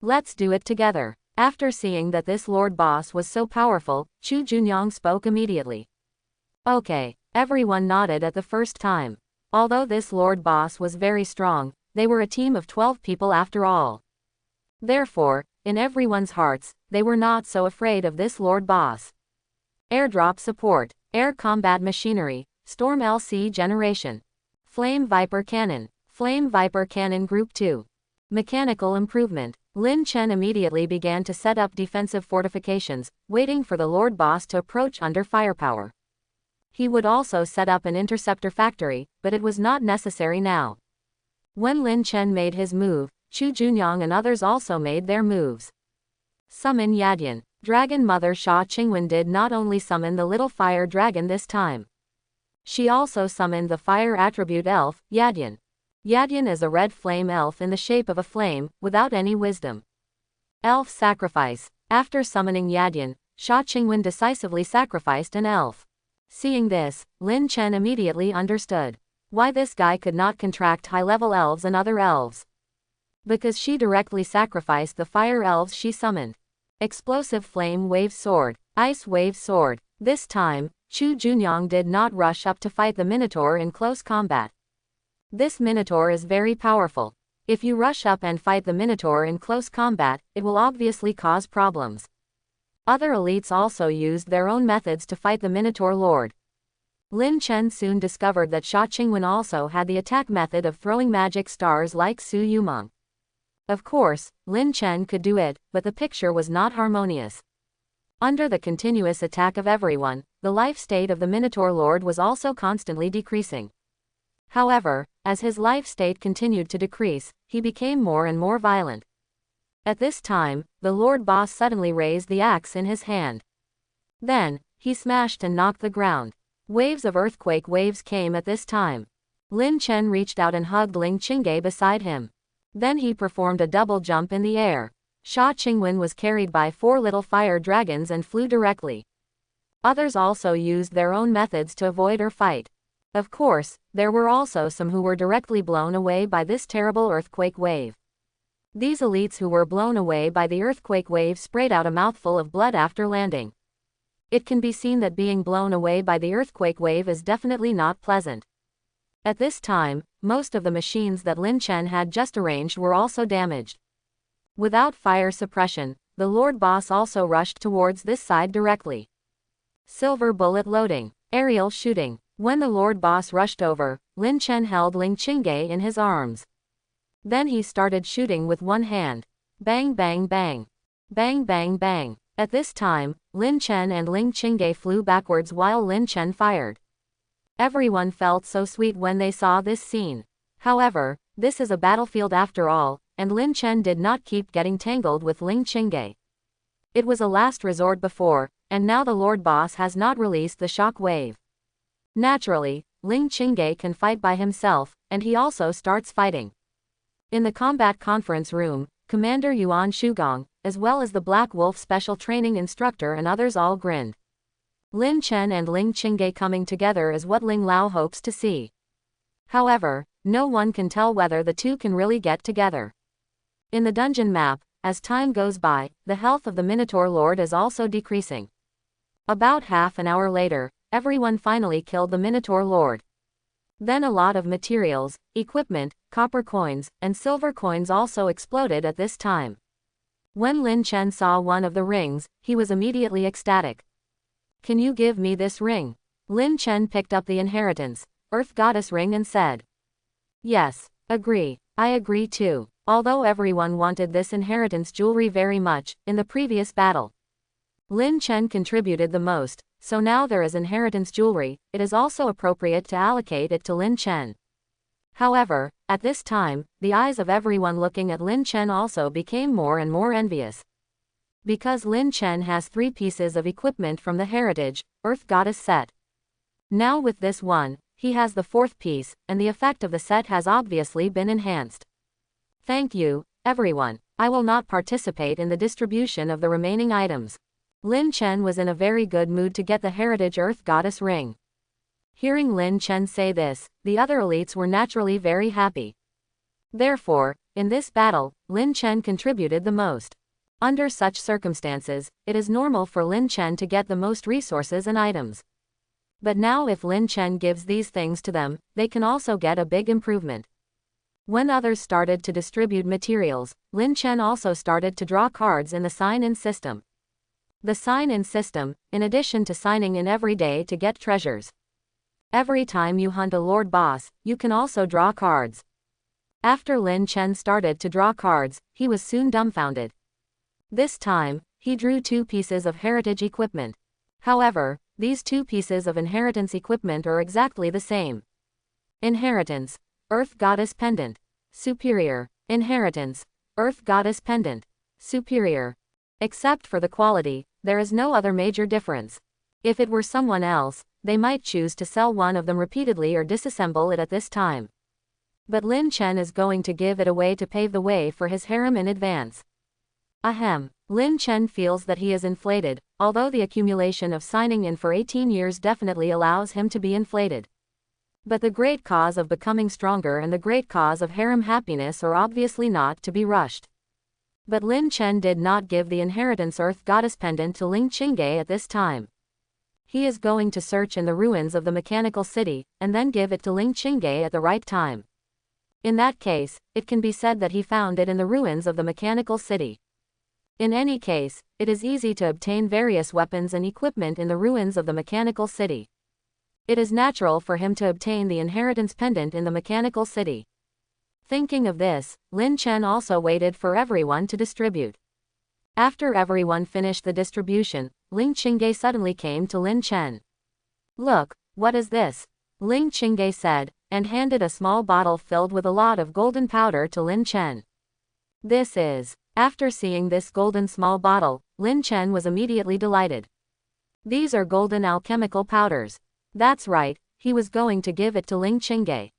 Let's do it together. After seeing that this Lord Boss was so powerful, Chu Junyang spoke immediately. Okay, everyone nodded at the first time. Although this Lord Boss was very strong, they were a team of 12 people after all. Therefore, in everyone's hearts, they were not so afraid of this Lord Boss. Airdrop support, air combat machinery, Storm LC generation. Flame Viper cannon, Flame Viper cannon group 2. Mechanical improvement. Lin Chen immediately began to set up defensive fortifications, waiting for the Lord Boss to approach under firepower. He would also set up an interceptor factory, but it was not necessary now. When Lin Chen made his move, Chu Junyang and others also made their moves. Summon Yadian. Dragon Mother Sha Qingwen did not only summon the little fire dragon this time. She also summoned the fire attribute elf, Yadian. Yadian is a red flame elf in the shape of a flame, without any wisdom. Elf sacrifice. After summoning Yadian, Sha Qingwen decisively sacrificed an elf. Seeing this, Lin Chen immediately understood why this guy could not contract high-level elves and other elves. Because she directly sacrificed the fire elves she summoned. Explosive Flame Wave Sword, Ice Wave Sword. This time, Chu Junyang did not rush up to fight the Minotaur in close combat. This Minotaur is very powerful. If you rush up and fight the Minotaur in close combat, it will obviously cause problems. Other elites also used their own methods to fight the Minotaur Lord. Lin Chen soon discovered that Sha Qingwen also had the attack method of throwing magic stars like Su Yumeng. Of course, Lin Chen could do it, but the picture was not harmonious. Under the continuous attack of everyone, the life state of the Minotaur Lord was also constantly decreasing. However, as his life state continued to decrease, he became more and more violent. At this time, the Lord Boss suddenly raised the axe in his hand. Then, he smashed and knocked the ground. Waves of earthquake waves came at this time. Lin Chen reached out and hugged Ling Qingge beside him. Then he performed a double jump in the air. Sha Qingwen was carried by 4 little fire dragons and flew directly. Others also used their own methods to avoid or fight. Of course, there were also some who were directly blown away by this terrible earthquake wave. These elites who were blown away by the earthquake wave sprayed out a mouthful of blood after landing. It can be seen that being blown away by the earthquake wave is definitely not pleasant. At this time, most of the machines that Lin Chen had just arranged were also damaged. Without fire suppression, the Lord Boss also rushed towards this side directly. Silver bullet loading, aerial shooting. When the Lord Boss rushed over, Lin Chen held Ling Qingge in his arms. Then he started shooting with one hand. Bang bang bang. Bang bang bang. At this time, Lin Chen and Ling Qingge flew backwards while Lin Chen fired. Everyone felt so sweet when they saw this scene. However, this is a battlefield after all, and Lin Chen did not keep getting tangled with Ling Qingge. It was a last resort before, and now the Lord Boss has not released the shock wave. Naturally, Ling Qingge can fight by himself, and he also starts fighting. In the combat conference room, Commander Yuan Shugong, as well as the Black Wolf special training instructor and others all grinned. Lin Chen and Ling Qingge coming together is what Ling Lao hopes to see. However, no one can tell whether the two can really get together. In the dungeon map, as time goes by, the health of the Minotaur Lord is also decreasing. About half an hour later, everyone finally killed the Minotaur Lord. Then a lot of materials, equipment, copper coins, and silver coins also exploded at this time. When Lin Chen saw one of the rings, he was immediately ecstatic. Can you give me this ring? Lin Chen picked up the inheritance, Earth Goddess ring and said. Yes, agree. I agree too. Although everyone wanted this inheritance jewelry very much, in the previous battle. Lin Chen contributed the most, so now there is inheritance jewelry, it is also appropriate to allocate it to Lin Chen. However, at this time, the eyes of everyone looking at Lin Chen also became more and more envious. Because Lin Chen has 3 pieces of equipment from the Heritage, Earth Goddess set. Now with this one, he has the 4th piece, and the effect of the set has obviously been enhanced. Thank you, everyone. I will not participate in the distribution of the remaining items. Lin Chen was in a very good mood to get the Heritage Earth Goddess ring. Hearing Lin Chen say this, the other elites were naturally very happy. Therefore, in this battle, Lin Chen contributed the most. Under such circumstances, it is normal for Lin Chen to get the most resources and items. But now if Lin Chen gives these things to them, they can also get a big improvement. When others started to distribute materials, Lin Chen also started to draw cards in the sign-in system. The sign-in system, in addition to signing in every day to get treasures. Every time you hunt a Lord Boss, you can also draw cards. After Lin Chen started to draw cards, he was soon dumbfounded. This time, he drew 2 pieces of heritage equipment. However, these 2 pieces of inheritance equipment are exactly the same. Inheritance, Earth Goddess Pendant. Superior. Inheritance, Earth Goddess Pendant. Superior. Except for the quality, there is no other major difference. If it were someone else, they might choose to sell one of them repeatedly or disassemble it at this time. But Lin Chen is going to give it away to pave the way for his harem in advance. Ahem. Lin Chen feels that he is inflated, although the accumulation of signing in for 18 years definitely allows him to be inflated. But the great cause of becoming stronger and the great cause of harem happiness are obviously not to be rushed. But Lin Chen did not give the inheritance Earth Goddess pendant to Ling Qingge at this time. He is going to search in the ruins of the mechanical city, and then give it to Ling Qingge at the right time. In that case, it can be said that he found it in the ruins of the mechanical city. In any case, it is easy to obtain various weapons and equipment in the ruins of the mechanical city. It is natural for him to obtain the inheritance pendant in the mechanical city. Thinking of this, Lin Chen also waited for everyone to distribute. After everyone finished the distribution, Ling Qingge suddenly came to Lin Chen. "Look, what is this?" Ling Qingge said, and handed a small bottle filled with a lot of golden powder to Lin Chen. "This is..." After seeing this golden small bottle, Lin Chen was immediately delighted. "These are golden alchemical powders." That's right, he was going to give it to Ling Qingge.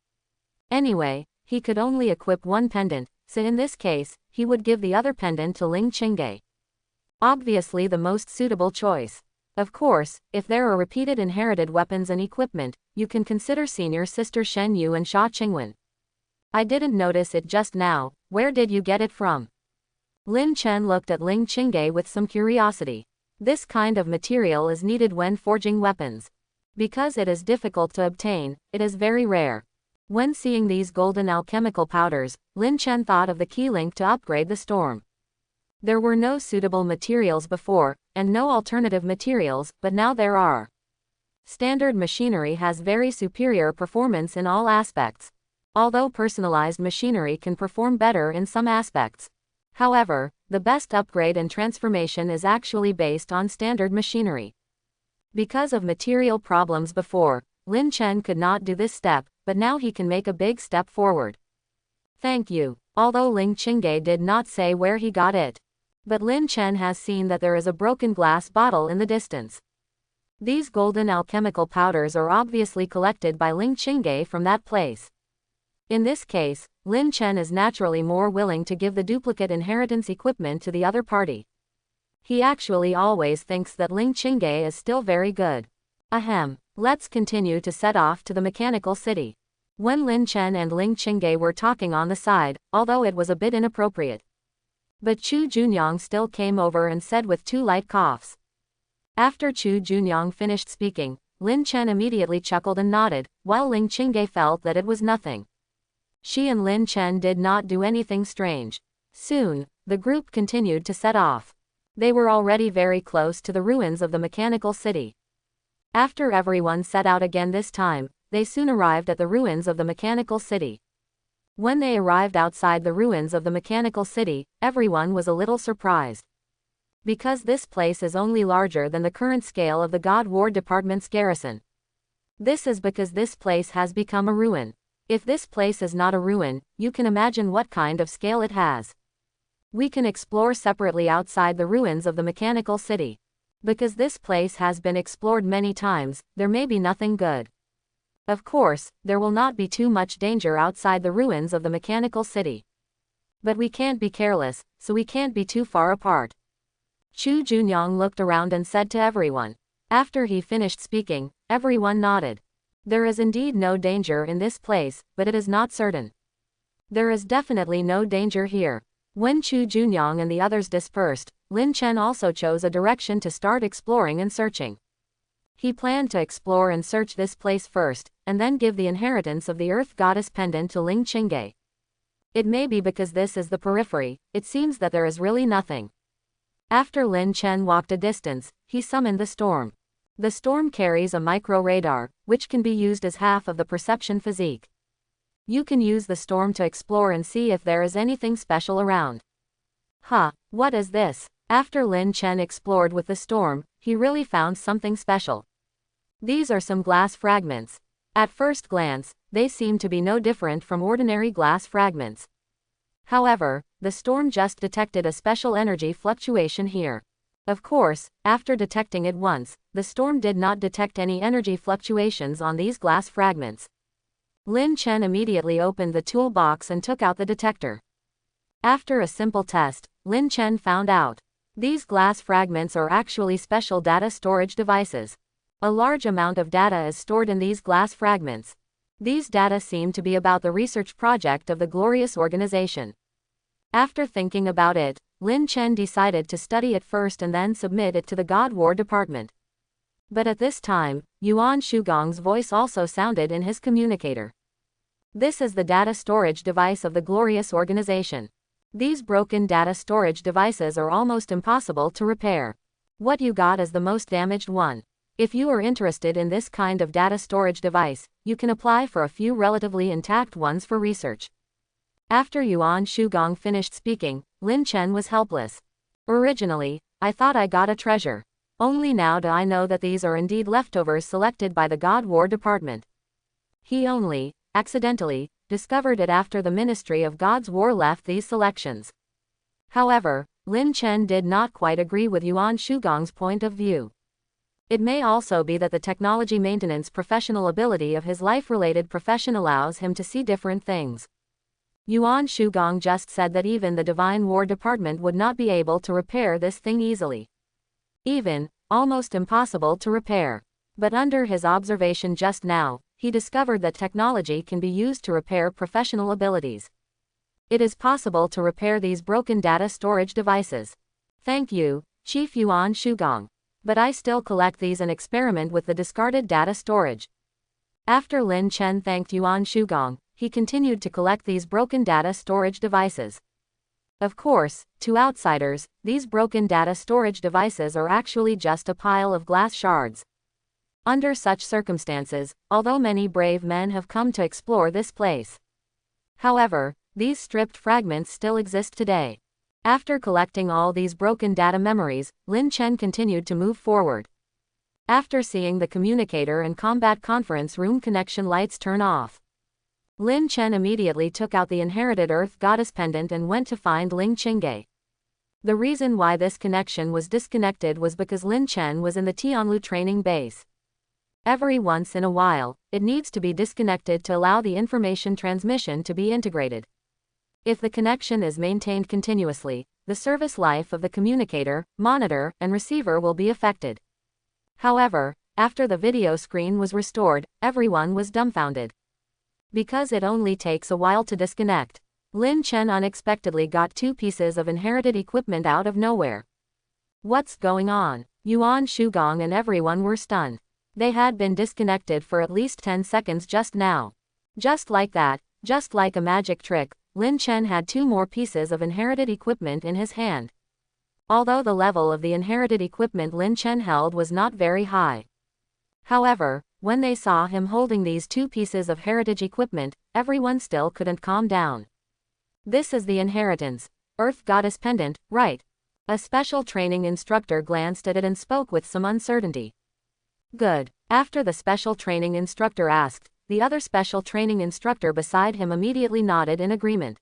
Anyway, he could only equip one pendant, so in this case, he would give the other pendant to Ling Qingge. Obviously the most suitable choice. Of course, if there are repeated inherited weapons and equipment, you can consider senior sister Shen Yu and Xia Qingwen. I didn't notice it just now, where did you get it from? Lin Chen looked at Ling Qingge with some curiosity. This kind of material is needed when forging weapons. Because it is difficult to obtain, it is very rare. When seeing these golden alchemical powders, Lin Chen thought of the key link to upgrade the storm. There were no suitable materials before, and no alternative materials, but now there are. Standard machinery has very superior performance in all aspects. Although personalized machinery can perform better in some aspects. However, the best upgrade and transformation is actually based on standard machinery. Because of material problems before, Lin Chen could not do this step, but now he can make a big step forward. Thank you. Although Ling Qingge did not say where he got it. But Lin Chen has seen that there is a broken glass bottle in the distance. These golden alchemical powders are obviously collected by Ling Qingge from that place. In this case, Lin Chen is naturally more willing to give the duplicate inheritance equipment to the other party. He actually always thinks that Ling Qingge is still very good. Ahem. Let's continue to set off to the mechanical city. When Lin Chen and Ling Qingge were talking on the side, although it was a bit inappropriate. But Chu Junyang still came over and said with 2 light coughs. After Chu Junyang finished speaking, Lin Chen immediately chuckled and nodded, while Ling Qingge felt that it was nothing. She and Lin Chen did not do anything strange. Soon, the group continued to set off. They were already very close to the ruins of the mechanical city. After everyone set out again this time, they soon arrived at the ruins of the mechanical city. When they arrived outside the ruins of the mechanical city, everyone was a little surprised. Because this place is only larger than the current scale of the God War Department's garrison. This is because this place has become a ruin. If this place is not a ruin, you can imagine what kind of scale it has. We can explore separately outside the ruins of the mechanical city. Because this place has been explored many times, there may be nothing good. Of course, there will not be too much danger outside the ruins of the mechanical city. But we can't be careless, so we can't be too far apart. Chu Junyang looked around and said to everyone. After he finished speaking, everyone nodded. There is indeed no danger in this place, but it is not certain. There is definitely no danger here. When Chu Junyang and the others dispersed, Lin Chen also chose a direction to start exploring and searching. He planned to explore and search this place first, and then give the inheritance of the Earth Goddess pendant to Ling Qingge. It may be because this is the periphery, it seems that there is really nothing. After Lin Chen walked a distance, he summoned the storm. The storm carries a micro-radar, which can be used as half of the perception physique. You can use the storm to explore and see if there is anything special around. What is this? After Lin Chen explored with the storm, he really found something special. These are some glass fragments. At first glance, they seem to be no different from ordinary glass fragments. However, the storm just detected a special energy fluctuation here. Of course, after detecting it once, the storm did not detect any energy fluctuations on these glass fragments. Lin Chen immediately opened the toolbox and took out the detector. After a simple test, Lin Chen found out. These glass fragments are actually special data storage devices. A large amount of data is stored in these glass fragments. These data seem to be about the research project of the glorious organization. After thinking about it, Lin Chen decided to study it first and then submit it to the God War Department. But at this time, Yuan Shugong's voice also sounded in his communicator. This is the data storage device of the glorious organization. These broken data storage devices are almost impossible to repair. What you got is the most damaged one. If you are interested in this kind of data storage device, you can apply for a few relatively intact ones for research. After Yuan Shugong finished speaking, Lin Chen was helpless. Originally, I thought I got a treasure. Only now do I know that these are indeed leftovers selected by the God War Department. He only, accidentally, discovered it after the Ministry of God's War left these selections. However, Lin Chen did not quite agree with Yuan Shugong's point of view. It may also be that the technology maintenance professional ability of his life-related profession allows him to see different things. Yuan Shugong just said that even the Divine War Department would not be able to repair this thing easily. Even, almost impossible to repair. But under his observation just now, he discovered that technology can be used to repair professional abilities. It is possible to repair these broken data storage devices. Thank you, Chief Yuan Shugong. But I still collect these and experiment with the discarded data storage. After Lin Chen thanked Yuan Shugong, he continued to collect these broken data storage devices. Of course, to outsiders, these broken data storage devices are actually just a pile of glass shards. Under such circumstances, although many brave men have come to explore this place. However, these stripped fragments still exist today. After collecting all these broken data memories, Lin Chen continued to move forward. After seeing the communicator and combat conference room connection lights turn off, Lin Chen immediately took out the inherited Earth Goddess pendant and went to find Ling Qingge. The reason why this connection was disconnected was because Lin Chen was in the Tianlu training base. Every once in a while, it needs to be disconnected to allow the information transmission to be integrated. If the connection is maintained continuously, the service life of the communicator, monitor, and receiver will be affected. However, after the video screen was restored, everyone was dumbfounded. Because it only takes a while to disconnect, Lin Chen unexpectedly got 2 pieces of inherited equipment out of nowhere. What's going on? Yuan Shugong and everyone were stunned. They had been disconnected for at least 10 seconds just now. Just like that, just like a magic trick, Lin Chen had 2 more pieces of inherited equipment in his hand. Although the level of the inherited equipment Lin Chen held was not very high. However, when they saw him holding these 2 pieces of heritage equipment, everyone still couldn't calm down. This is the inheritance, Earth Goddess pendant, right? A special training instructor glanced at it and spoke with some uncertainty. Good. After the special training instructor asked, the other special training instructor beside him immediately nodded in agreement.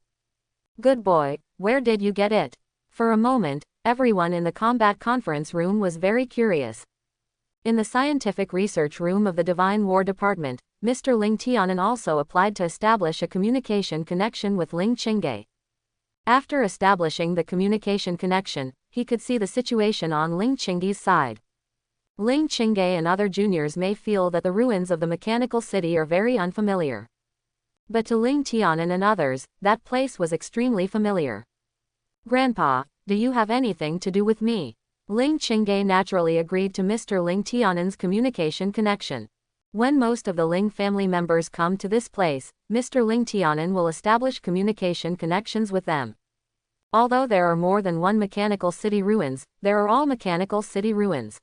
Good boy, where did you get it? For a moment, everyone in the combat conference room was very curious. In the scientific research room of the Divine War Department, Mr. Ling Tianan also applied to establish a communication connection with Ling Qingge. After establishing the communication connection, he could see the situation on Ling Qingge's side. Ling Qingge and other juniors may feel that the ruins of the mechanical city are very unfamiliar. But to Ling Tianan and others, that place was extremely familiar. Grandpa, do you have anything to do with me? Ling Qingge naturally agreed to Mr. Ling Tianan's communication connection. When most of the Ling family members come to this place, Mr. Ling Tianan will establish communication connections with them. Although there are more than one mechanical city ruins, there are all mechanical city ruins.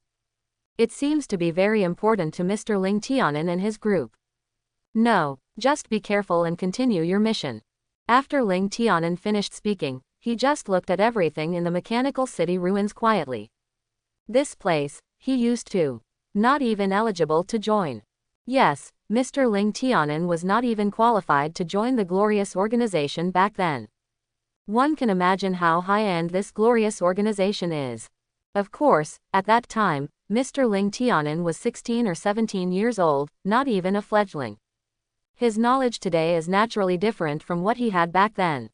It seems to be very important to Mr. Ling Tianan and his group. No, just be careful and continue your mission. After Ling Tianan finished speaking, he just looked at everything in the mechanical city ruins quietly. This place, he used to. Not even eligible to join. Yes, Mr. Ling Tianan was not even qualified to join the glorious organization back then. One can imagine how high-end this glorious organization is. Of course, at that time, Mr. Ling Tianan was 16 or 17 years old, not even a fledgling. His knowledge today is naturally different from what he had back then.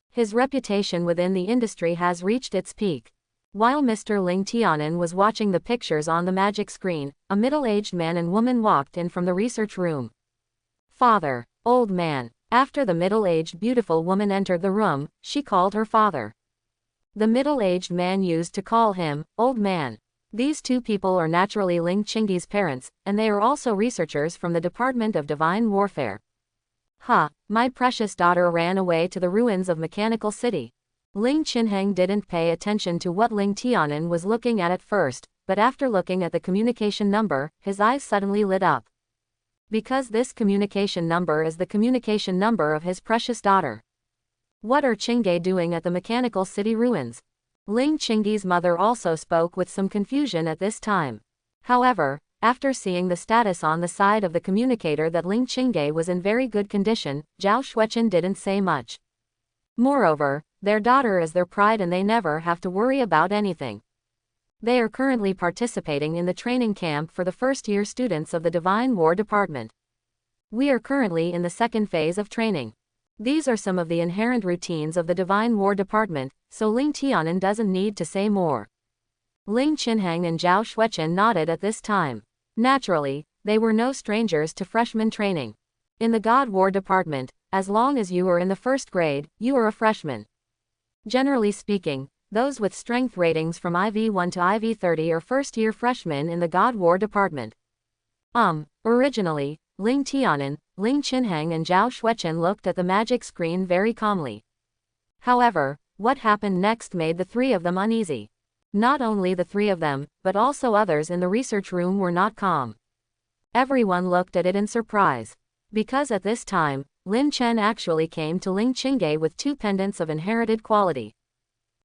His reputation within the industry has reached its peak. While Mr. Ling Tianan was watching the pictures on the magic screen, a middle-aged man and woman walked in from the research room. Father, old man. After the middle-aged beautiful woman entered the room, she called her father. The middle-aged man used to call him, old man. These 2 people are naturally Ling Qingge's parents, and they are also researchers from the Department of Divine Warfare. My precious daughter ran away to the ruins of Mechanical City. Ling Qinheng didn't pay attention to what Ling Tianan was looking at first, but after looking at the communication number, his eyes suddenly lit up. Because this communication number is the communication number of his precious daughter. What are Chingay doing at the mechanical city ruins? Ling Qingyi's mother also spoke with some confusion at this time. However, after seeing the status on the side of the communicator that Ling Qingay was in very good condition, Zhao Xueqin didn't say much. Moreover, their daughter is their pride and they never have to worry about anything. They are currently participating in the training camp for the first-year students of the Divine War Department. We are currently in the second phase of training. These are some of the inherent routines of the Divine War Department, so Ling Tianan doesn't need to say more. Ling Qinhang and Zhao Xueqin nodded at this time. Naturally, they were no strangers to freshman training. In the God War Department, as long as you are in the first grade, you are a freshman. Generally speaking, those with strength ratings from IV1 to IV30 are first-year freshmen in the God War Department. Originally, Ling Tianan, Ling Qinhang and Zhao Xueqin looked at the magic screen very calmly. However, what happened next made the three of them uneasy. Not only the three of them, but also others in the research room were not calm. Everyone looked at it in surprise. Because at this time, Lin Chen actually came to Ling Qingay with two pendants of inherited quality.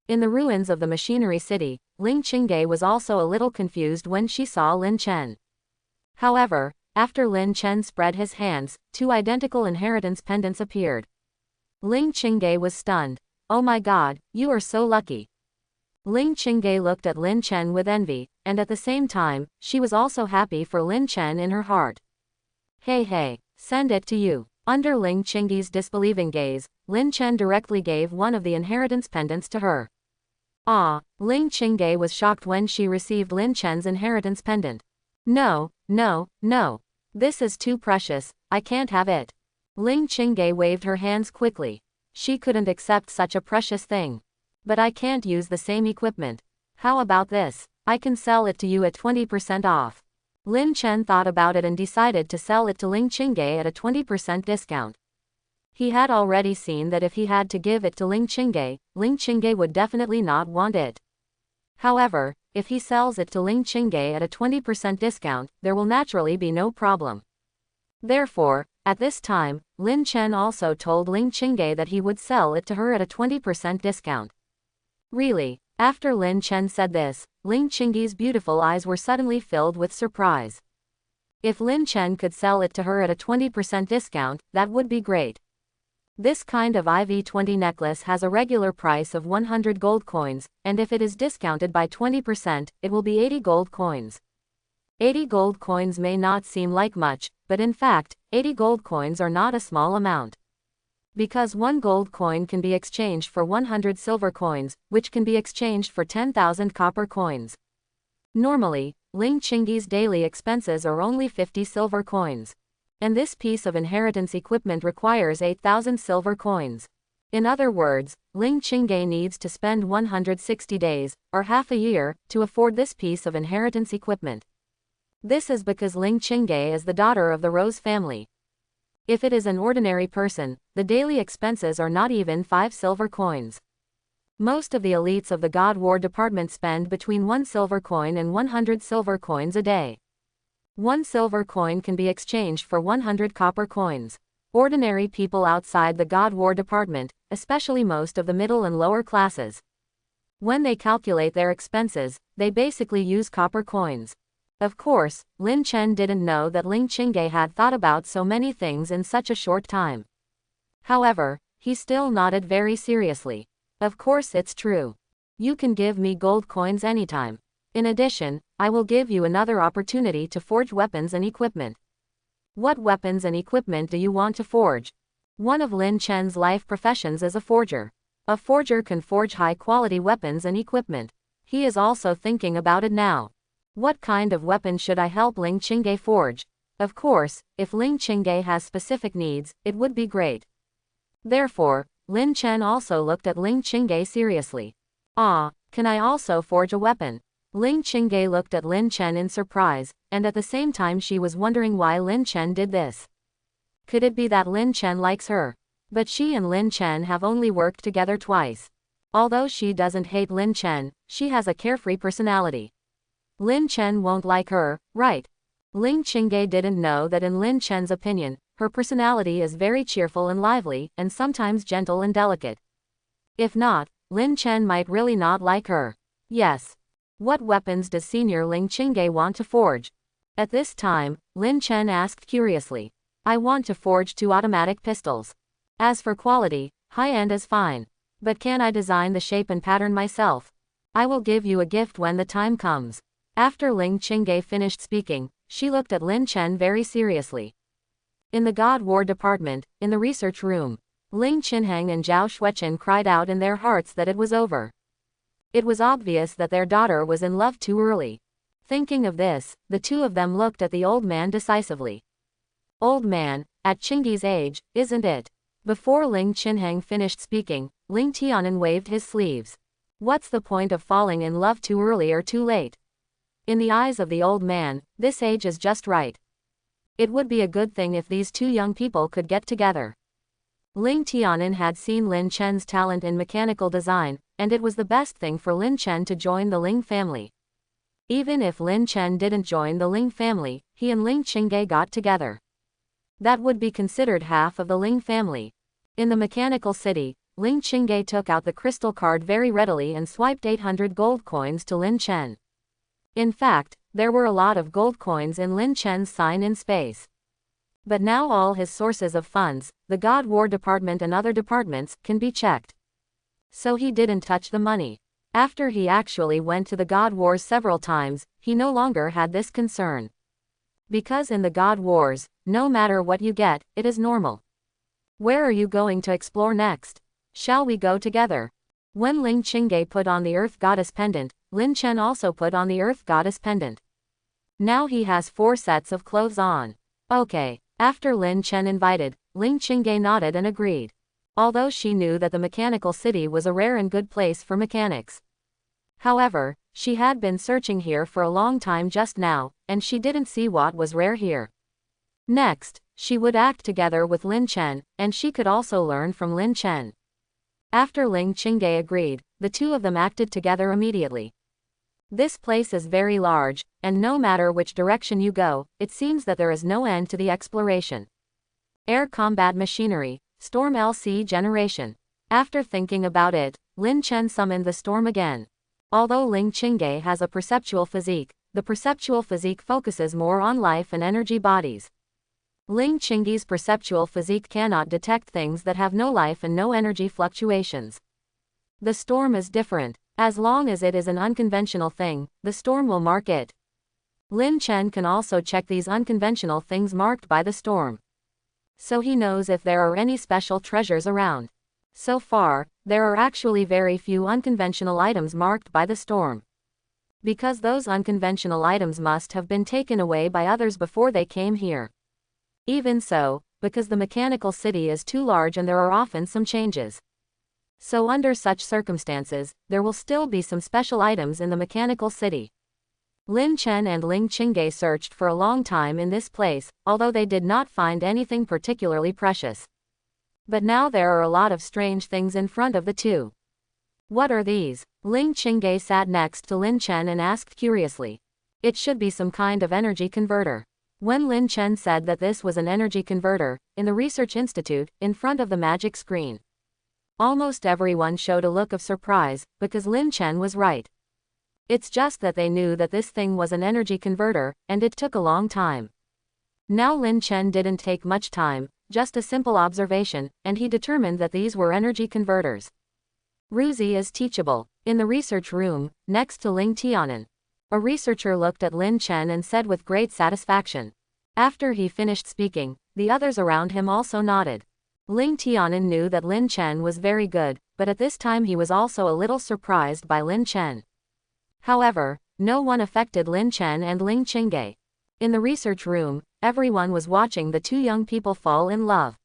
In the ruins of the machinery city, Ling Qingay was also a little confused when she saw Lin Chen. However, after Lin Chen spread his hands, two identical inheritance pendants appeared. Ling Qingay was stunned. Oh my god, you are so lucky. Ling Qingay looked at Lin Chen with envy, and at the same time, she was also happy for Lin Chen in her heart. Hey, send it to you. Under Ling Qingy's disbelieving gaze, Lin Chen directly gave one of the inheritance pendants to her. Ling Qingay was shocked when she received Lin Chen's inheritance pendant. No. This is too precious, I can't have it. Ling Qingay waved her hands quickly. She couldn't accept such a precious thing. But I can't use the same equipment. How about this? I can sell it to you at 20% off. Lin Chen thought about it and decided to sell it to Ling Qingay at a 20% discount. He had already seen that if he had to give it to Ling Qingay would definitely not want it. However, if he sells it to Ling Qingay at a 20% discount, there will naturally be no problem. Therefore, at this time, Lin Chen also told Ling Qingay that he would sell it to her at a 20% discount. Really? After Lin Chen said this, Ling Qingy's beautiful eyes were suddenly filled with surprise. If Lin Chen could sell it to her at a 20% discount, that would be great. This kind of IV20 necklace has a regular price of 100 gold coins, and if it is discounted by 20%, it will be 80 gold coins. 80 gold coins may not seem like much, but in fact, 80 gold coins are not a small amount. Because one gold coin can be exchanged for 100 silver coins, which can be exchanged for 10,000 copper coins. Normally, Ling Qingyi's daily expenses are only 50 silver coins. And this piece of inheritance equipment requires 8,000 silver coins. In other words, Ling Qingay needs to spend 160 days, or half a year, to afford this piece of inheritance equipment. This is because Ling Qingay is the daughter of the Rose family. If it is an ordinary person, the daily expenses are not even 5 silver coins. Most of the elites of the God War Department spend between 1 silver coin and 100 silver coins a day. 1 silver coin can be exchanged for 100 copper coins. Ordinary people outside the God War Department, especially most of the middle and lower classes, when they calculate their expenses, they basically use copper coins. Of course, Lin Chen didn't know that Ling Qingay had thought about so many things in such a short time. However, he still nodded very seriously. Of course it's true. You can give me gold coins anytime. In addition, I will give you another opportunity to forge weapons and equipment. What weapons and equipment do you want to forge? One of Lin Chen's life professions is a forger. A forger can forge high-quality weapons and equipment. He is also thinking about it now. What kind of weapon should I help Ling Qingay forge? Of course, if Ling Qingay has specific needs, it would be great. Therefore, Lin Chen also looked at Ling Qingay seriously. Can I also forge a weapon? Ling Qingay looked at Lin Chen in surprise, and at the same time she was wondering why Lin Chen did this. Could it be that Lin Chen likes her? But she and Lin Chen have only worked together twice. Although she doesn't hate Lin Chen, she has a carefree personality. Lin Chen won't like her, right? Ling Qingge didn't know that in Lin Chen's opinion, her personality is very cheerful and lively, and sometimes gentle and delicate. If not, Lin Chen might really not like her. Yes. What weapons does Senior Ling Qingge want to forge? At this time, Lin Chen asked curiously. I want to forge 2 automatic pistols. As for quality, high-end is fine. But can I design the shape and pattern myself? I will give you a gift when the time comes. After Ling Qingge finished speaking, she looked at Lin Chen very seriously. In the God War department, in the research room, Ling Qinheng and Zhao Xueqin cried out in their hearts that it was over. It was obvious that their daughter was in love too early. Thinking of this, the 2 of them looked at the old man decisively. Old man, at Qingge's age, isn't it? Before Ling Qinheng finished speaking, Ling Tianan waved his sleeves. What's the point of falling in love too early or too late? In the eyes of the old man, this age is just right. It would be a good thing if these 2 young people could get together. Ling Tianan had seen Lin Chen's talent in mechanical design, and it was the best thing for Lin Chen to join the Ling family. Even if Lin Chen didn't join the Ling family, he and Ling Qingge got together. That would be considered half of the Ling family. In the mechanical city, Ling Qingge took out the crystal card very readily and swiped 800 gold coins to Lin Chen. In fact, there were a lot of gold coins in Lin Chen's sign in space. But now all his sources of funds, the God War department and other departments, can be checked. So he didn't touch the money. After he actually went to the God Wars several times, he no longer had this concern. Because in the God Wars, no matter what you get, it is normal. Where are you going to explore next? Shall we go together? When Ling Qingge put on the Earth Goddess pendant, Lin Chen also put on the Earth Goddess pendant. Now he has 4 sets of clothes on. Okay. After Lin Chen invited, Ling Qingge nodded and agreed. Although she knew that the mechanical city was a rare and good place for mechanics. However, she had been searching here for a long time just now, and she didn't see what was rare here. Next, she would act together with Lin Chen, and she could also learn from Lin Chen. After Ling Qingge agreed, the 2 of them acted together immediately. This place is very large, and no matter which direction you go, it seems that there is no end to the exploration. Air combat machinery, storm LC generation. After thinking about it, Lin Chen summoned the storm again. Although Ling Qingge has a perceptual physique, the perceptual physique focuses more on life and energy bodies. Ling Qingge's perceptual physique cannot detect things that have no life and no energy fluctuations. The storm is different. As long as it is an unconventional thing, the storm will mark it. Lin Chen can also check these unconventional things marked by the storm. So he knows if there are any special treasures around. So far, there are actually very few unconventional items marked by the storm. Because those unconventional items must have been taken away by others before they came here. Even so, because the mechanical city is too large and there are often some changes. So under such circumstances, there will still be some special items in the mechanical city. Lin Chen and Ling Qingge searched for a long time in this place, although they did not find anything particularly precious. But now there are a lot of strange things in front of the 2. What are these? Ling Qingge sat next to Lin Chen and asked curiously. It should be some kind of energy converter. When Lin Chen said that this was an energy converter, in the research institute, in front of the magic screen, almost everyone showed a look of surprise, because Lin Chen was right. It's just that they knew that this thing was an energy converter, and it took a long time. Now Lin Chen didn't take much time, just a simple observation, and he determined that these were energy converters. Ruzi is teachable. In the research room, next to Ling Tianan, a researcher looked at Lin Chen and said with great satisfaction. After he finished speaking, the others around him also nodded. Ling Tianan knew that Lin Chen was very good, but at this time he was also a little surprised by Lin Chen. However, no one affected Lin Chen and Ling Qingge. In the research room, everyone was watching the 2 young people fall in love.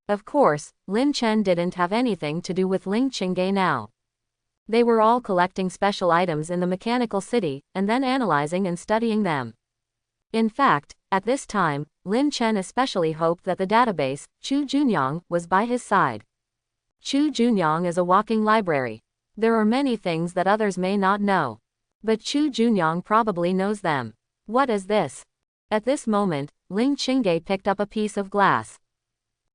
Of course, Lin Chen didn't have anything to do with Ling Qingge now. They were all collecting special items in the mechanical city, and then analyzing and studying them. In fact, at this time, Lin Chen especially hoped that the database, Chu Junyang, was by his side. Chu Junyang is a walking library. There are many things that others may not know. But Chu Junyang probably knows them. What is this? At this moment, Ling Qingge picked up a piece of glass.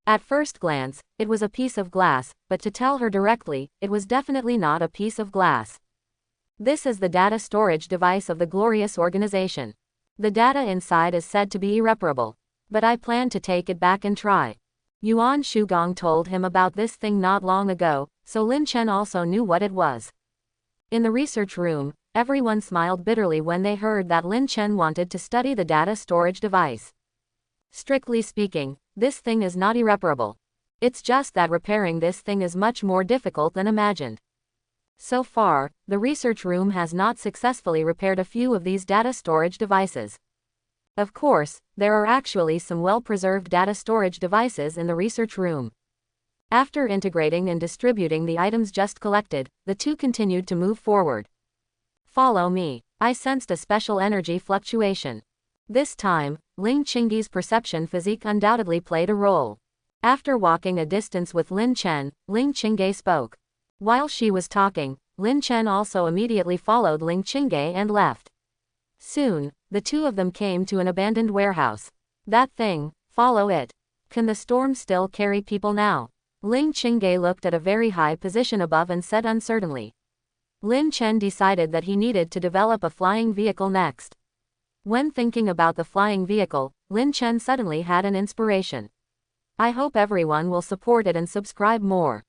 At first glance, it was a piece of glass, but to tell her directly, it was definitely not a piece of glass. This is the data storage device of the glorious organization. The data inside is said to be irreparable. But I plan to take it back and try. Yuan Shugong told him about this thing not long ago, so Lin Chen also knew what it was. In the research room, everyone smiled bitterly when they heard that Lin Chen wanted to study the data storage device. Strictly speaking, this thing is not irreparable. It's just that repairing this thing is much more difficult than imagined. So far, the research room has not successfully repaired a few of these data storage devices. Of course, there are actually some well-preserved data storage devices in the research room. After integrating and distributing the items just collected, the two continued to move forward. Follow me. I sensed a special energy fluctuation. This time, Ling Qingge's perception physique undoubtedly played a role. After walking a distance with Lin Chen, Ling Qingge spoke. While she was talking, Lin Chen also immediately followed Ling Qingge and left. Soon, the two of them came to an abandoned warehouse. That thing, follow it. Can the storm still carry people now? Ling Qingge looked at a very high position above and said uncertainly. Lin Chen decided that he needed to develop a flying vehicle next. When thinking about the flying vehicle, Lin Chen suddenly had an inspiration. I hope everyone will support it and subscribe more.